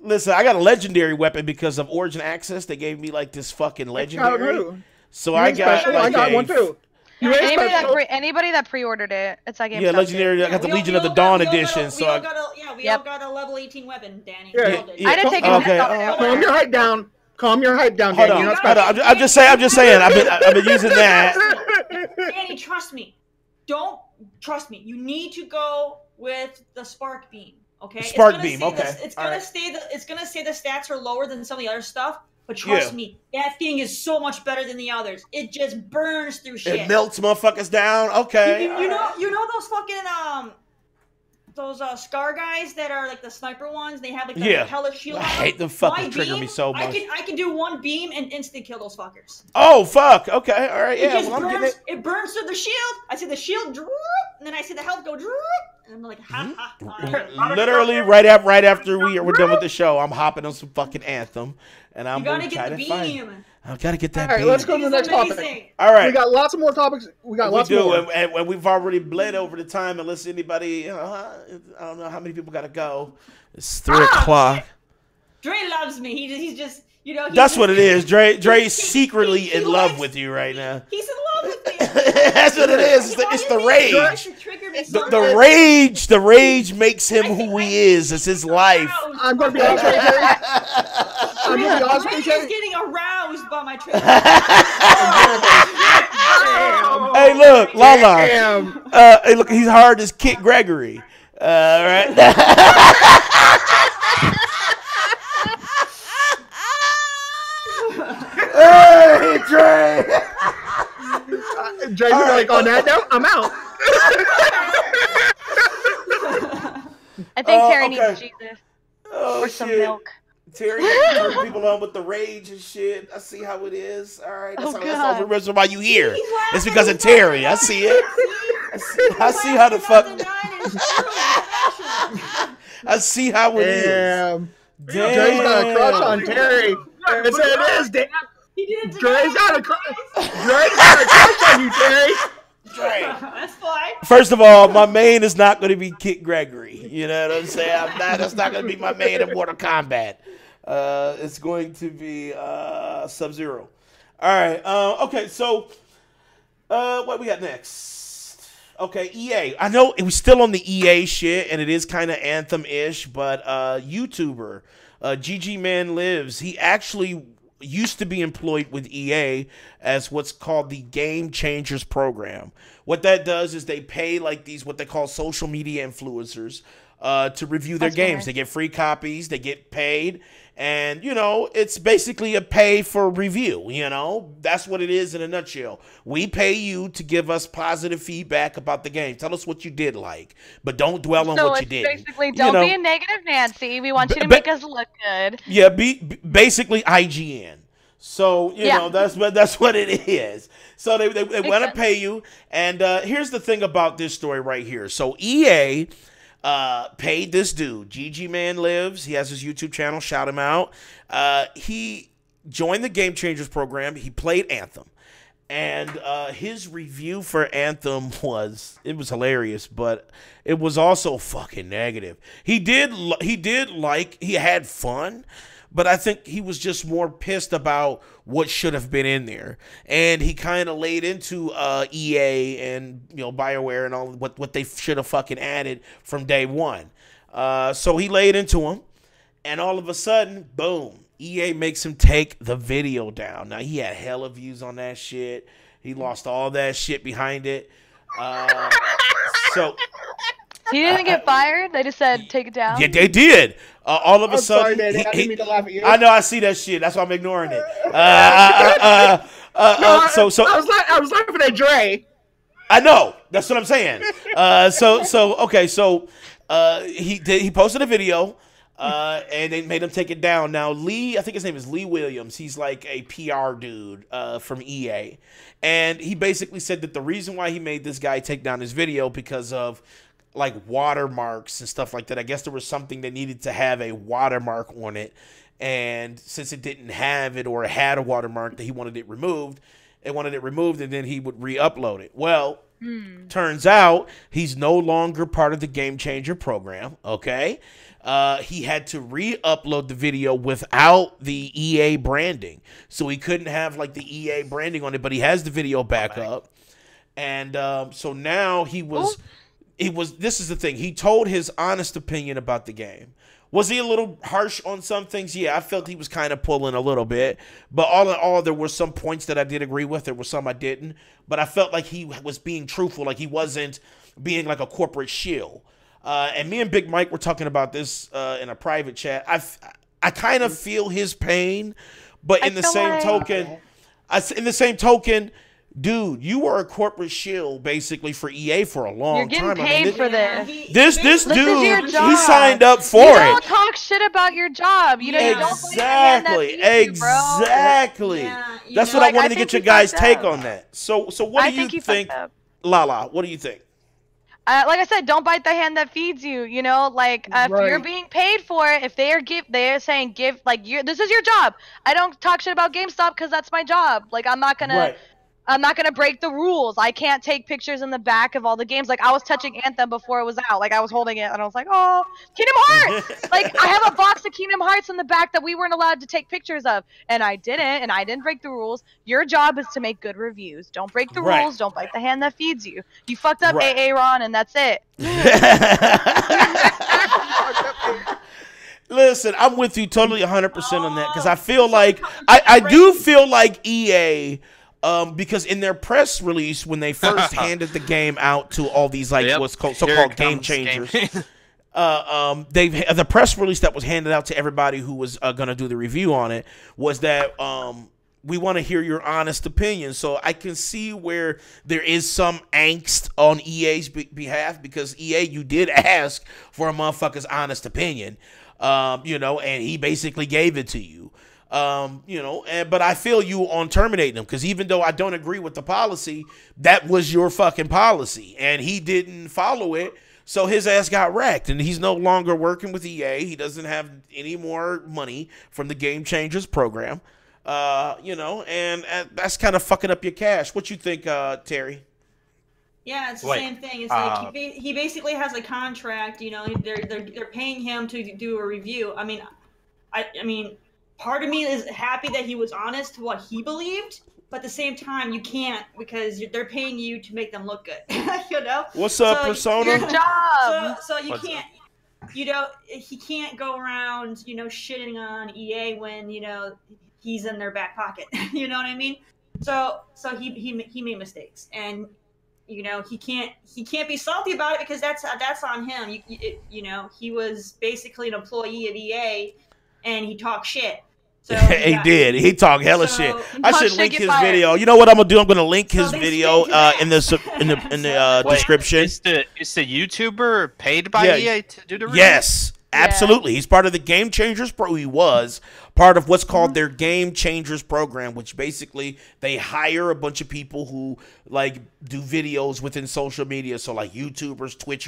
Listen, I got a legendary weapon because of Origin Access. They gave me this fucking legendary. So I got one too. Anybody that pre-ordered it, it's that game. Yeah, legendary. I got the Legion of the Dawn edition. We all got a level 18 weapon, Danny. I didn't take it. Okay. Calm your hype down. Calm your hype down, Danny. Hold on. I'm just saying. I've been using that. Danny, trust me. Don't trust me. You need to go with the spark beam. Okay. Spark beam. Okay. It's gonna say the stats are lower than some of the other stuff. But trust me, that thing is so much better than the others. It just burns through shit. It melts motherfuckers down. Okay. You know those fucking those Scar guys that are the sniper ones. They have the pellet shield. I hate them fucking trigger me so much. I can do one beam and instantly kill those fuckers. Oh fuck. Okay. All right. Yeah. It burns through the shield. I see the shield droop, and then I see the health go droop, And I'm like, ha ha. Literally right after we're done with the show, I'm hopping on some fucking Anthem, and I'm gonna try to get the find. beam. I gotta get that. All right, beam. let's go to the next topic. All right, we got lots of more topics. We got lots more. And we've already bled over the time. Unless anybody, I don't know how many people gotta go. It's 3 o'clock. Dre loves me. He's just, you know. That's what it is. Dre's secretly in love with you right now. He's in love with me. That's what it is. It's the rage. The rage makes him who he is. It's his life. I'm gonna be honest with you, Jerry. I'm gonna be honest with you, Jerry. He's getting aroused by my trigger. Hey, look, LaLa. Hey, look, he's hard as Kit Gregory. All right. Hey, Dre. Dre's like, on that note, I'm out. I think Terry needs Jesus. Or some milk. Terry, turn people on with the rage and shit. I see how it is. All right. That's the reason why you here. It's because of Terry. I see it. I see how the fuck. I see how it is. Damn. Dre's got a crush on Terry. That's what it is. Dre's got a crush on you, Terry. That's fine. First of all, my main is not going to be Kit Gregory. You know what I'm saying? That's not going to be my main in Mortal Kombat. It's going to be Sub-Zero. All right. Okay, so what we got next? Okay, EA. I know it was still on the EA shit, and it is kind of Anthem-ish, but YouTuber GG Man Lives, he actually used to be employed with EA as what's called the Game Changers program. What that does is they pay like these what they call social media influencers to review their games. They get free copies, they get paid, and you know, it's basically a pay for review, you know? That's what it is in a nutshell. We pay you to give us positive feedback about the game. Tell us what you did like, but don't dwell on what you did. Basically, don't be a negative Nancy. We want you to make us look good. Yeah, basically IGN. So, you know, that's what it is. So they want to pay you. And here's the thing about this story right here. So EA paid this dude, GG Man Lives. He has his YouTube channel. Shout him out. He joined the Game Changers program. He played Anthem. And his review for Anthem was hilarious, but it was also fucking negative. He had fun, but I think he was just more pissed about what should have been in there. And he kind of laid into EA and, you know, BioWare and all what they should have fucking added from day one. So he laid into him, and all of a sudden, boom, EA makes him take the video down. Now, he had hella views on that shit. He lost all that shit behind it. So he didn't get fired. They just said take it down. Yeah, they did. All of a sudden, sorry, Daddy. I didn't mean to laugh at you. I know. I see that shit. That's why I'm ignoring it. So I was laughing at Dre. I know. That's what I'm saying. Okay. So he posted a video. And they made him take it down. Now, Lee, I think his name is Lee Williams. He's like a PR dude from EA. And he basically said that the reason why he made this guy take down his video because of like watermarks and stuff like that. I guess there was something that needed to have a watermark on it. And since it didn't have it or it had a watermark, that he wanted it removed. And then he would re-upload it. Well, turns out he's no longer part of the Game Changer program, okay? He had to re-upload the video without the EA branding. So he couldn't have like the EA branding on it, but he has the video back up. And so now this is the thing. He told his honest opinion about the game. Was he a little harsh on some things? Yeah, I felt he was kind of pulling a little bit. But all in all, there were some points that I did agree with. There were some I didn't. But I felt like he was being truthful, like he wasn't being like a corporate shill. And me and Big Mike were talking about this in a private chat. I kind of feel his pain, but in the same token, dude, you were a corporate shill basically for EA for a long time. You're getting paid for this. This dude, he signed up for it. You don't talk shit about your job. You know, exactly. That's what I wanted to get your guys' take on that. So what do you think, LaLa? What do you think? like I said, don't bite the hand that feeds you. You know, like if you're being paid for it, if they're saying this is your job. I don't talk shit about GameStop because that's my job. Like I'm not gonna break the rules. I can't take pictures in the back of all the games. Like I was touching Anthem before it was out. Like I was holding it and I was like, oh, Kingdom Hearts. Like I have a box of Kingdom Hearts in the back that we weren't allowed to take pictures of, and I didn't, and I didn't break the rules. Your job is to make good reviews. Don't break the rules. Don't bite the hand that feeds you. You fucked up, AA Ron, and that's it. Listen, I'm with you totally 100% on that because I feel like I do feel like EA. Because in their press release, when they first handed the game out to all these what's called so-called game changers, the press release that was handed out to everybody who was going to do the review on it was that we want to hear your honest opinion. So I can see where there is some angst on EA's behalf because EA, you did ask for a motherfucker's honest opinion, and he basically gave it to you. But I feel you on terminating him because even though I don't agree with the policy, that was your fucking policy and he didn't follow it. So his ass got wrecked and he's no longer working with EA. He doesn't have any more money from the Game Changers program, and that's kind of fucking up your cash. What you think, Terry? Yeah, it's the same thing. It's like he basically has a contract. They're paying him to do a review. I mean. Part of me is happy that he was honest to what he believed, but at the same time, you can't because they're paying you to make them look good. What's up, Persona? Your job. So you can't. He can't go around, shitting on EA when he's in their back pocket. You know what I mean? So he made mistakes, and he can't be salty about it because that's on him. He was basically an employee of EA. And he talked shit. So he did. He talked hella shit. I should link his video. You know what I'm gonna do? I'm gonna link his video in the description. Is the YouTuber paid by EA to do the review? Yes, absolutely. He's part of the Game Changers He was part of what's called their Game Changers program, which basically they hire a bunch of people who do videos within social media. So like YouTubers, Twitch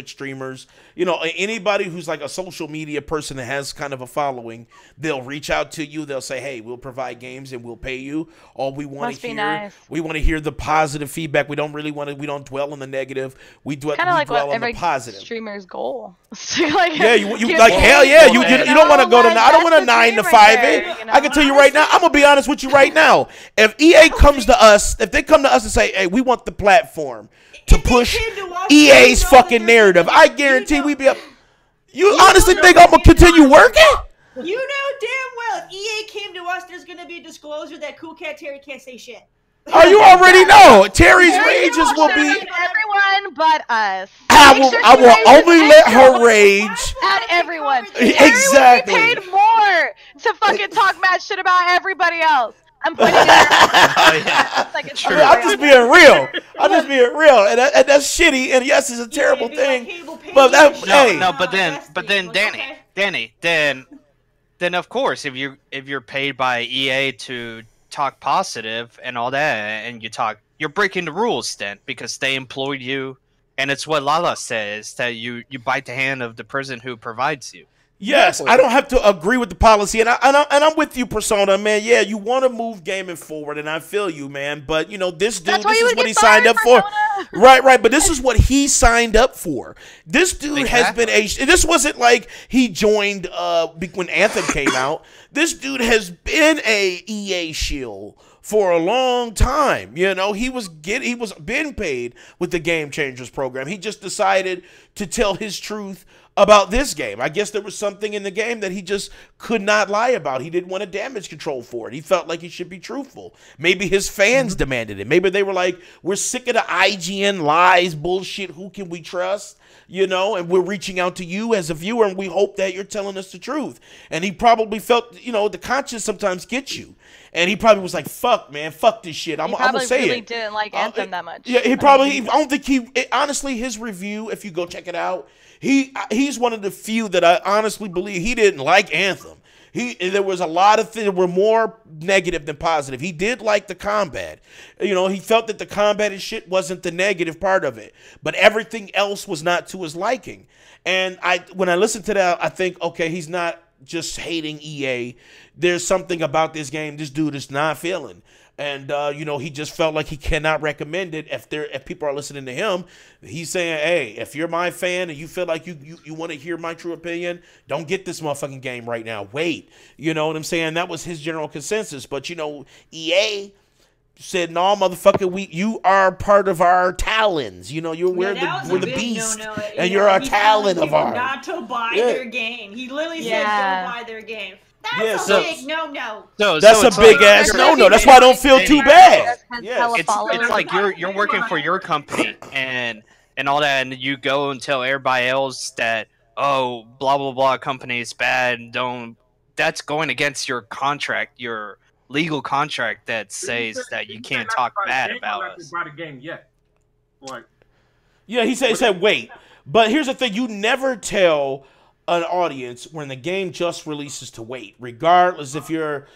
streamers, anybody who's like a social media person that has kind of a following, they'll reach out to you. They'll say, hey, we'll provide games and we'll pay you. All we want to hear, we want to hear the positive feedback. We don't dwell on the negative. We dwell on the positive. Streamer's goal. You hell yeah. You don't want to go to, I don't want a 9 to 5. I can tell you right now, I'm gonna be honest with you right now. If EA comes to us, if they come to us and say, hey, we want the platform to push EA's fucking narrative, I guarantee we'd be up. You honestly think I'm gonna continue working? You know damn well if EA came to us, there's gonna be a disclosure that Cool Cat Terry can't say shit. Oh, you already know. Terry's rages will be everyone but us. I will only let her rage. At everyone. Exactly. Terry would be paid more to fucking talk mad shit about everybody else. I'm putting it. I'm just being real. And that's shitty. And yes, it's a terrible thing. But Danny, then of course, if you're paid by EA to talk positive and all that, and you're breaking the rules then because they employed you, and it's what LaLa says that you bite the hand of the person who provides you. Yes, I don't have to agree with the policy, and I'm with you, Persona, man. Yeah, you want to move gaming forward, and I feel you, man. But this dude, this is what he signed up for. Right. But this is what he signed up for. This dude has been this wasn't like he joined when Anthem came out. This dude has been a EA shield for a long time. He was being paid with the Game Changers program. He just decided to tell his truth about this game. I guess there was something in the game that he just could not lie about. He didn't want to damage control for it. He felt like he should be truthful. Maybe his fans demanded it. Maybe they were like, we're sick of the IGN lies, bullshit, who can we trust? And we're reaching out to you as a viewer, and we hope that you're telling us the truth. And he probably felt, the conscience sometimes gets you. And he probably was like, fuck, man, fuck this shit. I'm going to say really didn't like Anthem that much. Yeah, I don't think honestly, his review, if you go check it out, he's one of the few that I honestly believe he didn't like Anthem. There was a lot of things that were more negative than positive. He did like the combat. You know, he felt that the combat and shit wasn't the negative part of it, but everything else was not to his liking. And when I listen to that, I think, okay, he's not just hating EA. There's something about this game this dude is not feeling. And, you know, he just felt like he cannot recommend it. If people are listening to him, he's saying, hey, if you're my fan and you feel like you want to hear my true opinion, don't get this motherfucking game right now. Wait. You know what I'm saying? That was his general consensus. But, you know, EA said, no, motherfucker, you are part of our talons. You know, we're the beast. And you're a talon of ours. Not to buy their game. He literally said, don't buy their game. That's a big no-no. That's a big ass no-no. That's why I don't feel too bad. It's like you're working for your company and all that, and you go and tell everybody else that, oh, blah blah blah company is bad. That's going against your contract, your legal contract that says that you can't talk bad about us. Buy the game yet? Yeah, he said wait. But here's the thing: you never tell an audience when the game just releases to wait, regardless if you're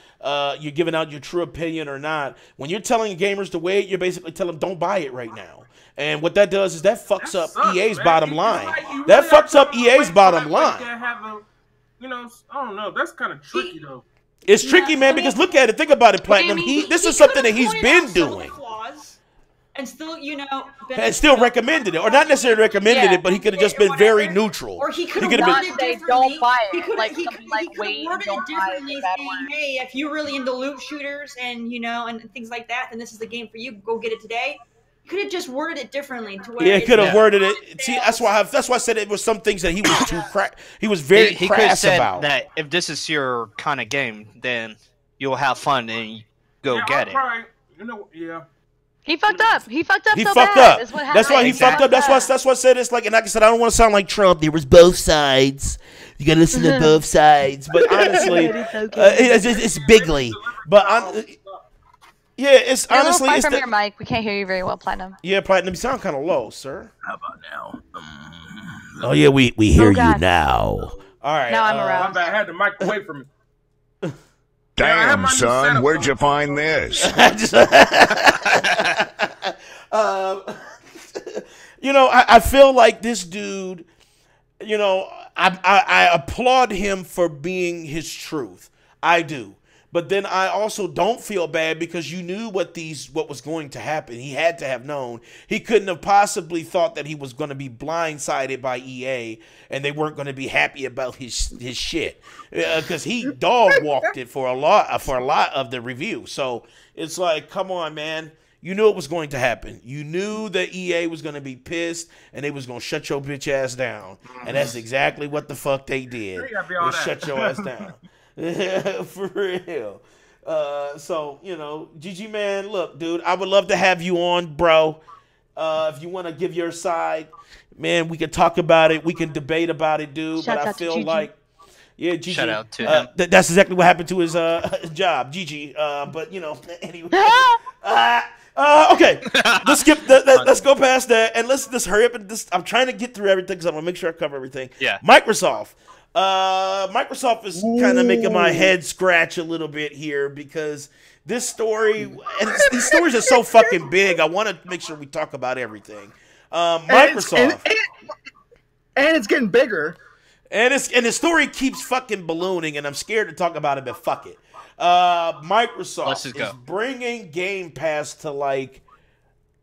giving out your true opinion or not. When you're telling gamers to wait, you're basically telling them don't buy it right now. And what that does is that fucks up EA's bottom line. That fucks up EA's bottom line. You know, I don't know. That's kind of tricky though. It's tricky, man, because look at it. Think about it, Platinum. This is something that he's been doing. And still, you know, and still recommended it, or not necessarily recommended it, but he could have just been very neutral. Or he could have worded it differently. Don't buy it. He could have worded it differently, saying, "Hey, if you're really into loot shooters and and things like that, then this is the game for you. Go get it today." He could have just worded it differently to where he could have worded it. See, that's why I said it was some things that he was too He was very he crass said about. That if this is your kind of game, then you'll have fun and go get it. You know, yeah. He fucked up. He fucked up. He so fucked bad. up. That's why he fucked up. That's why I said it's like, and like I said, I don't want to sound like Trump. There was both sides. You gotta listen to both sides. But honestly, it's bigly. But it's You're honestly. a little far from your mic. We can't hear you very well, Platinum. Yeah, Platinum, you sound kind of low, sir. How about now? Oh yeah, we hear you now. All right. Now I'm around. My bad. I had the mic away from me. Damn, son, where'd you find this? You know, I feel like this dude, you know, I applaud him for being his truth. I do. But then I also don't feel bad because you knew what was going to happen. He had to have known. He couldn't have possibly thought that he was going to be blindsided by EA and they weren't going to be happy about his shit because he dog walked it for a lot of the review. So it's like, come on, man. You knew it was going to happen. You knew that EA was going to be pissed and they was going to shut your bitch ass down. And that's exactly what the fuck they did. They shut your ass down. For real. So, you know, GG, man, look, dude, I would love to have you on, bro. If you want to give your side, man, we can talk about it. We can debate about it, dude. But I feel like, yeah, GG. Shout out to him. That's exactly what happened to his job, GG. But, you know, anyway. Okay, let's skip. Let's go past that and let's just hurry up and I'm trying to get through everything because I'm gonna make sure I cover everything. Yeah. Microsoft is kind of making my head scratch a little bit here because this story and these stories are so fucking big. I want to make sure we talk about everything. Microsoft, and it's getting bigger. And the story keeps fucking ballooning, and I'm scared to talk about it. But fuck it. Microsoft is bringing Game Pass to like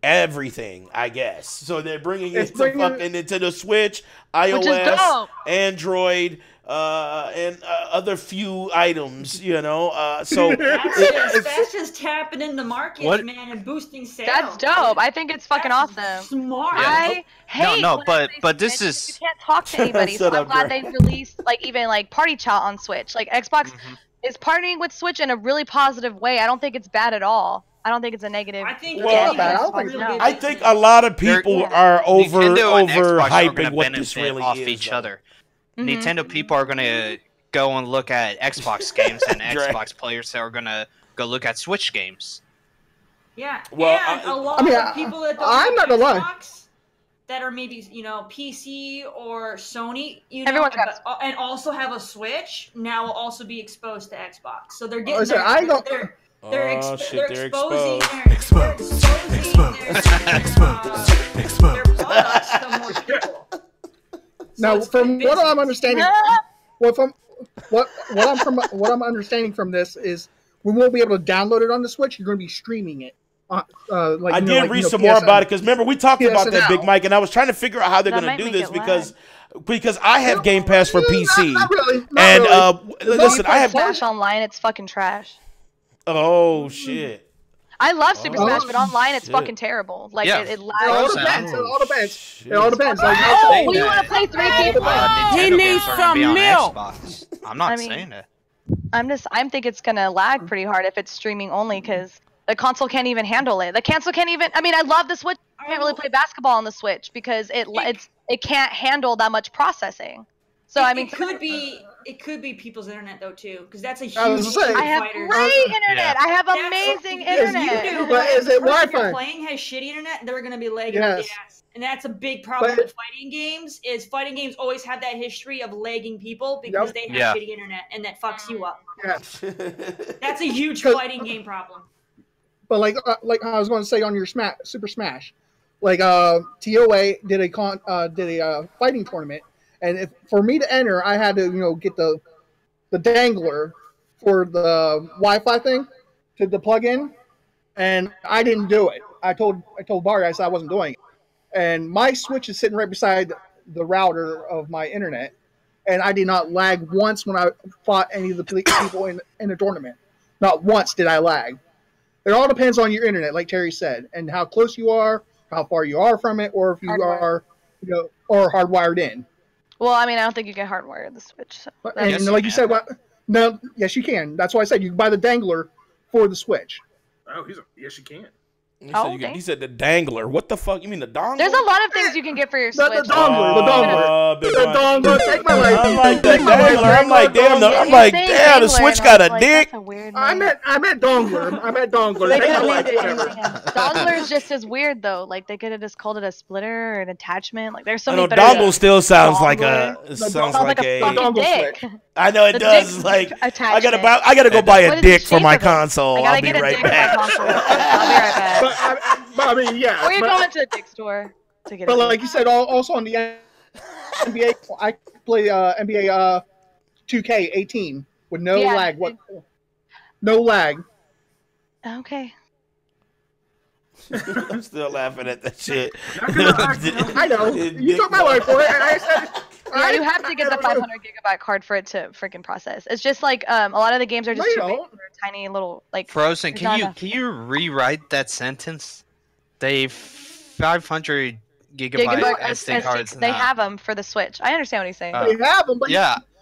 everything, I guess. So they're bringing it to fucking Nintendo Switch, iOS, Android, and other few items, you know. So that's just tapping in the market, man, and boosting sales. That's dope. I think it's fucking awesome. Smart. Yeah. I hate but this is you can't talk to anybody. So I'm glad they released like even like Party Chat on Switch. Like Xbox is partnering with Switch in a really positive way. I don't think it's bad at all. I don't think it's a negative. I think I think a lot of people are overhyping what this really off is. Each other. Nintendo people are gonna go and look at Xbox games, and Xbox players are gonna go look at Switch games. Yeah. Well, and a lot of people that don't I'm not gonna lie. Xbox that are maybe PC or Sony, Everyone's got and also have a Switch now will also be exposed to Xbox. So they're getting they're exposing their products to more people. Now, from what I'm understanding, what I'm understanding from this is we won't be able to download it on the Switch. You're going to be streaming it. I did read some more about it because remember we talked about that, Big Mike, and I was trying to figure out how they're going to do this because I have Game Pass for PC. Not really. Listen, I have Smash online. It's fucking trash. Oh shit. I love Super Smash, but online it's fucking terrible. Like it lags. It all depends. It all depends. Like, well, you want to play 3 people? He needs some milk. I'm not saying it. I'm thinking it's gonna lag pretty hard if it's streaming only because the console can't even handle it. The console can't even. I mean, I love the Switch. I can't really play basketball on the Switch because it can't handle that much processing. So I mean, it could be people's internet though too, because that's a huge. I have great internet. I have amazing internet. Yes, you do, but is it Wi-Fi? If you're playing has shitty internet, they're going to be lagging up the ass, and that's a big problem with fighting games. Is fighting games always have that history of lagging people because they have shitty internet, and that fucks you up. Yeah. That's a huge fighting game problem. But like I was going to say on your Super Smash, like TOA did a fighting tournament. And for me to enter, I had to, get the dangler for the Wi-Fi thing to plug in, and I didn't do it. I told Barry, I said I wasn't doing it, and my Switch is sitting right beside the router of my internet, and I did not lag once when I fought any of the people in the tournament. Not once did I lag. It all depends on your internet, like Terry said, and how close you are, how far you are from it, or if you are, or hardwired in. Well, I mean, I don't think you can hardwire the Switch. So and like you said, no, yes, you can. That's why I said you can buy the dangler for the Switch. Oh, yes, you can. He said the dangler. What the fuck? You mean the dongle? There's a lot of things you can get for your Switch. The dongler. The dongler. Take my life. I'm like the dangler. I'm like damn. The Switch got a dick. I meant dongler. I meant dongler. Take my life. Dongler is just as weird though. Like they could have just called it a splitter or an attachment. Like there's so many. Dongle still sounds like a fucking dick. I know it does. Like I gotta go buy a dick for my console. I'll be right back. I'll be right back. But I mean, yeah. Or you're going to a dick store to get. But like you said, also on the NBA, I play NBA 2K18 with no lag. No lag. Okay. I'm still laughing at that shit. I know. You took my word for it. And I said. Yeah, you have to get the 500 gigabyte card for it to freaking process. It's just like a lot of the games are just too big for tiny little like. Frozen, can you rewrite that sentence? They 500 gigabyte SD cards. They have them for the Switch. I understand what he's saying. They have them, but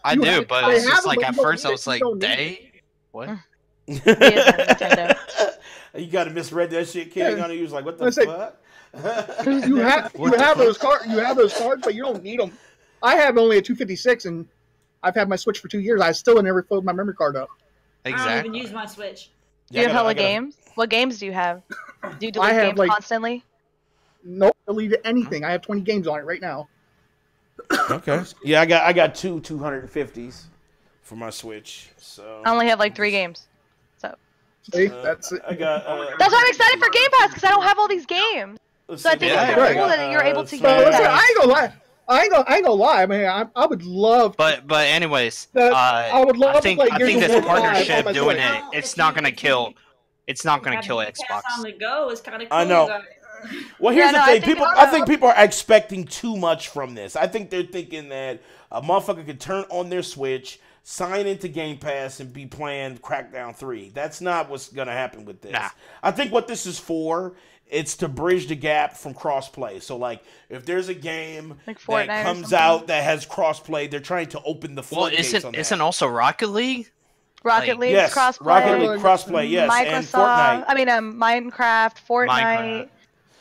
I do. But it's just like at first I was like, "They what?" You gotta misread that shit, King. On it, you was like, "What the fuck?" You have those cards. You have those cards, but you don't need them. I have only a 256, and I've had my Switch for 2 years. I still never filled my memory card up. Exactly. I don't even use my Switch. Do you have hella games? What games do you have? Do you delete games constantly? Nope, deleted anything. I have 20 games on it right now. Okay. Yeah, I got two 250s for my Switch. So I only have like 3 games. So see, that's it. I got. That's why I'm excited for Game Pass because I don't have all these games. So I think it's cool that you're able to use that. I ain't gonna lie. I ain't gonna lie. I mean, I would love. But anyways, I would love. I think this partnership doing it. It's not gonna kill. It's not gonna kill Xbox. On the go is kind of cool. I know. Well, here's the thing. I think people are expecting too much from this. I think they're thinking that a motherfucker could turn on their Switch, sign into Game Pass, and be playing Crackdown 3. That's not what's gonna happen with this. Nah. I think what this is for. It's to bridge the gap from crossplay. So, like, if there's a game that comes out that has crossplay, they're trying to open the floodgates on that. Isn't also Rocket League? Rocket League crossplay. Rocket League crossplay, yes. Microsoft, and Fortnite. I mean, Minecraft, Fortnite.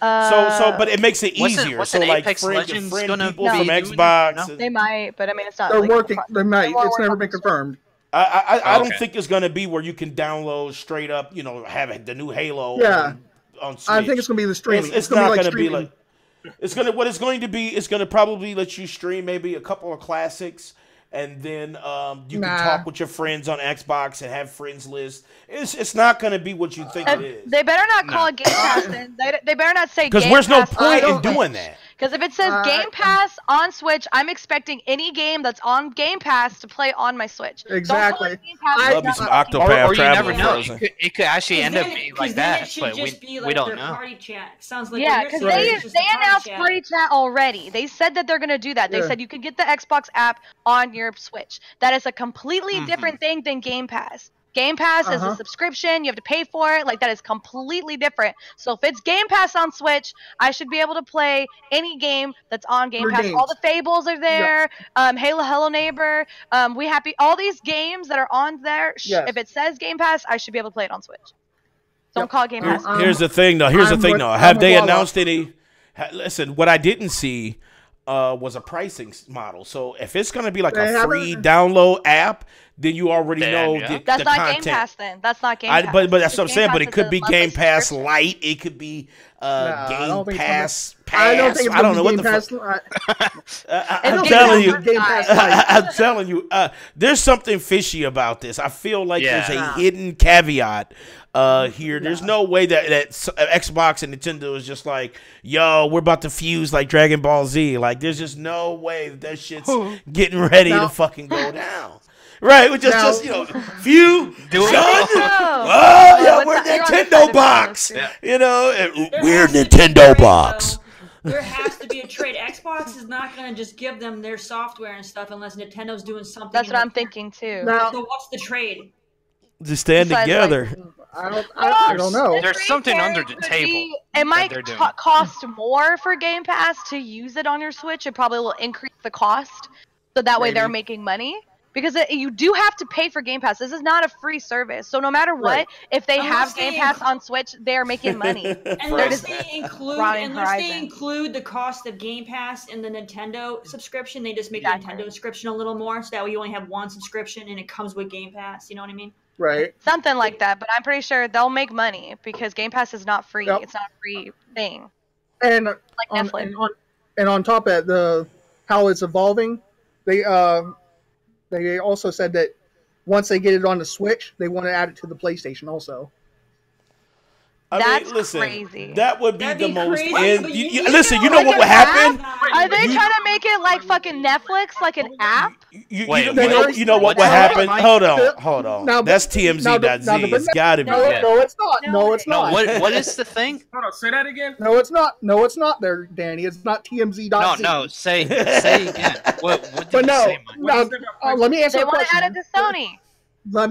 But it makes it easier. What's so, like, Apex Legends friend gonna people from Xbox. No? They might, but I mean, it's not. They're working. They might. It's never been confirmed. I don't think it's gonna be where you can download straight up. Have the new Halo. Yeah. On Switch. I think it's gonna be the streaming. It's not gonna be like. what it's going to be. It's going to probably let you stream maybe a couple of classics. And then you can talk with your friends on Xbox and have friends list. It's not going to be what you think it is. They better not call it Game Pass. Then. They better not say Game Pass. Because where's no point in doing that? Because if it says Game Pass on Switch, I'm expecting any game that's on Game Pass to play on my Switch. Exactly. I love me some Octopath or you Traveler. never know. It could actually end up being like that, but we don't know. Party chat. Sounds like because they announced party chat already. They said that they're going to do that. They said you could get the Xbox app on your Switch. That is a completely different thing than Game Pass. Game Pass is a subscription. You have to pay for it. Like, that is completely different. So if it's Game Pass on Switch, I should be able to play any game that's on Game Pass. All the Fables are there. Hello Neighbor. We Happy. All these games that are on there, if it says Game Pass, I should be able to play it on Switch. Don't call it Game Pass. Here's the thing, though. Have they announced any? Listen, what I didn't see was a pricing model. So if it's going to be like a free download app, then you already know the that's not content. Game Pass then. That's not Game Pass. But that's what I'm saying. But it could be Game Pass Lite. It could be Game Pass. I don't think it's I don't know what the fuck. I'm telling you. There's something fishy about this. I feel like there's a hidden caveat here. There's no way that Xbox and Nintendo is just like, yo, we're about to fuse like Dragon Ball Z. Like, there's just no way that shit's getting ready to fucking go down. Right, we just few, we're Nintendo box. You know, we're Nintendo box. There has to be a trade. Xbox is not going to just give them their software and stuff unless Nintendo's doing something. That's what I'm thinking too. So what's the trade? Just stand together. I don't know. There's something under the table. It might cost more for Game Pass to use it on your Switch. It probably will increase the cost, so that way they're making money. Because you do have to pay for Game Pass. This is not a free service. So no matter what, if they have Game Pass on Switch, they're making money. Unless they include the cost of Game Pass in the Nintendo subscription, they just make the Nintendo subscription a little more, so that way you only have one subscription and it comes with Game Pass. You know what I mean? Right. Something like that. But I'm pretty sure they'll make money because Game Pass is not free. It's not a free thing. And like Netflix. And on top of that, how it's evolving, they also said that once they get it on the Switch, they want to add it to the PlayStation also. That's crazy. That would be the most. Listen, you know what would happen? Are they trying to make it like fucking Netflix, like an app? You know what would happen? Hold on. Now, that's TMZ.Z. It's got to be. No, it's not. No, it's not. What is the thing? Hold on, say that again. No, it's not. No, it's not there, Danny. It's not TMZ.Z. No, say again. What did you say, Mike? Let me answer a question. They want to add it to Sony. Let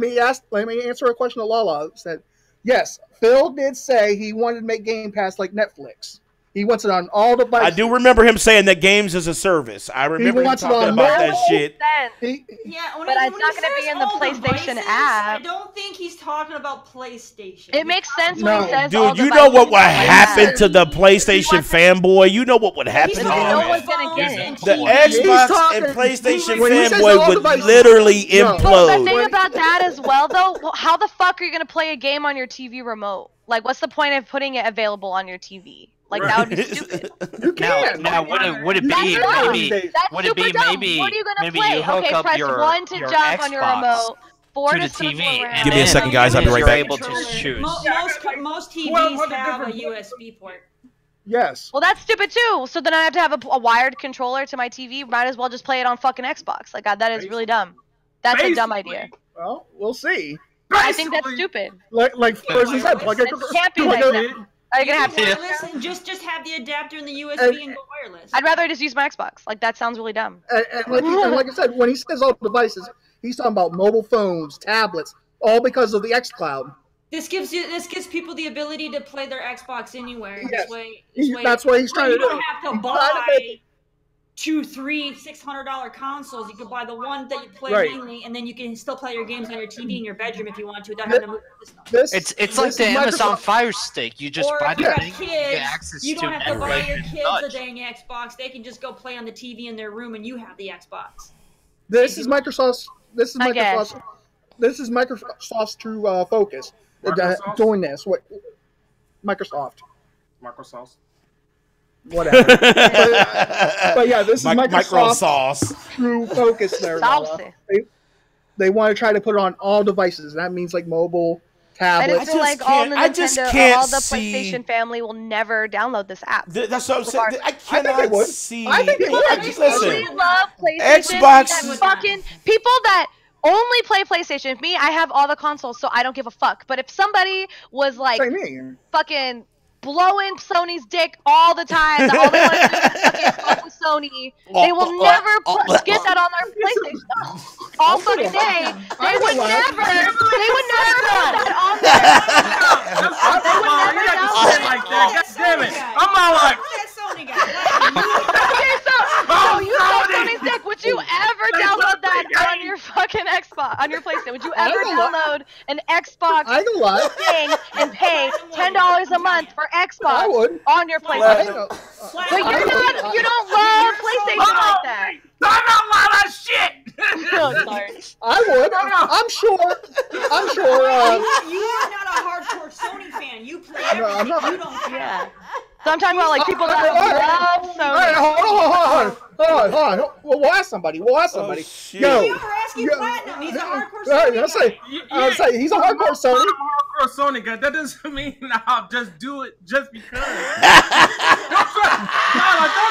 me answer a question that LaLa said. Yes, Phil did say he wanted to make Game Pass like Netflix. He wants it on all devices. I do remember him saying that games is a service. I remember him talking about that shit. But it's not going to be in the PlayStation app. I don't think he's talking about PlayStation. It makes sense when he says dude, you know what would happen to the PlayStation fanboy? You know what would happen to no one's going to get it. The Xbox and PlayStation fanboy would literally implode. The thing about that as well, though, how the fuck are you going to play a game on your TV remote? Like, what's the point of putting it available on your TV? Like, that would be stupid. You can. Now would it be maybe what are you gonna maybe play? you hook okay, up press your 1 to jump Xbox on your remote, 4 to the circle TV. around. Give me a second, guys. I'll be right back. Able to choose. Most TVs have a USB port. Yes. Well, that's stupid too. So then I have to have a wired controller to my TV. Might as well just play it on fucking Xbox. Like, that is really dumb. That's a dumb idea. Well, we'll see. I think that's stupid. Like Frozen said, it can't be like that. Are you gonna have to listen? Just have the adapter and the USB and go wireless. I'd rather just use my Xbox. Like, that sounds really dumb. And like I said, when he says all devices, he's talking about mobile phones, tablets, all because of the xCloud. This gives people the ability to play their Xbox anywhere. Yes. This way, that's what he's trying to do. You don't have to buy $200, $300, $600 consoles. You could buy the one that you play mainly, and then you can still play your games on your TV in your bedroom if you want to without having to move this. It's like the Amazon Fire Stick. You just buy the thing, kids, you get access you don't to have to buy your kids touch. a dang Xbox. They can just go play on the TV in their room, and you have the Xbox. This is Microsoft's. This is Microsoft's true focus. Doing this. What? Microsoft. Whatever. but yeah, this is Microsoft's sauce. true focus there. LaLa. They want to try to put it on all devices. That means like mobile, tablet. I feel like all the Nintendo, all the PlayStation family will never download this app. That's what I'm saying. I cannot see. I think they would. Listen, love PlayStation. Xbox. Fucking people that only play PlayStation. Me, I have all the consoles, so I don't give a fuck. But if somebody was like fucking blowing Sony's dick all the time, all they want to do is fucking fuck with Sony, they will never get that on their PlayStation all fucking day. They would never put that on there. They would never download it like that. God damn it! I'm all like. Okay, so you have Sony's dick. Would you ever download that on your fucking Xbox, on your PlayStation? Would you ever download an Xbox thing and pay $10 a month for Xbox on your PlayStation? But you don't love PlayStation like that. I don't love that shit. I would. I'm sure. You are not a hardcore Sony fan. You play everything. You don't care. Yeah. So I'm talking about like people that love Sony. Hold on. We'll ask somebody. Yo, we're asking Platinum. He's a hardcore Sony. I'll say he's a hardcore Sony. I'm a hardcore Sony guy. That doesn't mean I'll just do it just because. Don't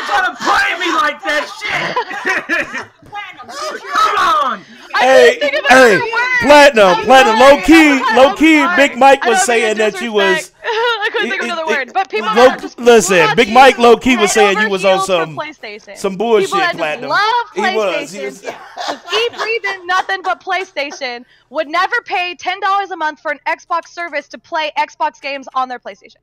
try to play me like that shit. Come on. Hey, Platinum. Low key. Big Mike was saying that you was. I couldn't think of another word. But people listen, Big Mike low key was saying you was on some bullshit. People that Platinum. Love PlayStation. He was. Keep breathing nothing but PlayStation. Would never pay $10 a month for an Xbox service to play Xbox games on their PlayStation.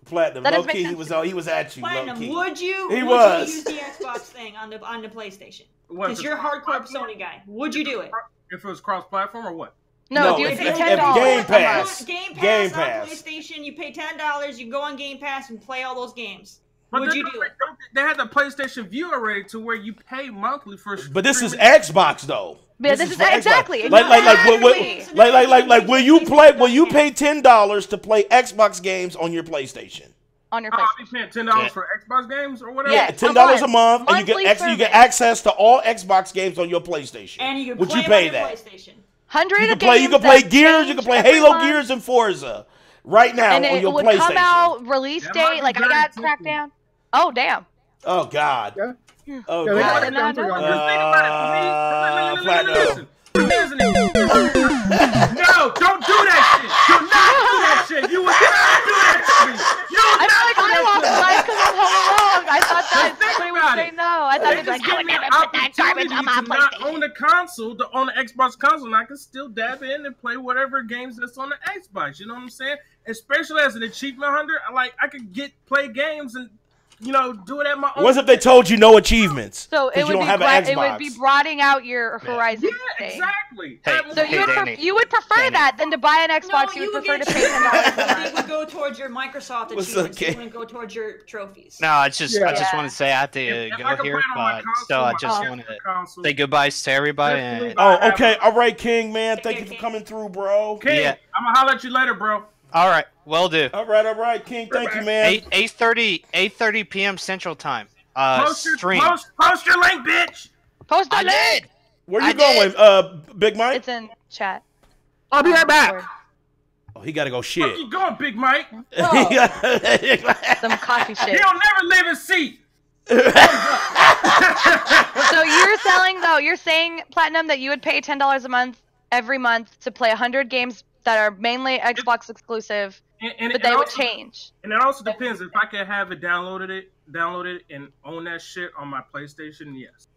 Platinum, low key, he was at you. Platinum, would you use the Xbox thing on the PlayStation? Because you're a hardcore Sony guy. Would you do it? If it was cross-platform or what? No, if you pay $10. Game Pass. Game Pass on PlayStation, you pay $10, you go on Game Pass and play all those games. Would you do it? They had the PlayStation View already to where you pay monthly for. But this is Xbox though. Yeah, this is exactly. Like, will you pay $10 to play Xbox games on your PlayStation? On your PlayStation. You paying $10 for Xbox games or whatever? Yeah, $10 a month, and you get access to all Xbox games on your PlayStation. And you can Would play you pay on your that? PlayStation. You can play Gears, you can play Halo Gears and Forza right now on your PlayStation. And it would come out release date, like I got Crackdown. Oh damn. Oh god. Yeah. Oh god. Platinum. No, don't do that shit. Do not do that shit. You would never do that to me. I feel like I lost life because I'm home alone. I thought somebody would say no. I thought they'd be like, I would never put that garbage on my PlayStation. Own the console, on the Xbox console, and I can still dab in and play whatever games that's on the Xbox. You know what I'm saying? Especially as an achievement hunter, I could play games and do it at my own. What if they told you no achievements? So it would be broadening out your horizon. Yeah, exactly. So you would prefer that than to buy an Xbox. You would prefer to pay $10. It would go towards your Microsoft achievements. It wouldn't go towards your trophies. No, I just want to say I have to go here, but still, I just want to say goodbyes to everybody. Oh, okay. All right, King, man. Thank you for coming through, bro. King, I'm gonna holler at you later, bro. All right, will do. All right, King. Thank you, man. 8:30 p.m. Central Time. Stream. Post your link, bitch. Post the link. Where you going, Big Mike? It's in chat. I'll be right back. Oh, he gotta go shit. Where you going, Big Mike? Some coffee shit. He'll never live in seat. So you're saying Platinum that you would pay $10 a month every month to play 100 games that are mainly Xbox exclusive, but they would change. And it also depends if I can have it downloaded and own that shit on my PlayStation. Yes.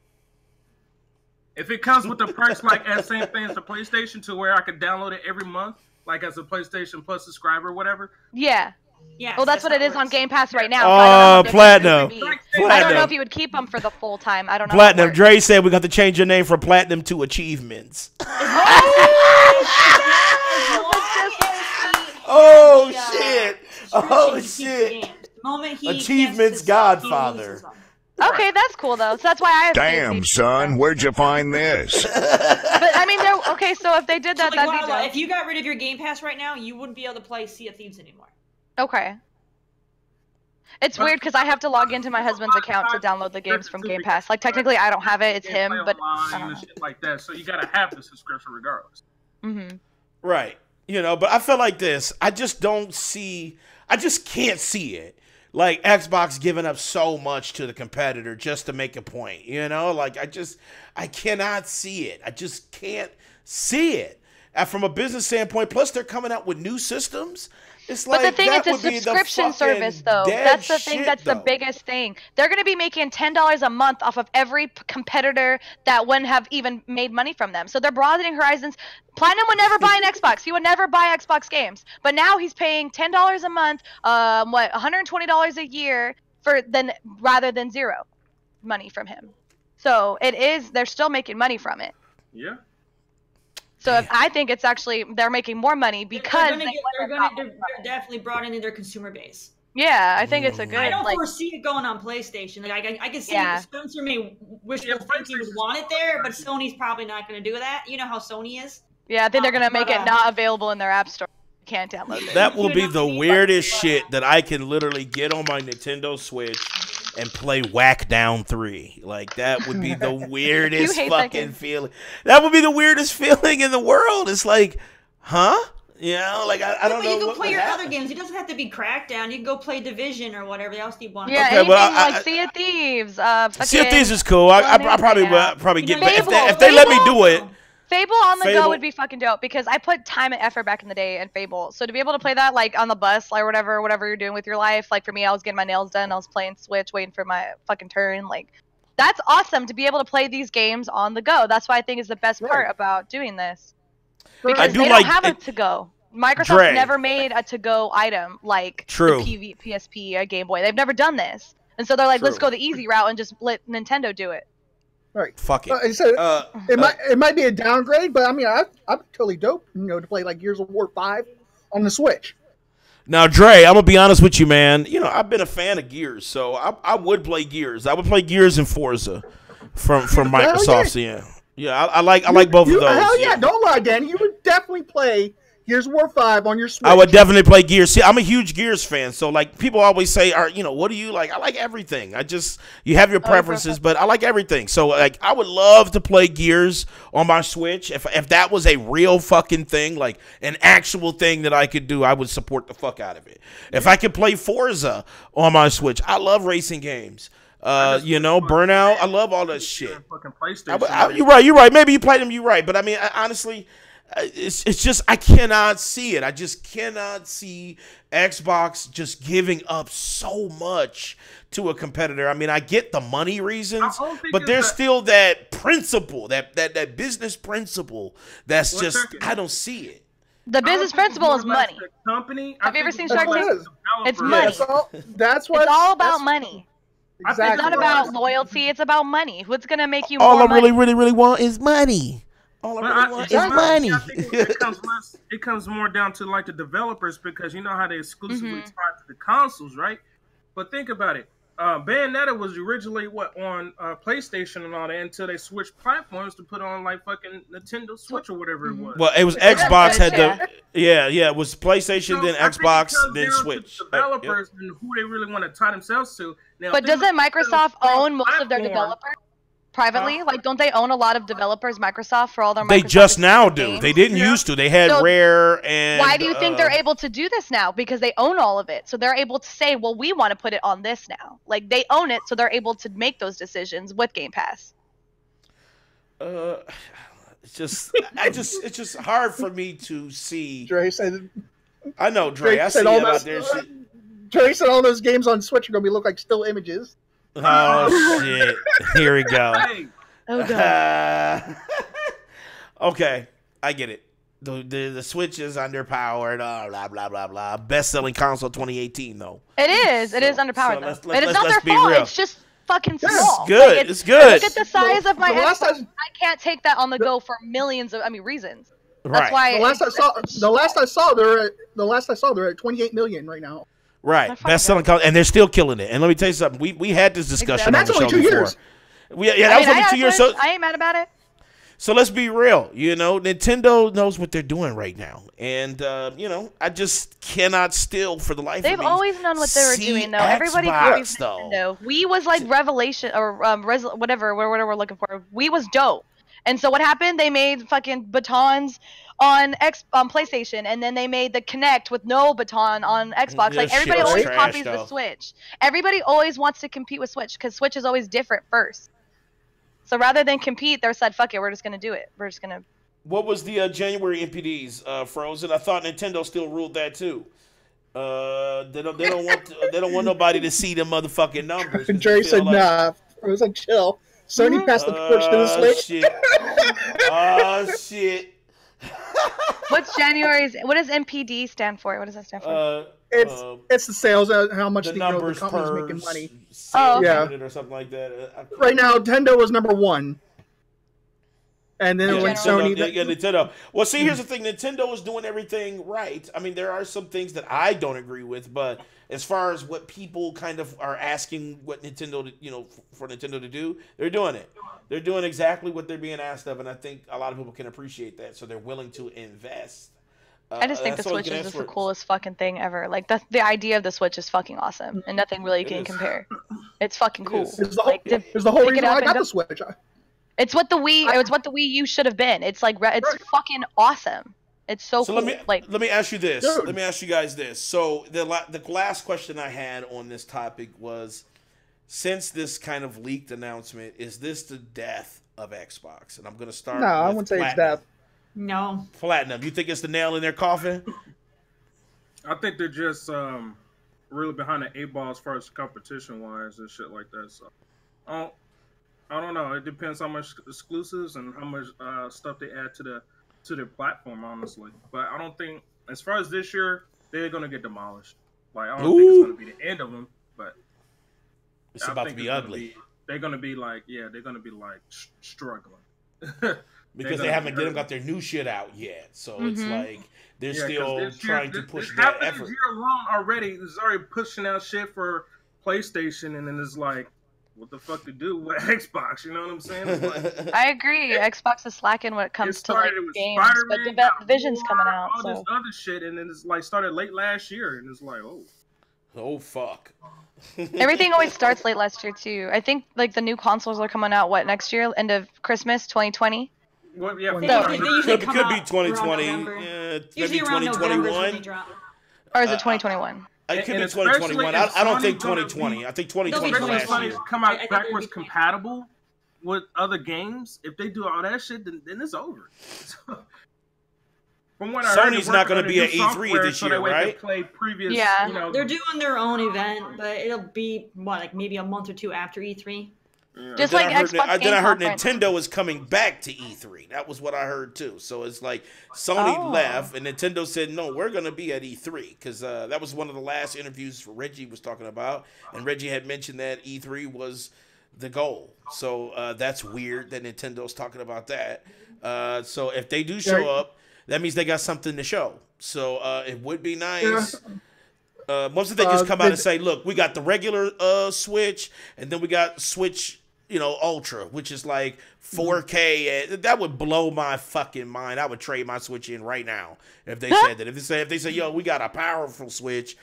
If it comes with the perks like as same thing as the PlayStation, to where I could download it every month, like as a PlayStation Plus subscriber or whatever. Yeah. Yeah. Well, that's what it is on Game Pass right now. Oh, Platinum. I don't know if you would keep them for the full time. I don't know. Platinum. Dre said we got to change your name from Platinum to Achievements. Oh shit! Oh shit! Achievements Godfather. Okay, that's cool though. So that's why I have. Damn, son, where'd you find this? But I mean, okay. So if they did that, that'd be dope. If you got rid of your Game Pass right now, you wouldn't be able to play Sea of Thieves anymore. Okay. It's weird because I have to log into my husband's account to download the games from Game Pass. Like technically, I don't have it; it's him. But I don't know. Shit like that, so you gotta have the subscription regardless. Right. You know, but I feel like this. I just can't see it. Like Xbox giving up so much to the competitor just to make a point. You know, like I cannot see it. I just can't see it. And from a business standpoint, plus they're coming out with new systems. It's like, but the thing, that it's a would be the subscription service, though. dead That's the thing. shit, That's the though. biggest thing. They're going to be making $10 a month off of every competitor that wouldn't have even made money from them. So they're broadening horizons. Platinum would never buy an Xbox. He would never buy Xbox games. But now he's paying $10 a month, $120 a year rather than zero money from him. So they're still making money from it. Yeah. So I think it's actually they're making more money because they're definitely broadening their consumer base. Yeah, I think it's a good. I don't foresee it going on PlayStation. Like I can see Spencer may wishful thinking would want it there, but Sony's probably not going to do that. You know how Sony is. Yeah, I think they're going to make it not available in their app store. You can't download it. That will be the weirdest shit that I can literally get on my Nintendo Switch and play Whack Down 3. Like, that would be the weirdest fucking feeling. That would be the weirdest feeling in the world. It's like, huh? You know, like, I don't know. You can play your other games. It doesn't have to be Crackdown. You can go play Division or whatever else you want. Yeah, anything like Sea of Thieves. Sea of Thieves is cool. I probably get if they let me do it. Fable on the go would be fucking dope because I put time and effort back in the day in Fable. So to be able to play that like on the bus or whatever you're doing with your life, like for me, I was getting my nails done, I was playing Switch, waiting for my fucking turn. Like, that's awesome to be able to play these games on the go. That's why I think is the best part about doing this. Because they don't have a to-go. Microsoft never made a to-go item like the PSP or Game Boy. They've never done this. And so they're like, let's go the easy route and just let Nintendo do it. Right. Fuck it. It might be a downgrade, but I mean, I'm totally dope, to play like Gears of War 5 on the Switch. Now, Dre, I'm gonna be honest with you, man. You know, I've been a fan of Gears, so I would play Gears. I would play Gears and Forza from Microsoft. Yeah, I like both of those. Hell yeah! Don't lie, Danny. You would definitely play Gears of War 5 on your Switch. I would definitely play Gears. See, I'm a huge Gears fan, so like people always say, what do you like? I like everything. You have your preferences, but I like everything. So like I would love to play Gears on my Switch. If that was a real fucking thing, like an actual thing that I could do, I would support the fuck out of it. If I could play Forza on my Switch, I love racing games. Burnout. I love all that shit. You're right. Maybe you played them. You're right. But I mean, honestly, it's just I cannot see it. I just cannot see Xbox just giving up so much to a competitor. I mean, I get the money reasons, but there's still that principle, that business principle. That's I don't see it. The business principle is money. Have you ever seen Shark Tank? It's money. That's what. It's all about money. Exactly. It's not about loyalty. It's about money. What's gonna make you all more I really, really, really want is money. All I really want is money. I think it comes more down to like the developers because you know how they exclusively tied to the consoles, right? But think about it. Bayonetta was originally on PlayStation and all that until they switched platforms to put on like fucking Nintendo Switch or whatever it was. Well, it was Xbox it was PlayStation, then Xbox, then Switch. Developers and who they really want to tie themselves to. Now, but doesn't Microsoft own most of their developers privately? Like, don't they own a lot of developers, Microsoft, for all their They just now do. games? They didn't used to. They had Rare and... Why do you think they're able to do this now? Because they own all of it. So they're able to say, well, we want to put it on this now. Like, they own it, so they're able to make those decisions with Game Pass. It's just hard for me to see. Dre said... I know, Dre. I see you out there. Dre said all those games on Switch are going to look like still images. Oh, shit. Here we go. Oh, God. Okay, I get it. The Switch is underpowered, blah, blah, blah, blah. Best-selling console 2018, though. It is. It is underpowered, though. It is not their fault. It's just fucking small. It's good. Like, it's good. Look at the size of my Xbox. I can't take that on the go for millions of reasons. That's why. The last I saw, they're at 28 million right now. Right, best-selling console, and they're still killing it. And let me tell you something. We had this discussion on the show before. Years. That was only 2 years. So I ain't mad about it. So let's be real, you know, Nintendo knows what they're doing right now. And, you know, I just cannot still for the life of me. They've always known what they were doing, though. Everybody copies Nintendo. Wii was like Revelation, or whatever we're looking for. Wii was dope. And so what happened? They made fucking batons on PlayStation, and then they made the Kinect with no baton on Xbox. Like, everybody always copies the Switch. Everybody always wants to compete with Switch, because Switch is always different first. So rather than compete, they said, "Fuck it, we're just gonna do it. We're just gonna." What was the January NPDs, Frozen? I thought Nintendo still ruled that too. They don't want nobody to see the motherfucking numbers. And Jerry said, like, "Nah." It was like, chill. Sony passed the torch to the Switch. Shit. Oh shit. What's January's? What does NPD stand for? What does that stand for? It's the sales, how much the company's making money. Oh, yeah, or something like that. Right now, Nintendo was number 1, and then it went Sony. Nintendo. Well, see, here's the thing: Nintendo is doing everything right. I mean, there are some things that I don't agree with, but as far as what people kind of are asking, what Nintendo, for Nintendo to do, they're doing it. They're doing exactly what they're being asked of, and I think a lot of people can appreciate that. So they're willing to invest. I just think the Switch is just the coolest fucking thing ever. Like, the idea of the Switch is fucking awesome, and nothing really can compare. It's fucking cool. It's the whole reason I got the Switch. It's what the Wii U should have been. It's like it's fucking awesome. It's so cool. Let me ask you this. Dude. Let me ask you guys this. So the last question I had on this topic was, since this kind of leaked announcement, is this the death of Xbox? And I'm going to start. No, I wouldn't say it's death. No. Platinum. You think it's the nail in their coffin? I think they're just really behind the 8 ball as far as competition wise and shit like that. So I don't know. It depends how much exclusives and how much stuff they add to their platform, honestly. But I don't think, as far as this year, they're gonna get demolished. Like, I don't think it's gonna be the end of them, but it's about to be ugly. They're gonna be like struggling. Because they haven't got their new shit out yet, so it's like they're still trying to push that effort. This year alone already is already pushing out shit for PlayStation, and then it's like, what the fuck to do with Xbox? You know what I'm saying? Like, I agree. Xbox is slacking when it comes to like games, but Division's coming out. All this other shit, and then it's like started late last year, and it's like, oh fuck. Everything always starts late last year too. I think like the new consoles are coming out next year, end of Christmas, 2020. Well, yeah, they usually could be 2020. Yeah, maybe 2021. Or is it 2021? It could be 2021. I don't think 2020. I think 2020 was last year. Come out backwards compatible with other games. If they do all that shit, then it's over. From what I heard, Sony's not going to be at E3 this year, right? They're doing their own event, but it'll be maybe a month or two after E3. Yeah. Just like Xbox. Then I heard Nintendo is coming back to E3. That was what I heard too. So it's like Sony left, and Nintendo said, "No, we're going to be at E3," because that was one of the last interviews Reggie was talking about, and Reggie had mentioned that E3 was the goal. So that's weird that Nintendo's talking about that. So if they do show up, that means they got something to show. So it would be nice. Most of them just come out and say, "Look, we got the regular Switch, and then we got Switch." Ultra, which is like 4K. That would blow my fucking mind. I would trade my Switch in right now if they said that. If they say, yo, we got a powerful Switch.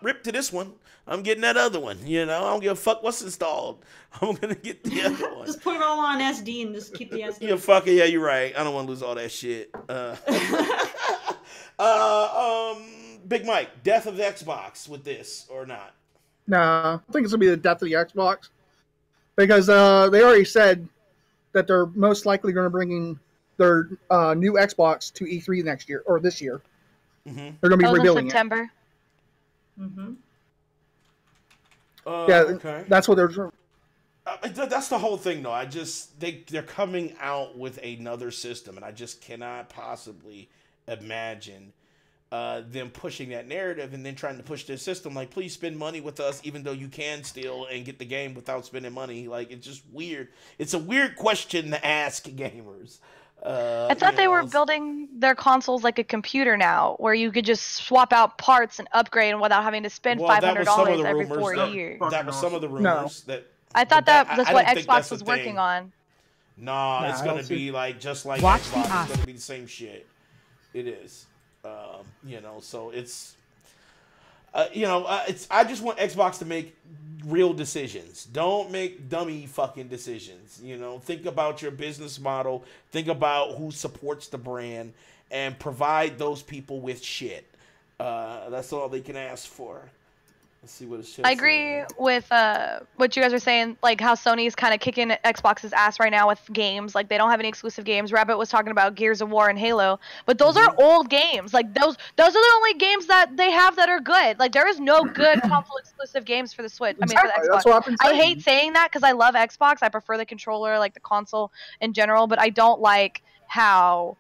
Rip to this one. I'm getting that other one. I don't give a fuck what's installed. I'm gonna get the other one. Just put it all on SD and just keep the SD. Yeah, fuck it. Yeah, you're right. I don't want to lose all that shit. Big Mike, death of the Xbox with this or not? Nah, I think it's gonna be the death of the Xbox. Because they already said that they're most likely going to bring in their new Xbox to E3 next year or this year. Mm-hmm. They're going to be revealing September. Mm-hmm. Okay. That's what they're. That's the whole thing, though. They're coming out with another system, and I just cannot possibly imagine them pushing that narrative and then trying to push their system like, please spend money with us, even though you can steal and get the game without spending money. Like, it's just weird. It's a weird question to ask gamers. I thought they were building their consoles like a computer now, where you could just swap out parts and upgrade without having to spend $500 every 4 years. That was some of the rumors. I thought that's what Xbox was working on. Nah, it's gonna be like just like Watch Xbox. the It's gonna be the same shit. It is. You know, so it's. It's. I just want Xbox to make real decisions. Don't make dummy fucking decisions. You know, think about your business model. Think about who supports the brand, and provide those people with shit. That's all they can ask for. Let's see what it says. I agree with what you guys are saying, like how Sony's kind of kicking Xbox's ass right now with games. Like they don't have any exclusive games. Rabbit was talking about Gears of War and Halo, but those are old games. Like those are the only games that they have that are good. Like there is no good console exclusive games for the Switch. I mean, for the Xbox. That's what I've been saying. I hate saying that because I love Xbox. I prefer the controller, like the console in general, but I don't like how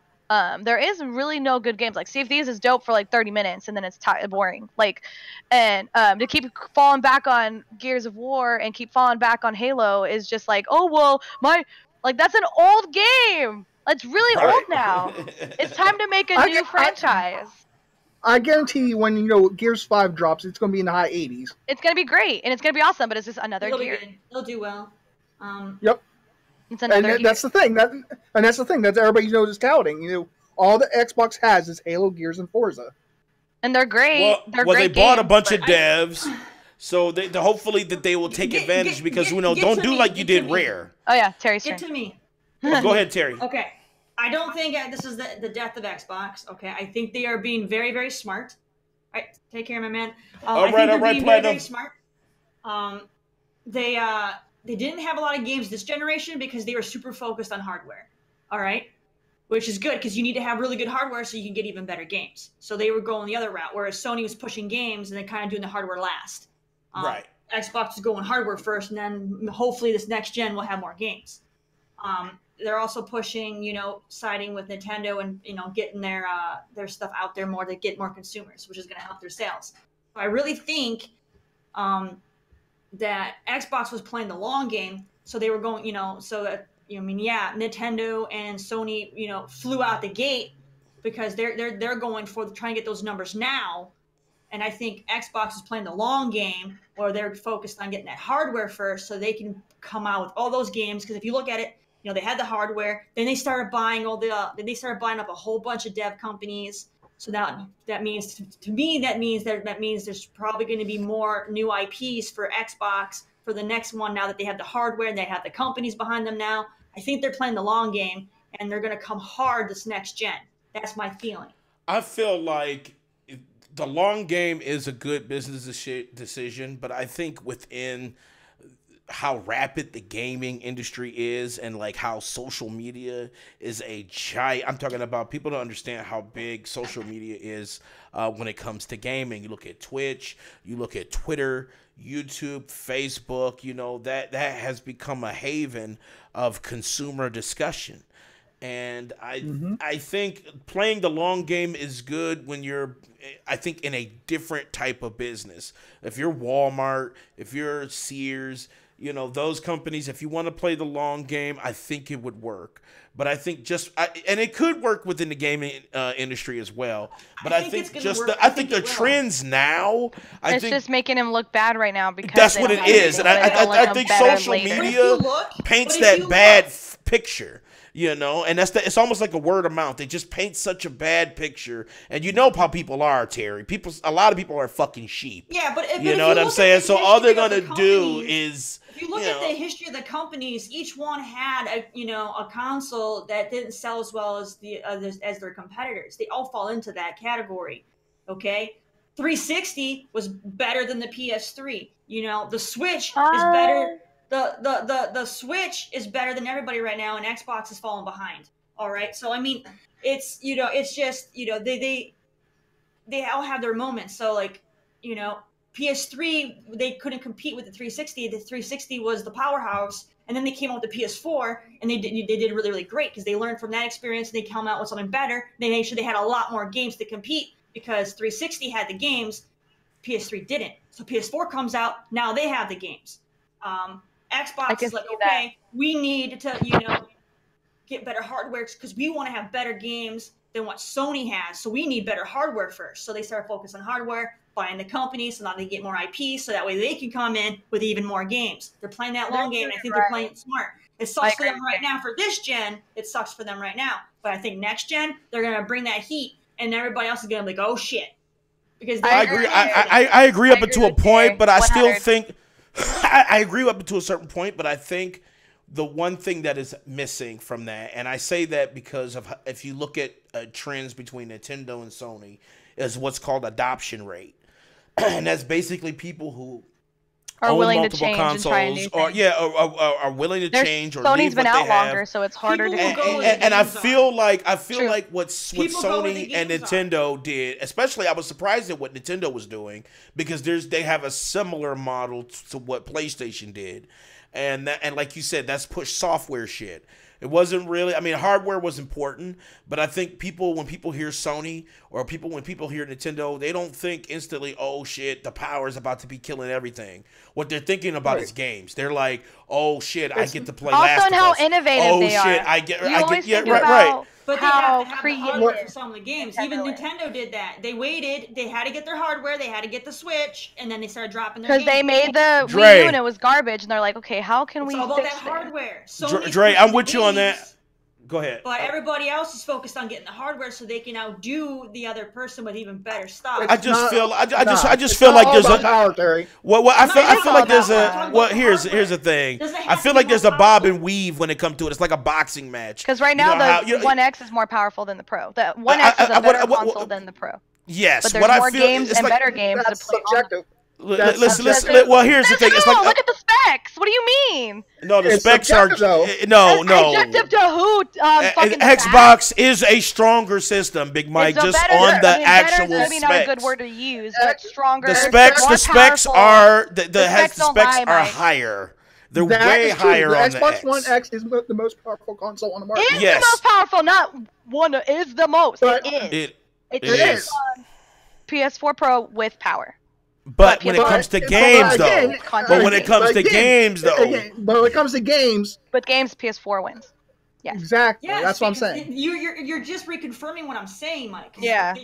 there is really no good games. Like Sea of Thieves is dope for like 30 minutes and then it's boring. Like, and to keep falling back on Gears of War and keep falling back on Halo is just like, oh well, that's an old game. It's really old now. It's time to make a new franchise. I guarantee you, when Gears 5 drops, it's going to be in the high 80s. It's going to be great and it's going to be awesome, but it's just another Gear. It'll do well. Yep. It's another and that's the thing. That's the thing that everybody knows is touting. All the Xbox has is Halo, Gears, and Forza. And they're great. Well, they bought a bunch of devs, so hopefully that they will take advantage because don't do like you did Rare. Oh yeah, Terry's turn. Get to me. Go ahead, Terry. Okay, I don't think this is the death of Xbox. Okay, I think they are being very, very smart. All right, take care, my man. I think they're being very, very smart. They didn't have a lot of games this generation because they were super focused on hardware. All right. Which is good because you need to have really good hardware so you can get even better games. So they were going the other route, whereas Sony was pushing games and then kind of doing the hardware last. Right. Xbox is going hardware first, and then hopefully this next gen will have more games. They're also pushing, siding with Nintendo and getting their stuff out there more to get more consumers, which is going to help their sales. So I really think that Xbox was playing the long game, so they were going, so that. Nintendo and Sony, flew out the gate because they're going for trying to get those numbers now, and I think Xbox is playing the long game, or they're focused on getting that hardware first, so they can come out with all those games. Because if you look at it, they had the hardware, then they started buying they started buying up a whole bunch of dev companies. So that means to me that means there's probably going to be more new IPs for Xbox for the next one now that they have the hardware and they have the companies behind them now. I think they're playing the long game, and they're going to come hard this next gen. That's my feeling. I feel like the long game is a good business decision, but I think within how rapid the gaming industry is and like how social media is a giant. I'm talking about people don't understand how big social media is when it comes to gaming. You look at Twitch, you look at Twitter, YouTube, Facebook, that has become a haven of consumer discussion. And I think playing the long game is good when you're, I think, in a different type of business. If you're Walmart, if you're Sears, those companies, if you want to play the long game, I think it would work. But I think and it could work within the gaming industry as well. But I think the trends now. It's just making him look bad right now because that's what it is, and I think social media paints that bad picture. And it's almost like a word of mouth. They just paint such a bad picture, and how people are, Terry. A lot of people are fucking sheep. Yeah, but you know what I'm saying. So all they're gonna do is. If you look at the history of the companies, each one had a console that didn't sell as well as as their competitors. They all fall into that category. Okay, 360 was better than the PS3. The Switch is better. The Switch is better than everybody right now, and Xbox is falling behind. All right, so I mean, it's it's just they all have their moments. So PS3 they couldn't compete with the 360. The 360 was the powerhouse, and then they came out with the PS4, and they did really, really great because they learned from that experience and they come out with something better. They made sure they had a lot more games to compete because 360 had the games, PS3 didn't. So PS4 comes out, now they have the games. Xbox is like, okay, we need to, get better hardware because we want to have better games than what Sony has. So we need better hardware first. So they start focusing on hardware, buying the companies, so now they get more IP, so that way they can come in with even more games. They're playing that long game, and I think they're playing it smart. It sucks for them right now. For this gen, it sucks for them right now. But I think next gen, they're gonna bring that heat, and everybody else is gonna be like, "Oh shit!" Because I agree. I agree up until a point, but I still think I agree up until a certain point. But I think the one thing that is missing from that, and I say that because of if you look at trends between Nintendo and Sony, is what's called adoption rate, and that's basically people who are willing multiple to change consoles, and try a new thing. are willing to change. Or Sony's been out longer, have. so it's harder to. And I feel like what Sony and Nintendo did, especially I was surprised at what Nintendo was doing because they have a similar model to what PlayStation did, and like you said, that's push software shit. It wasn't really. I mean, hardware was important, but I think when people hear Sony or when people hear Nintendo, they don't think instantly, "Oh shit, the power is about to be killing everything." What they're thinking about is games. They're like, "Oh shit, I get to play Last of Us." Also, how innovative they are. Oh shit, I get. Right. But they have to have the hardware for some of the games. Even Nintendo did that. They waited. They had to get their hardware. They had to get the Switch, and then they started dropping their games. Because they made the Wii U and it was garbage, and they're like, okay, how can we fix that? It's all about hardware. Dre, I'm with you on that. Go ahead. But everybody else is focused on getting the hardware so they can outdo the other person with even better stuff. I just feel like there's a power, Terry. I feel like there's a here's the thing. I feel like there's a bob and weave when it comes to it. It's like a boxing match. Because right now the One X is more powerful than the Pro. The One X is a better console than the Pro. Yes, but there's more games and better games to play. Subjective. Listen. Well, here's the thing. It's like look at the specs. What do you mean? No, the specs are no. Objective to who? Xbox is a stronger system, Big Mike. Just on the actual specs. Maybe not a good word to use, but stronger. The specs are higher. They're way higher on the Xbox One X is the most powerful console on the market. Is the most powerful, not one. Is the most. It is. PS4 Pro with power. But when it comes to games, though. But when it comes to games, With games, PS4 wins. Yes. Exactly. Yes, that's what I'm saying. You're just reconfirming what I'm saying, Mike. Yeah.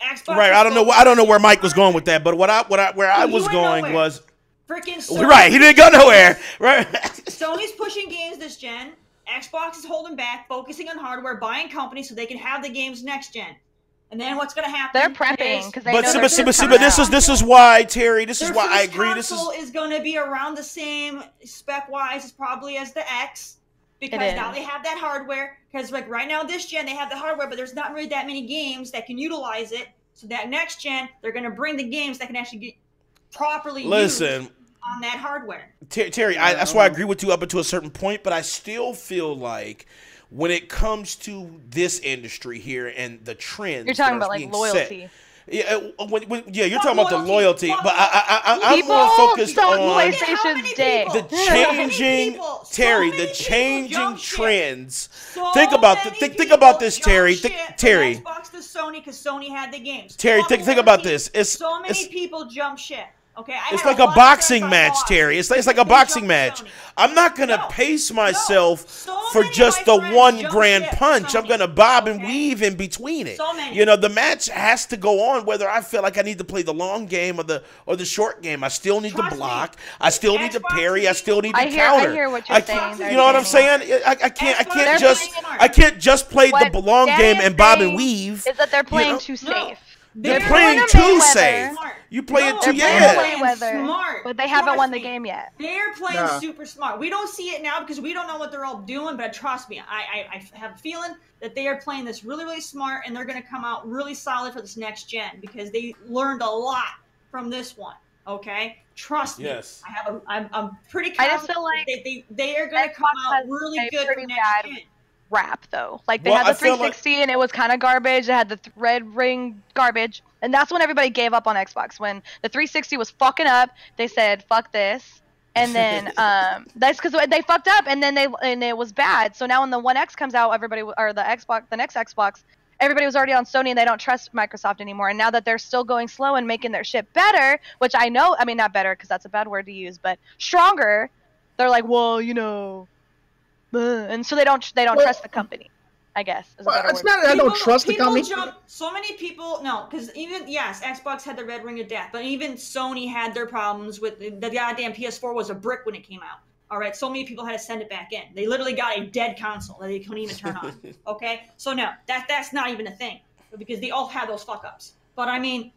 Xbox right. I don't know where Mike was going with that, but where I was going was. Freaking Sony. Right. He didn't go nowhere. Right. Sony's pushing games this gen. Xbox is holding back, focusing on hardware, buying companies so they can have the games next gen. And then what's going to happen? They're prepping because they know. But this is why, Terry. This is why I agree. This is going to be around the same spec wise as probably as the X, because now they have that hardware. Because like right now, this gen they have the hardware, but there's not really that many games that can utilize it. So that next gen, they're going to bring the games that can actually get properly used on that hardware. Terry, that's why I agree with you up until a certain point, but I still feel like. When it comes to this industry here and the trends, you're talking about like loyalty. Yeah, you're talking about the loyalty, but I'm more focused on PlayStation's day. The changing, Terry, the changing trends. Think about this, Terry. Terry. Xbox to Sony because Sony had the games. Terry, think about this. So many people jump shit. Okay, it's like a boxing match, Terry. It's like a boxing match. I'm not gonna pace myself for just the one grand punch. I'm gonna bob and weave in between it. You know, the match has to go on whether I feel like I need to play the long game or the short game. I still need to block. I still need to parry. I still need to counter. I hear what you're saying. You know what I'm saying? I can't just play the long game and bob and weave. Is that they're playing too safe? They're playing too safe. You play it too, smart. But they haven't won the game yet. They're playing super smart. We don't see it now because we don't know what they're all doing, but trust me, I have a feeling that they are playing this really, really smart, and they're going to come out really solid for this next gen because they learned a lot from this one. Okay? Trust me. Yes. I'm pretty confident. I just feel like they are going to come out really good for next gen. Rap though, like they had the 360 and it was kind of garbage. They had the red ring garbage, and that's when everybody gave up on Xbox. When the 360 was fucking up, they said fuck this, and then that's because they fucked up, and then it was bad. So now when the One X comes out, everybody or the next Xbox, everybody was already on Sony, and they don't trust Microsoft anymore. And now that they're still going slow and making their shit better, which I mean not better because that's a bad word to use, but stronger, they're like, well, you know. And so they don't trust the company, I guess. Is a better word. It's not that I don't trust the company. So many people, no, because even, yes, Xbox had the red ring of death, but even Sony had their problems with the goddamn PS4 was a brick when it came out. All right, so many people had to send it back in. They literally got a dead console that they couldn't even turn on. Okay, so no, that's not even a thing because they all have those fuck ups. But I mean,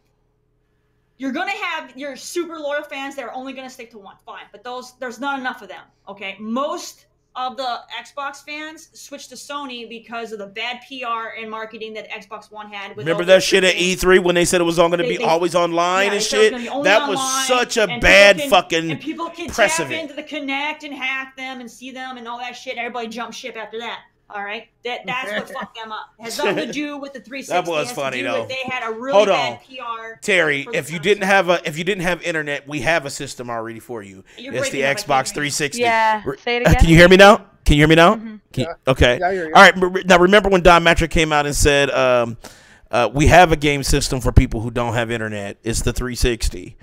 you're gonna have your super loyal fans that are only gonna stick to one, fine. But there's not enough of them. Okay, most of the Xbox fans switched to Sony because of the bad PR and marketing that Xbox One had. Remember that shit at E3 when they said it was all going to be always online and shit? That was such a bad fucking and people can precedent. tap into the Kinect and hack them and see them and all that shit. Everybody jumped ship after that. All right, that's what fucked them up. It has nothing to do with the 360. That was funny though. They had a really bad PR. Terry, if you didn't have internet, we have a system already for you. It's the Xbox 360. Yeah. Say it again. Can you hear me now? Can you hear me now? Yeah. Okay. Yeah, I hear you. All right. Now remember when Don Matrick came out and said, "We have a game system for people who don't have internet. It's the 360."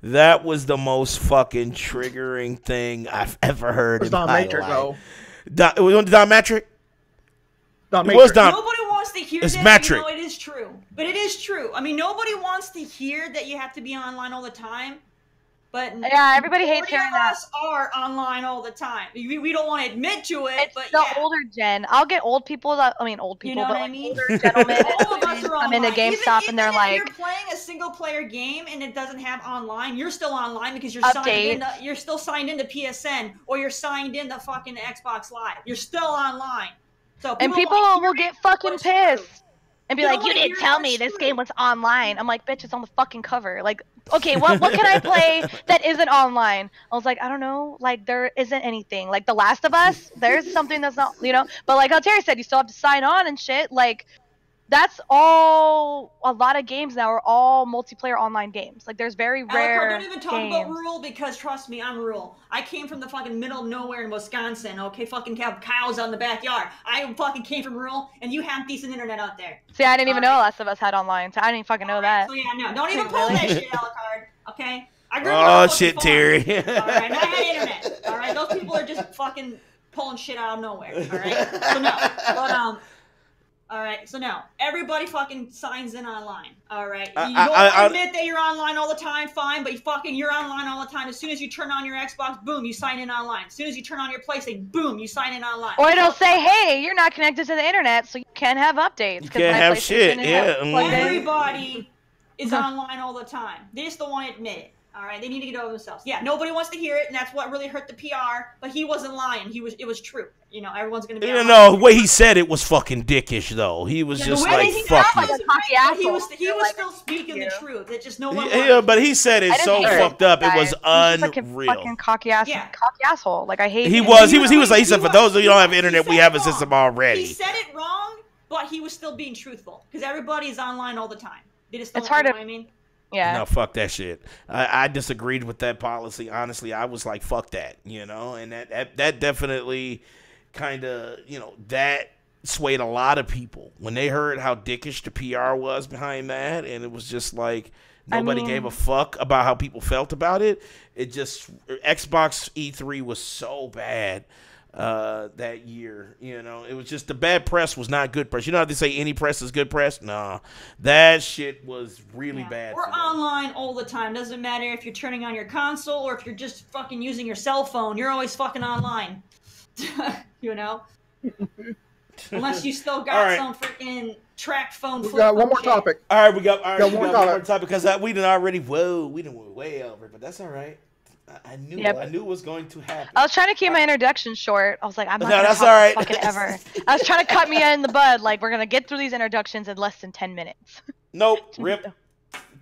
That was the most fucking triggering thing I've ever heard in my life. It was Don Matrick. Nobody wants to hear that. Matrick. You know, it is true. But it is true. I mean, nobody wants to hear that you have to be online all the time. But yeah, everybody hates hearing that. Us are online all the time. We don't want to admit to it, it's but the older gen. I'll get old people that old people, you know but what I mean? older gentlemen. All of us are I'm in the online. GameStop even and they're if like, you're playing a single player game and it doesn't have online, you're still online because you're Update. signed in. You're still signed into PSN or you're signed into fucking Xbox Live. You're still online. So people will get fucking pissed and be like, "You didn't tell me this true. game was online." I'm like, "Bitch, it's on the fucking cover." Like, okay, what can I play that isn't online? I was like, I don't know. Like, there isn't anything. Like, The Last of Us, there's something that's not, But like how Terry said, you still have to sign on and shit. Like, that's all. A lot of games now are all multiplayer online games. Like, there's very rare don't even talk about rural because trust me, I'm rural. I came from the fucking middle of nowhere in Wisconsin. Okay, fucking have cows out in the backyard. I fucking came from rural, and you have decent internet out there. See, I didn't even know Last of Us had online, so I didn't even fucking know that. So yeah, no, don't even pull that shit, Alucard. Okay. I grew Oh up shit, farm. Terry. All right, and I had internet. All right, those people are just fucking pulling shit out of nowhere. All right, so no, but all right, so no, everybody fucking signs in online. All right, you don't admit that you're online all the time, fine, but you're online all the time. As soon as you turn on your Xbox, boom, you sign in online. As soon as you turn on your PlayStation, boom, you sign in online. Or it'll say, "Hey, you're not connected to the internet, so you can't have updates." You can't have shit. Yeah, everybody is online all the time. They just don't want to admit it. All right, they need to get over themselves. Yeah, nobody wants to hear it, and that's what really hurt the PR. But he wasn't lying. It was true. Everyone's gonna be. No, the way he said it was fucking dickish, though. He was just like, "Fuck you." He was still speaking the truth. It just no one. Yeah, but he said it so fucked up. It was unreal. Fucking cocky asshole. Like, I hate. He said, "For those of you who don't have internet, we have a system already." He said it wrong, but he was still being truthful because everybody is online all the time. They just don't. It's hard know to. what I mean. Yeah. No, fuck that shit. I disagreed with that policy. Honestly, I was like, fuck that, and that definitely kind of, that swayed a lot of people when they heard how dickish the PR was behind that, and it was just like nobody gave a fuck about how people felt about it. It just, Xbox E3 was so bad that year, it was just, the bad press was not good press. You know how they say any press is good press? Nah, that shit was really bad. We're online all the time. Doesn't matter if you're turning on your console or if you're just fucking using your cell phone. You're always fucking online. Unless you still got some freaking track phone. We got one more topic. All right, we got one more topic because we done already. We done went way over, but that's all right. I knew it was going to happen. I was trying to keep my introduction short. I was like, I'm not that's talk all right. fucking ever. I was trying to cut me in the bud. Like, we're gonna get through these introductions in less than 10 minutes. Nope. Rip.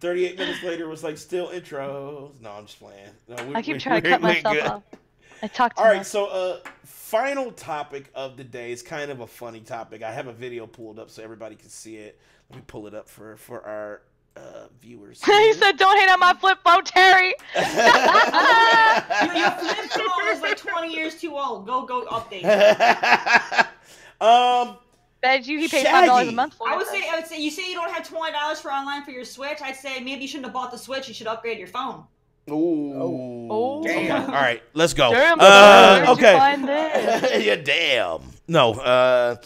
38 minutes later was like still intros. No, I'm just playing. No, I keep trying to cut myself off. I talked too much. All right, so final topic of the day is kind of a funny topic. I have a video pulled up so everybody can see it. Let me pull it up for our viewers. He said, "Don't hate on my flip phone, Terry." Your flip phone is like 20 years too old. Go update. He pays $5 a month for it. I would say you say you don't have $20 for online for your Switch. I'd say maybe you shouldn't have bought the Switch. You should upgrade your phone. Oh. Damn. All right, let's go. Damn, okay. you find this? Yeah, damn. No.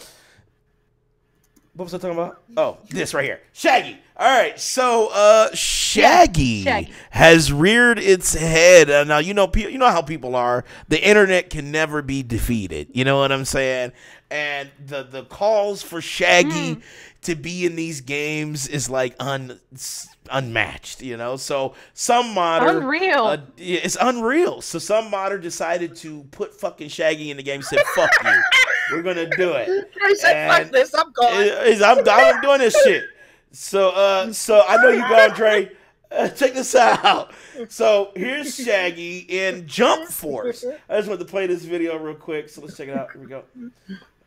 What was I talking about? Oh, this right here. Shaggy. All right, so Shaggy has reared its head. Now, you know how people are. The internet can never be defeated. You know what I'm saying? And the calls for Shaggy to be in these games is like unmatched, you know? So some modder... Unreal. It's unreal. So some modder decided to put fucking Shaggy in the game and said, fuck you. We're going to do it. I said, fuck this, I'm gone. I'm doing this shit. So I know you gone, Dre. Check this out. So here's Shaggy in Jump Force. I just want to play this video real quick. So let's check it out. Here we go.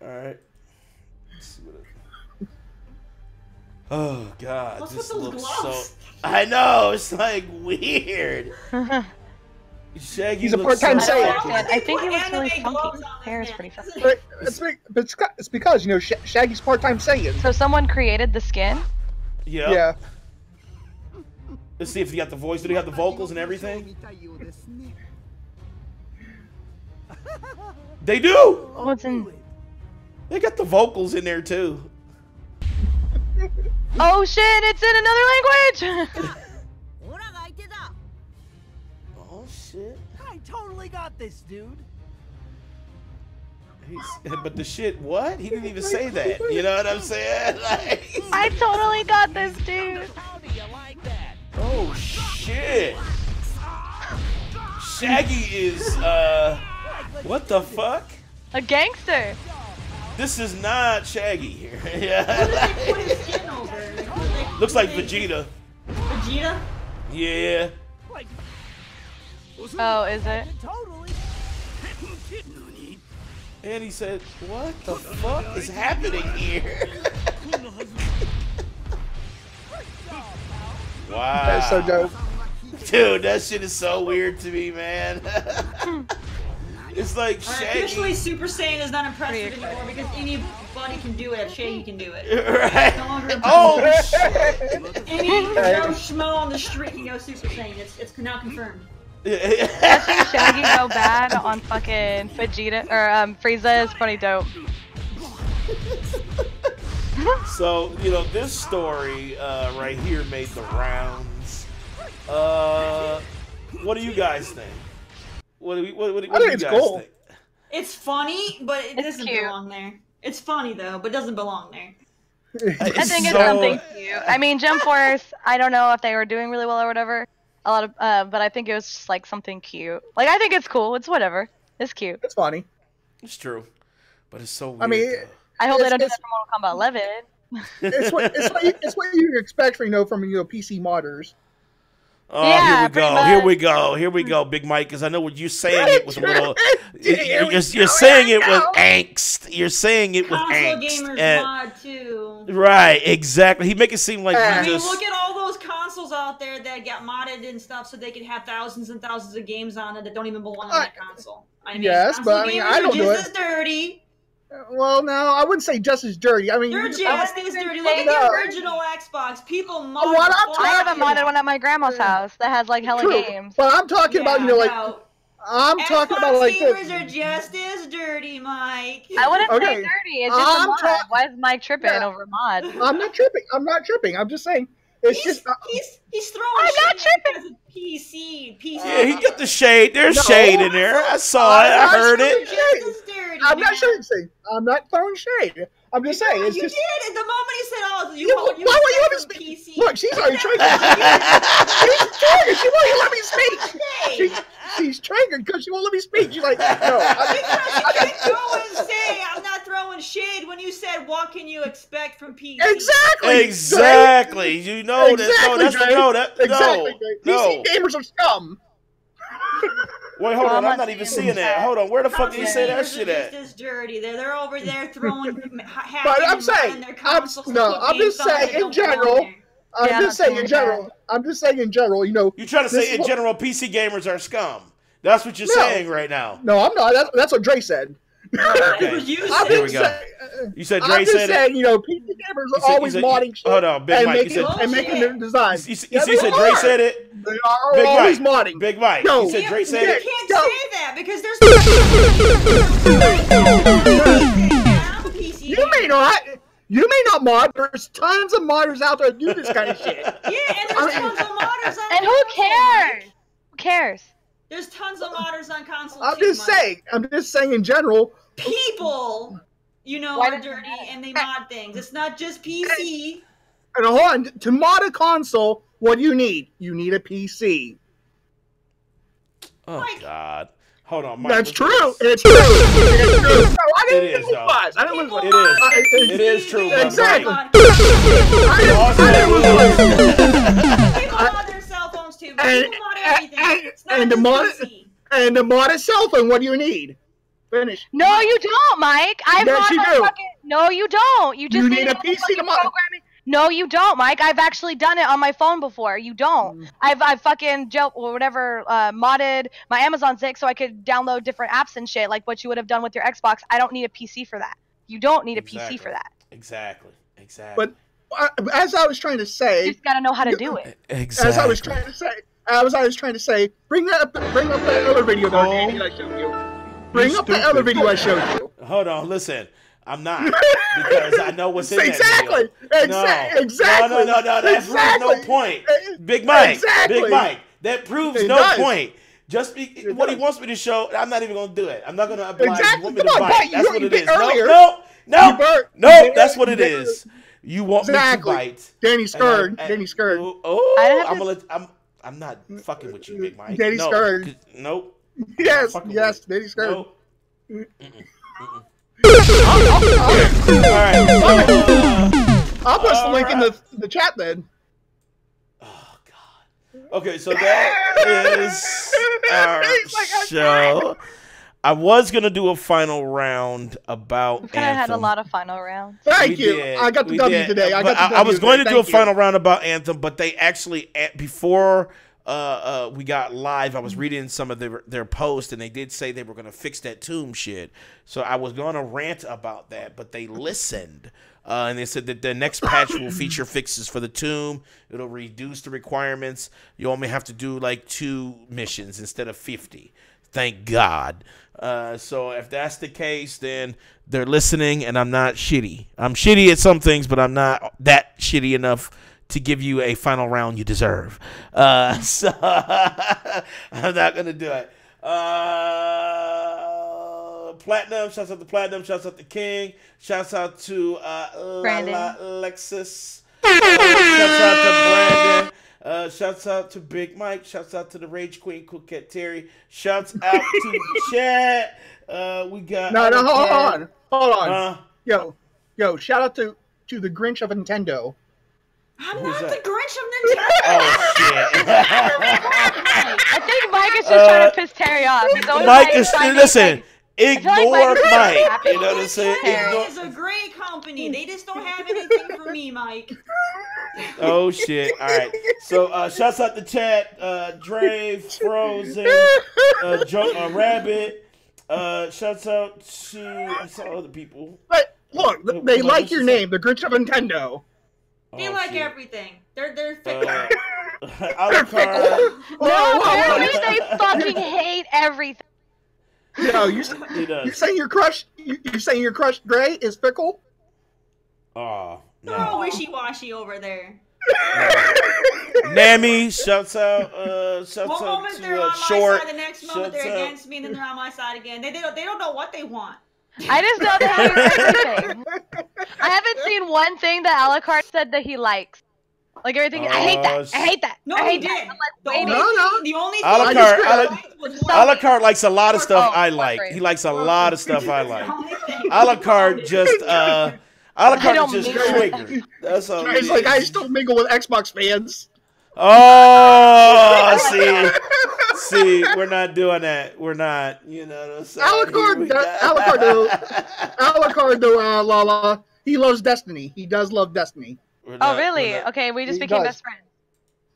All right. Let's see what oh God, what's this with those looks gloves? so. I know, it's like weird. Shaggy's a part-time Saiyan. I think he looks really funky. His hair is pretty funky. But it's because, you know, Shaggy's part-time Saiyan. So someone created the skin? Yeah. Yeah. Let's see if he got the voice. Did he have the vocals and everything? They do! What's in... They got the vocals in there, too. Oh shit, it's in another language! Oh shit. I totally got this, dude. But the shit, what? He didn't even say that. You know what I'm saying? Like, I totally got this, dude. How do you like that? oh shit. Shaggy is, what the fuck? A gangster. This is not Shaggy here. Yeah. Put his skin over. Looks like Vegeta. Vegeta? Yeah. Oh, is it? Totally. And he said, what the fuck is happening here? Wow. That's so dope. Dude, that shit is so weird to me, man. It's like Shaggy. Officially, Super Saiyan is not impressive anymore because anybody can do it if Shaggy can do it. Right. No longer Oh, impressive. Any Joe Schmo on the street can go Super Saiyan. It's now confirmed. Watching Shaggy go bad on fucking Vegeta or Frieza is pretty dope. So, you know, this story right here made the rounds. What do you guys think? What do you guys think? It's funny, but it doesn't belong there. It's funny though, but it doesn't belong there. I think it's something cute. I mean, Jump Force, I don't know if they were doing really well or whatever. A lot of, but I think it was just like something cute. Like, I think it's cool. It's whatever. It's cute. It's funny. It's true, but it's so weird. I mean, I hope they don't do that for Mortal Kombat 11. it's what you expect from PC modders. Oh, yeah, here we go, Big Mike, because I know what you're saying it with a little. You're saying it with angst. You're saying it with Console angst. gamers mod too. Right, exactly. He make it seem like I we mean, just. look at all those consoles out there that got modded and stuff, so they can have thousands and thousands of games on it that don't even belong on that console. I mean, yes, but I mean, I don't do it. Just as dirty. Well, no, I wouldn't say just as dirty. I mean, they're just as dirty. Look at the original Xbox. People mod. I have a modded one at my grandma's house that has like hella games. But I'm talking about, you know, like I'm talking about like gamers are just as dirty, Mike. I wouldn't say dirty. It's just a mod. Why is Mike tripping over a mod? I'm not tripping. I'm just saying. It's he's throwing. I'm not tripping. PC. Yeah, he got the shade. There's shade in there. I saw it. I heard it. I'm not saying. I'm not throwing shade. I'm just saying. It's you just. did. The moment he said, "Oh, you why won't you let me speak?" PC. Look, she's already triggered. She won't even let me speak. She's triggered because she won't let me speak. She's like, no. I can't go and say I'm not throwing shade when you said, "What can you expect from PC?" Exactly. You know that. Exactly. PC gamers are scum. Wait, hold on. I'm not even seeing that. Hold on. Where the fuck did you say that shit at? Just as dirty. They're over there throwing. But I'm saying, I'm just saying in general. I'm just saying in general. You know, you're trying to say in general, PC gamers are scum. That's what you're saying right now. No, I'm not. That's what Dre said. Okay. Here we go. You said Dre I'm just said saying, you know, PC gamers are always modding shit. Hold on, Big Mike. And making their designs. You said Dre said it? They are always modding. Big Mike. You said Dre said it? You can't say that because there's You may not. You may not mod. There's tons of modders out there that do this kind of shit. Yeah, and there's tons of modders on And who cares? Who cares? There's tons of modders on console. I'm just saying in general. People, are dirty and they mod things. It's not just PC. And hold on, to mod a console, what do you need? You need a PC. Oh God. Hold on, Mike. That's true. It's true. It's true. No, I didn't It is, though. I didn't lose. It is true. But Exactly. Mike, People mod their cell phones too, but people mod everything. It's not And to mod a cell phone, what do you need? Finish. No, you don't, Mike. Yes, you do. No, you don't. You just You say need a you PC to mod. programming. No, you don't, Mike. I've actually done it on my phone before. You don't. I've fucking modded my Amazon Stick so I could download different apps and shit, like what you would have done with your Xbox. I don't need a PC for that. You don't need a PC for that. Exactly. But as I was trying to say, You just gotta know how to do it. Exactly. as I was trying to say, bring up that other video that I showed you. Bring up the other video I showed you. Hold on, listen. I'm not, because I know what's in that Exactly. video. Exactly. No, that proves no point. Big Mike. Exactly. Big Mike. That proves It no does. point. Just what he wants me to show, I'm not even going to do it. I'm not going to oblige. Exactly. You want me Come to on, bite. bite. That's You what it did is. earlier. No, that's what it is. You want me to bite. Danny Skird. Danny Skird. I'm not fucking with you, Big Mike. Danny Skird. Nope. Yes, Danny Skird. Nope. Alright, I'll post the link in the chat then. okay, so that is our show. I was gonna do a final round about We kind of had a Anthem. lot of final rounds. Thank We you. did. I got the We W did. today. But I was going to do a final round about Anthem, but they actually before we got live, I was reading some of their posts, and they did say they were going to fix that tomb shit. So I was going to rant about that, but they listened. And they said that the next patch will feature fixes for the tomb. It'll reduce the requirements. You only have to do like 2 missions instead of 50. Thank God. So if that's the case, then they're listening, and I'm not shitty. I'm shitty at some things, but I'm not that shitty enough to give you a final round you deserve. So I'm not going to do it. Platinum, shouts out to Platinum, shouts out to King, shouts out to LaLa, Lexus, shouts out to Brandon, shouts out to Big Mike, shouts out to the Rage Queen, Coquette Terry, shouts out to chat. We got hold on. Yo, shout out to the Grinch of Nintendo. I'm not the Grinch of Nintendo. Oh shit! I think Mike is just trying to piss Terry off. He's always Mike like, is listen. Ignore Mike. happy. You know what I'm saying? Nintendo is a great company. They just don't have anything for me, Mike. Oh shit! All right. So shouts out to chat. Drave, Frozen, Rabbit. Shouts out to I saw other people. But look, they like your name, the Grinch of Nintendo. They like everything. They're fickle. No, apparently they fucking hate everything. No, you saying your crush? You saying your crush Gray is fickle? Oh They're all wishy-washy over there. Nami, shouts out. Shouts One out moment to they're on my Short. side, the next moment they're against me, and then they're on my side again. They don't know what they want. I just know they hate everything. I haven't seen one thing that Alucard said that he likes. Like everything, I hate that. I hate that. No, I hate he that. did. I'm like, The only thing Alucard likes a lot of stuff I like. He likes a lot of stuff I like. Alucard just Alucard is just triggered. That's all. It's like I just don't mingle with Xbox fans. Oh, see, we're not doing that. We're not. You know what I'm saying? Alucard, though, LaLa, he loves Destiny. He does love Destiny. Oh, really? Okay, we just became best friends.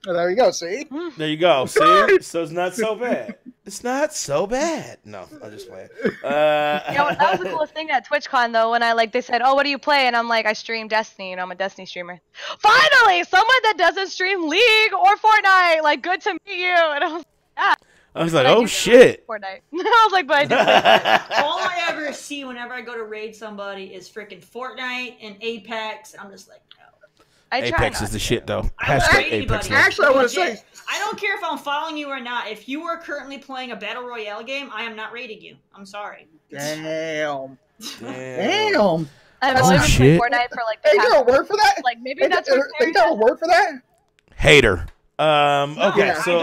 Oh, there you go. See? There you go. See? So it's not so bad. It's not so bad. No, I'm just playing. That was the coolest thing at TwitchCon, though, when they said, oh, what do you play? And I'm like, I stream Destiny, I'm a Destiny streamer. Finally, someone that doesn't stream League or Fortnite, like, good to meet you. And I was like, I was like, oh shit. Fortnite. I was like, but I do play Fortnite. All I ever see whenever I go to raid somebody is freaking Fortnite and Apex. I'm just like, no. Apex is the shit, though. Apex. Actually, I want to say, I don't care if I'm following you or not. If you are currently playing a battle royale game, I am not raiding you. I'm sorry. Damn. I've only been playing Fortnite for like the Hey, you past got a word for that? Like maybe that's what They got a word for that? Hater. Okay, so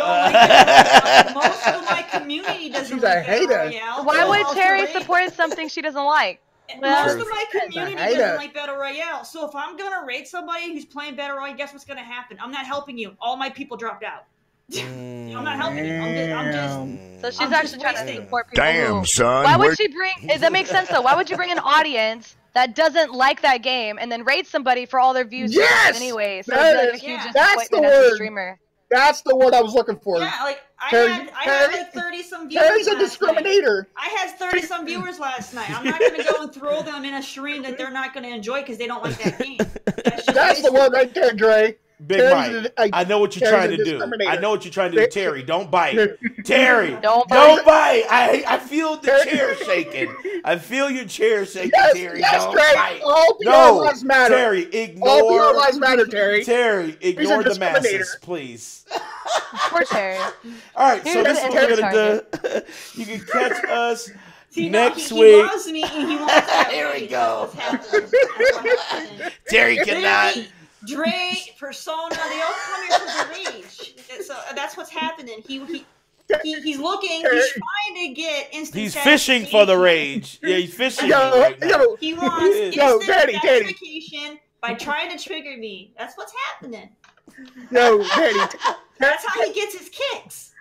most of my community doesn't She's like a hater. Battle Royale. Why would Also Terry raid- support something she doesn't like? Most of my community hater. doesn't like Battle Royale. So if I'm gonna raid somebody who's playing Battle Royale, guess what's gonna happen? I'm not helping you. All my people dropped out. I'm not helping you. I'm just So she's actually trying to support people. Damn, son. Why would she bring? That makes sense though. Why would you bring an audience that doesn't like that game and then raid somebody for all their views? Yes! Anyway, so That it'd be like is- a huge that's the disappointment as a word. streamer. That's the word I was looking for. yeah, like I Terry- had like 30 some viewers. Terry's a last night. discriminator. I had 30 some viewers last night. I'm not gonna go and throw them in a stream that they're not gonna enjoy because they don't like that game. That's the word right there, Dre. Big Terry's Mike, I know what you're Terry's trying a to do. discriminator. I know what you're trying to do. Terry, don't bite. Terry, Don't bite. I feel the chair shaking. I feel your chair shaking, Terry. Yes, don't Terry. bite. All PR No, lives matter. Terry, All PR ignore. lives matter, Terry. Terry, ignore the discriminator. masses, please. Poor Terry. All right, so He's this is an what we're gonna target. do. You can catch us See, no, next he week. loves me and he wants that Here we raid. go. That's what's happening. Terry cannot. Literally, Dre, Persona, they all come here for the rage. So that's what's happening. He's looking. He's trying to get instant. He's fishing for the rage. Yeah, he's fishing right now. He wants instant Daddy. gratification by trying to trigger me. That's what's happening. No, Daddy. That's how he gets his kicks.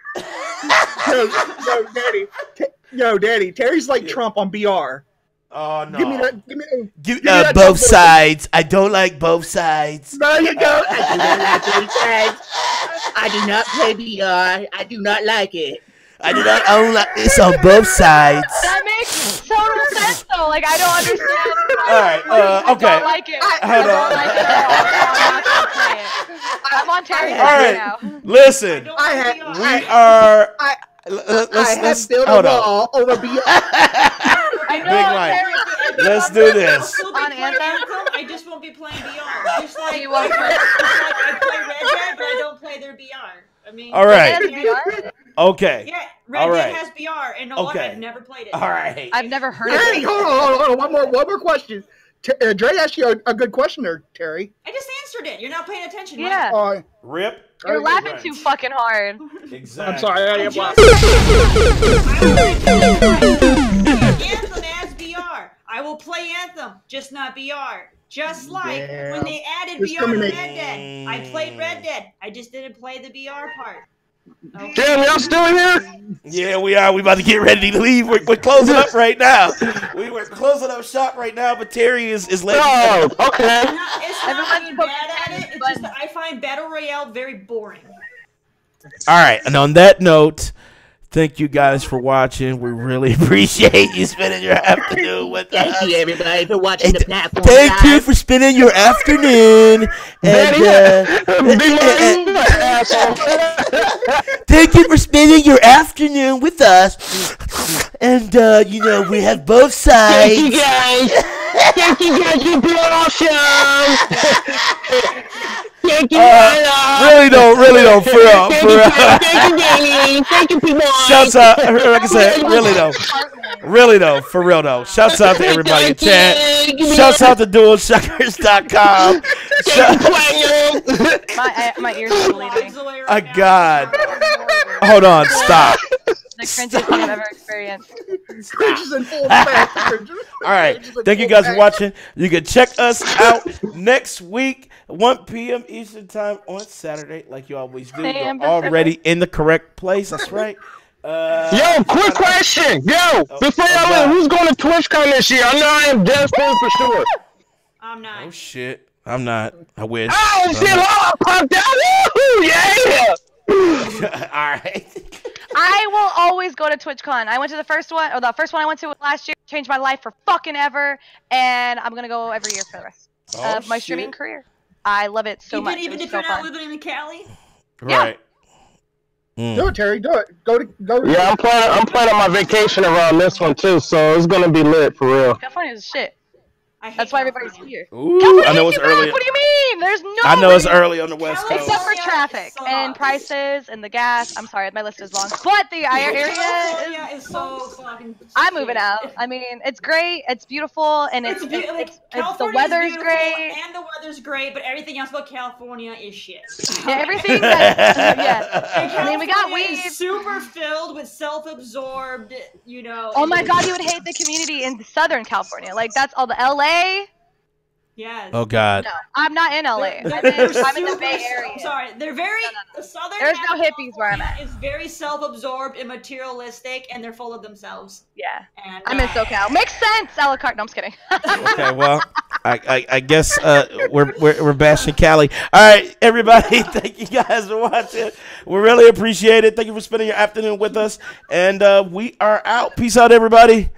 No, Daddy. Terry's like Trump on BR. Oh no! Give me that. Give me both that Trump voice. sides. I don't like both sides. There you go. I do not like both sides. I do not play BR. I do not like it. I do not own like this on both sides. That makes total sense though. Like I don't understand. All right. Okay. I don't like it. I Hold don't on. like it at all. I'm not gonna play it. I'm on Terry's All side right. now. Listen. We are. I have built a wall over BR. I know. Big Mike. Terry, Let's do this. On Anthem? I just won't be playing BR. Just like, I play Red Dead, but I don't play their BR. I mean, All right. BR? Okay. Yeah, Red All Dead right. has BR, and no what? Okay. I've never played it. All right. I've never heard of Hey, it. hold on. One more question. Dre asked you a good question there, Terry. I just answered it. You're not paying attention. Yeah. Rip. You're laughing too fucking hard. Exactly. I'm sorry. I didn't laugh. Anthem as BR. I will play Anthem, just not BR. Just like when they added BR to Red Dead. I played Red Dead. I just didn't play the BR part. Okay. Damn, y'all still here? Yeah, we are. We about to get ready to leave. We're closing up right now. We're closing up shop right now, but Terry is letting. Oh, okay. It's not being bad at it. It's just that I find Battle Royale very boring. All right, and on that note, thank you guys for watching. We really appreciate you spending your afternoon with us. Thank you, everybody, for watching the platform. Thank you for spending your afternoon. And thank you for spending your afternoon with us. And we have both sides. Thank you guys. Thank you guys for being awesome. Thank you, really don't, for real. Thank you, Danny. Thank you, people. Shouts out, like I said, really though, for real though. Shouts out to everybody in chat. Shouts out to DualShockers.com. My ears are bleeding. God. Hold on, stop. The cringiest thing I've ever experienced. All right. Thank you guys for watching. You can check us out next week, 1 p.m. Eastern Time on Saturday, like you always do. You're already in the correct place. That's right. Yo, quick question. Before y'all leave, who's going to TwitchCon this year? I know I am desperate for sure. I'm not. Oh, shit. I'm not. I wish. Oh, shit. LaLa popped out. Woohoo, yeah. All right. I will always go to TwitchCon. I went to the first one I went to last year, changed my life for fucking ever, and I'm gonna go every year for the rest of my streaming career. I love it so much. Even if so you're not fun. living in Cali? Right. Do it, Terry. Do it. Go to. Yeah, I'm planning my vacation around this one too, so it's gonna be lit for real. California is shit. That's why everybody's here. Ooh, I know it's early. What do you mean? There's no. I know it's early on the West Coast. Except for traffic and prices and the gas. I'm sorry, my list is long. But the area is so fucking. I'm moving out. I mean, it's great. It's beautiful, and it's the weather's great. And the weather's great, but everything else about California is shit. Yeah, everything. Yeah. I mean, we got weed. Is super filled with self-absorbed. You know. Oh my God, you would hate the community in Southern California. Like that's all the LA. Yes. Oh God. No, I'm not in LA. I'm in the Bay Area. I'm sorry, they're very southern. There's no hippies where I'm at. Is very self-absorbed and materialistic, and they're full of themselves. Yeah. And I'm in SoCal. Makes sense. A la carte. No, I'm just kidding. Okay, well, I guess we're bashing Cali. All right, everybody. Thank you guys for watching. We really appreciate it. Thank you for spending your afternoon with us, and we are out. Peace out, everybody.